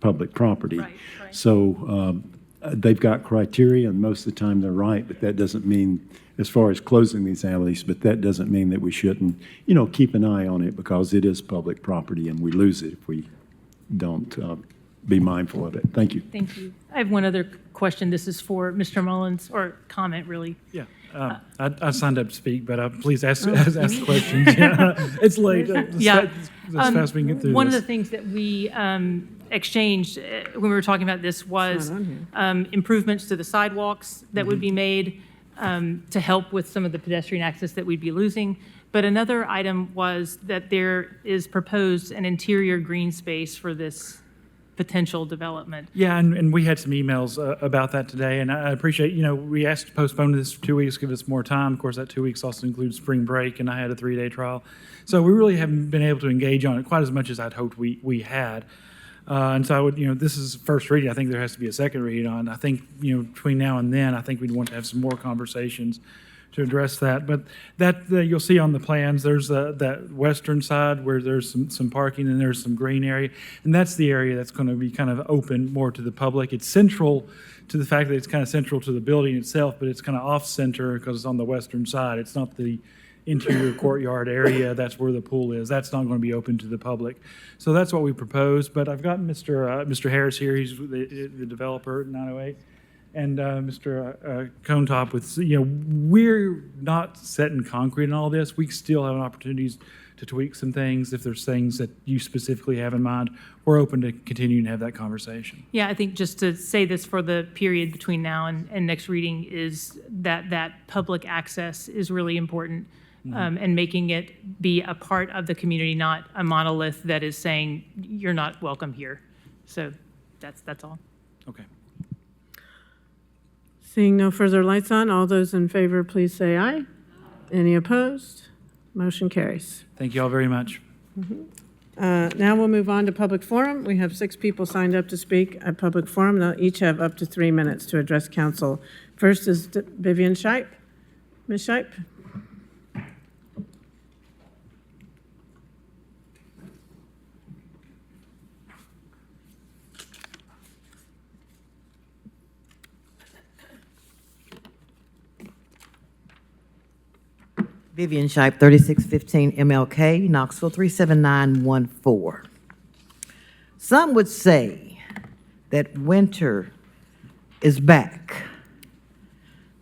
public property. Right. So they've got criteria, and most of the time they're right, but that doesn't mean, as far as closing these alleys, but that doesn't mean that we shouldn't, keep an eye on it, because it is public property and we lose it if we don't be mindful of it. Thank you. Thank you. I have one other question. This is for Mr. Mullins, or comment, really. Yeah, I signed up to speak, but please ask the questions. Yeah, it's late. Yeah. As fast as we can get through One of this. the things that we exchanged when we were talking about this was improvements to the sidewalks that would be made to help with some of the pedestrian access that we'd be losing. But another item was that there is proposed an interior green space for this potential development. Yeah, and we had some emails about that today, and I appreciate, we asked to postpone this for 2 weeks, give us more time. Of course, that 2 weeks also includes spring break, and I had a 3-day trial. So we really haven't been able to engage on it quite as much as I'd hoped we had. And so I would, this is first reading. I think there has to be a second read on. I think, between now and then, I think we'd want to have some more conversations to address that. But that you'll see on the plans, there's that western side where there's some parking and there's some green area. And that's the area that's going to be kind of open more to the public. It's central to the fact that it's kind of central to the building itself, but it's kind of off-center because it's on the western side. It's not the interior courtyard area. That's where the pool is. That's not going to be open to the public. So that's what we proposed. But I've got Mr. Harris here. He's the developer at 908. And Mr. Conetop with, we're not set in concrete in all this. We still have opportunities to tweak some things. If there's things that you specifically have in mind, we're open to continuing to have that conversation. Yeah, I think just to say this for the period between now and next reading is that public access is really important. And making it be a part of the community, not a monolith that is saying you're not welcome here. So that's all. Okay. Seeing no further lights on, all those in favor, please say aye. Any opposed? Motion carries. Thank you all very much. Now we'll move on to public forum. We have 6 people signed up to speak at public forum. They'll each have up to 3 minutes to address council. First is Vivian Shipe. Ms. Shipe? Vivian Shipe, 3615 MLK, Knoxville 37914. Some would say that winter is back,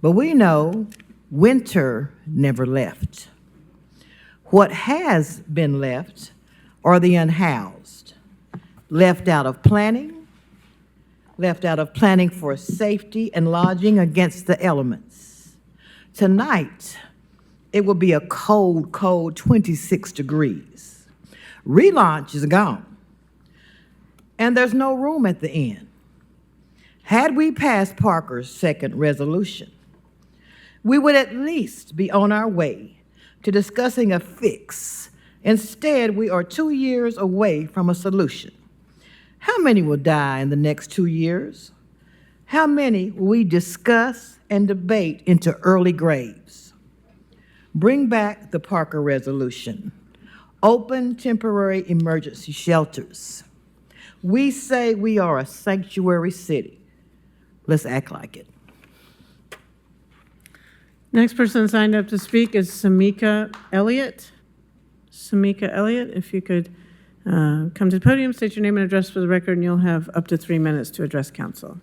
but we know winter never left. What has been left are the unhoused, left out of planning for safety and lodging against the elements. Tonight, it will be a cold, cold 26 degrees. Relaunch is gone, and there's no room at the inn. Had we passed Parker's second resolution, we would at least be on our way to discussing a fix. Instead, we are 2 years away from a solution. How many will die in the next 2 years? How many will we discuss and debate into early graves? Bring back the Parker resolution. Open temporary emergency shelters. We say we are a sanctuary city. Let's act like it. Next person signed up to speak is Samika Elliott. Samika Elliott, if you could come to the podium, state your name and address for the record, and you'll have up to 3 minutes to address council.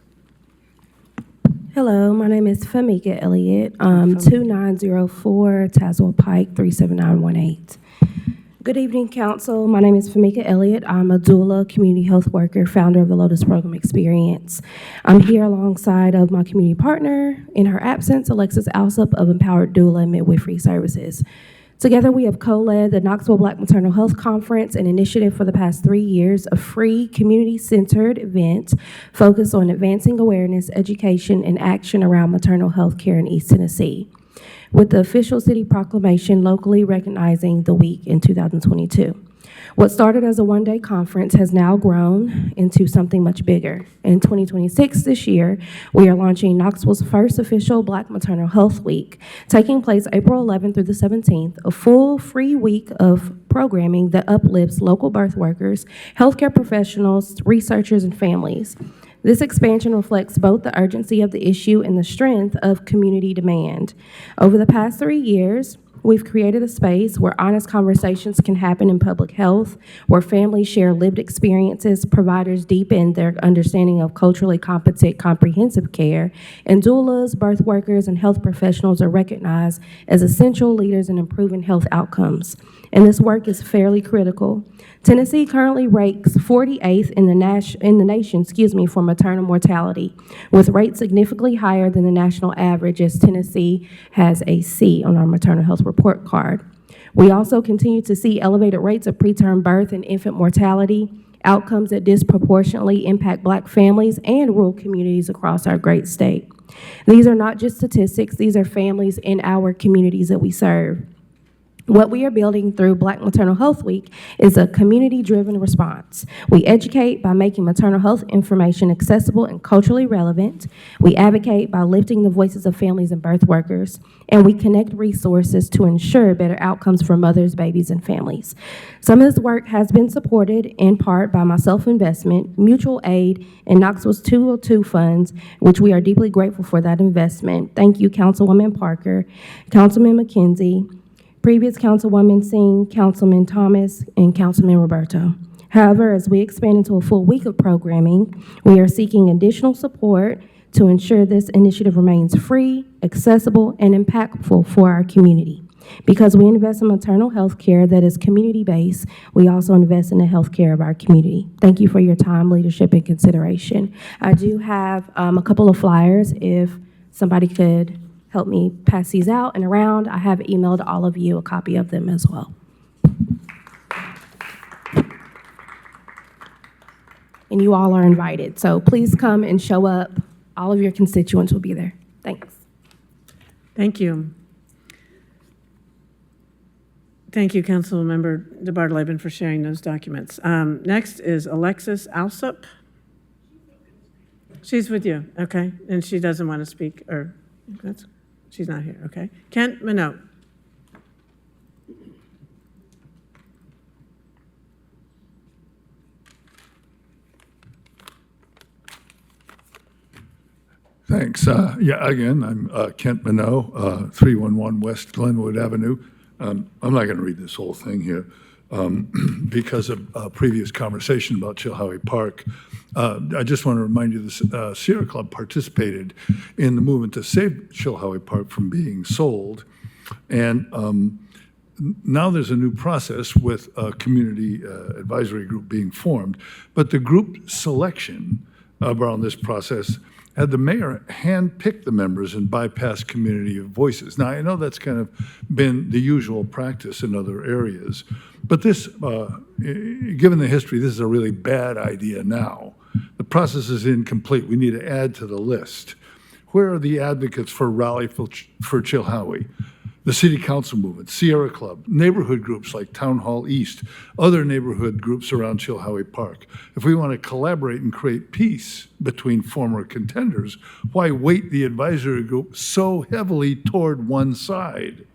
Hello, my name is Famika Elliott, 2904 Tazewell Pike, 37918. Good evening, council. My name is Famika Elliott. I'm a doula, community health worker, founder of the Lotus Program Experience. I'm here alongside of my community partner, in her absence, Alexis Alsop of Empowered Doula and Midwifery Services. Together, we have co-led the Knoxville Black Maternal Health Conference, an initiative for the past 3 years, a free, community-centered event focused on advancing awareness, education, and action around maternal health care in East Tennessee, with the official city proclamation locally recognizing the week in 2022. What started as a one-day conference has now grown into something much bigger. In 2026, this year, we are launching Knoxville's first official Black Maternal Health Week, taking place April 11th through the 17th, a full free week of programming that uplifts local birth workers, healthcare professionals, researchers, and families. This expansion reflects both the urgency of the issue and the strength of community demand. Over the past 3 years, we've created a space where honest conversations can happen in public health, where families share lived experiences, providers deepen their understanding of culturally competent, comprehensive care, and doulas, birth workers, and health professionals are recognized as essential leaders in improving health outcomes. And this work is fairly critical. Tennessee currently ranks 48th in the nation, for maternal mortality, with rates significantly higher than the national average, as Tennessee has a C on our maternal health report card. We also continue to see elevated rates of preterm birth and infant mortality, outcomes that disproportionately impact Black families and rural communities across our great state. These are not just statistics, these are families in our communities that we serve. What we are building through Black Maternal Health Week is a community-driven response. We educate by making maternal health information accessible and culturally relevant. We advocate by lifting the voices of families and birth workers. And we connect resources to ensure better outcomes for mothers, babies, and families. Some of this work has been supported in part by my self-investment, mutual aid, and Knoxville's 202 funds, which we are deeply grateful for that investment. Thank you, Councilwoman Parker, Councilman McKenzie, previous Councilwoman Singh, Councilman Thomas, and Councilman Roberto. However, as we expand into a full week of programming, we are seeking additional support to ensure this initiative remains free, accessible, and impactful for our community. Because we invest in maternal health care that is community-based, we also invest in the health care of our community. Thank you for your time, leadership, and consideration. I do have a couple of flyers if somebody could help me pass these out and around. I have emailed all of you a copy of them as well. And you all are invited, so please come and show up. All of your constituents will be there. Thanks. Thank you. Thank you, Councilmember DeBartoleben, for sharing those documents. Next is Alexis Alsop. She's with you, okay? And she doesn't want to speak, or she's not here, okay? Kent Minot. Thanks. Yeah, again, I'm Kent Minot, 311 West Glenwood Avenue. I'm not going to read this whole thing here because of a previous conversation about Chilhowie Park. I just want to remind you the Sierra Club participated in the movement to save Chilhowie Park from being sold. And now there's a new process with a community advisory group being formed. But the group selection around this process had the mayor handpick the members and bypass community voices. Now, I know that's kind of been the usual practice in other areas, but this, given the history, this is a really bad idea now. The process is incomplete. We need to add to the list. Where are the advocates for Rally for Chilhowie? The City Council movement, Sierra Club, neighborhood groups like Town Hall East, other neighborhood groups around Chilhowie Park. If we want to collaborate and create peace between former contenders, why weight the advisory group so heavily toward one side?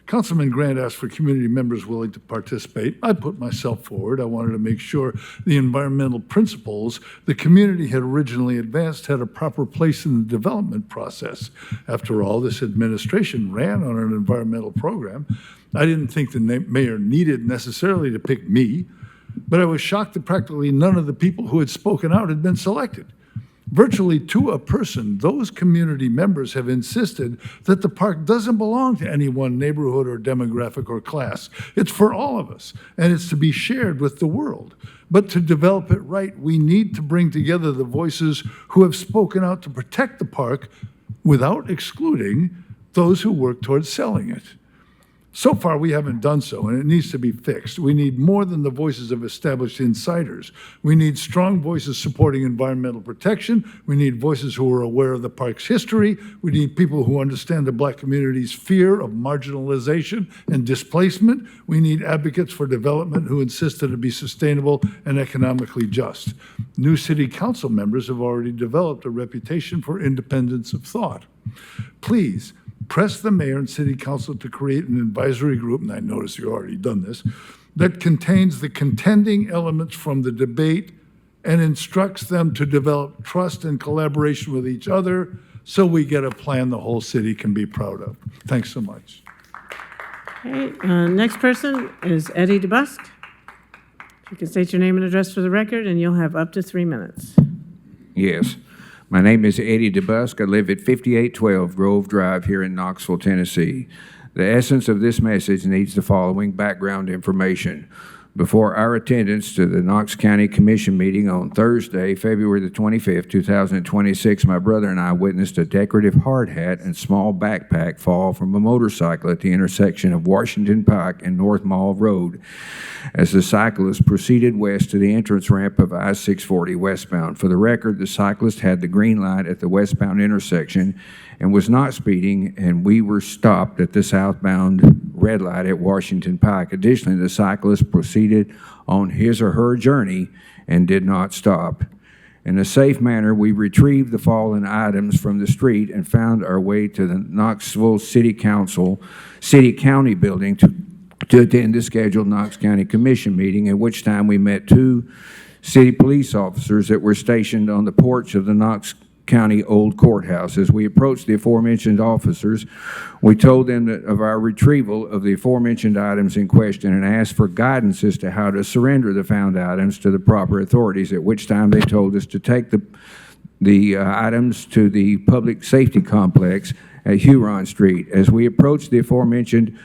Councilman Grant asked for community members willing to participate. I put myself forward. I wanted to make sure the environmental principles the community had originally advanced had a proper place in the development process. After all, this administration ran on an environmental program. I didn't think the mayor needed necessarily to pick me, but I was shocked that practically none of the people who had spoken out had been selected. Virtually to a person, those community members have insisted that the park doesn't belong to any one neighborhood or demographic or class. It's for all of us, and it's to be shared with the world. But to develop it right, we need to bring together the voices who have spoken out to protect the park without excluding those who work towards selling it. So far, we haven't done so, and it needs to be fixed. We need more than the voices of established insiders. We need strong voices supporting environmental protection. We need voices who are aware of the park's history. We need people who understand the Black community's fear of marginalization and displacement. We need advocates for development who insist that it be sustainable and economically just. New city council members have already developed a reputation for independence of thought. Please, press the mayor and city council to create an advisory group, and I notice you've already done this, that contains the contending elements from the debate and instructs them to develop trust and collaboration with each other so we get a plan the whole city can be proud of. Thanks so much. Okay, next person is Eddie DeBusk. If you can state your name and address for the record, and you'll have up to 3 minutes. Yes. My name is Eddie DeBusk. I live at 5812 Grove Drive here in Knoxville, Tennessee. The essence of this message needs the following background information. Before our attendance to the Knox County Commission meeting on Thursday, February the 25th, 2026, my brother and I witnessed a decorative hard hat and small backpack fall from a motorcycle at the intersection of Washington Pike and North Mall Road as the cyclist proceeded west to the entrance ramp of I-640 westbound. For the record, the cyclist had the green light at the westbound intersection and was not speeding, and we were stopped at the southbound red light at Washington Pike. Additionally, the cyclist proceeded on his or her journey and did not stop. In a safe manner, we retrieved the fallen items from the street and found our way to the Knoxville City County building to attend the scheduled Knox County Commission meeting, at which time we met 2 city police officers that were stationed on the porch of the Knox County Old Courthouse. As we approached the aforementioned officers, we told them of our retrieval of the aforementioned items in question and asked for guidance as to how to surrender the found items to the proper authorities, at which time they told us to take the items to the public safety complex at Huron Street. As we approached the aforementioned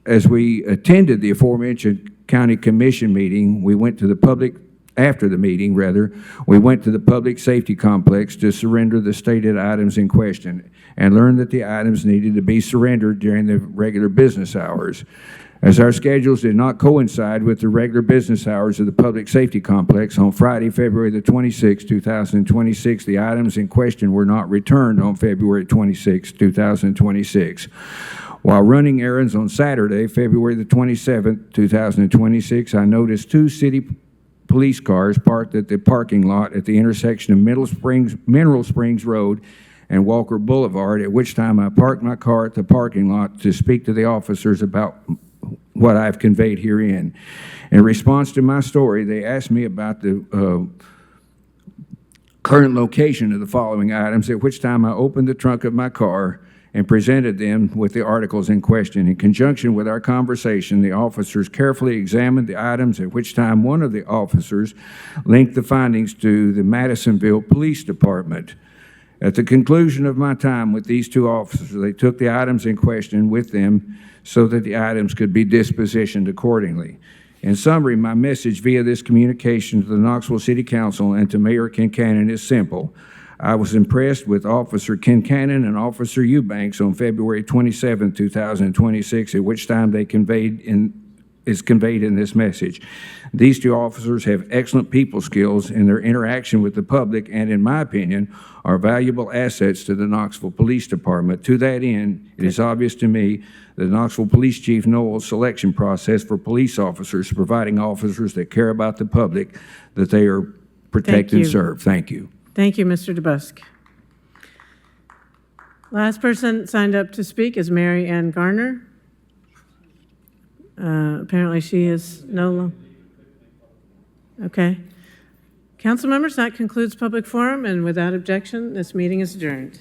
as we attended the aforementioned county commission meeting, we went to the public after the meeting, we went to the public safety complex to surrender the stated items in question and learned that the items needed to be surrendered during the regular business hours. As our schedules did not coincide with the regular business hours of the public safety complex, on Friday, February the 26th, 2026, the items in question were not returned on February 26, 2026. While running errands on Saturday, February the 27th, 2026, I noticed 2 city police cars parked at the parking lot at the intersection of Mineral Springs Road and Walker Boulevard, at which time I parked my car at the parking lot to speak to the officers about what I've conveyed herein. In response to my story, they asked me about the current location of the following items, at which time I opened the trunk of my car and presented them with the articles in question. In conjunction with our conversation, the officers carefully examined the items, at which time one of the officers linked the findings to the Madisonville Police Department. At the conclusion of my time with these 2 officers, they took the items in question with them so that the items could be dispositioned accordingly. In summary, my message via this communication to the Knoxville City Council and to Mayor Kincannon is simple. I was impressed with Officer Kincannon and Officer Eubanks on February 27, 2026, at which time they is conveyed in this message. These 2 officers have excellent people skills in their interaction with the public and, in my opinion, are valuable assets to the Knoxville Police Department. To that end, it is obvious to me the Knoxville Police Chief Noel's selection process for police officers, providing officers that care about the public, that they are protect and serve. Thank you. Thank you, Mr. DeBusk. Last person signed up to speak is Mary Ann Garner. Apparently she is no longer. Okay. Council members, that concludes public forum, and without objection, this meeting is adjourned.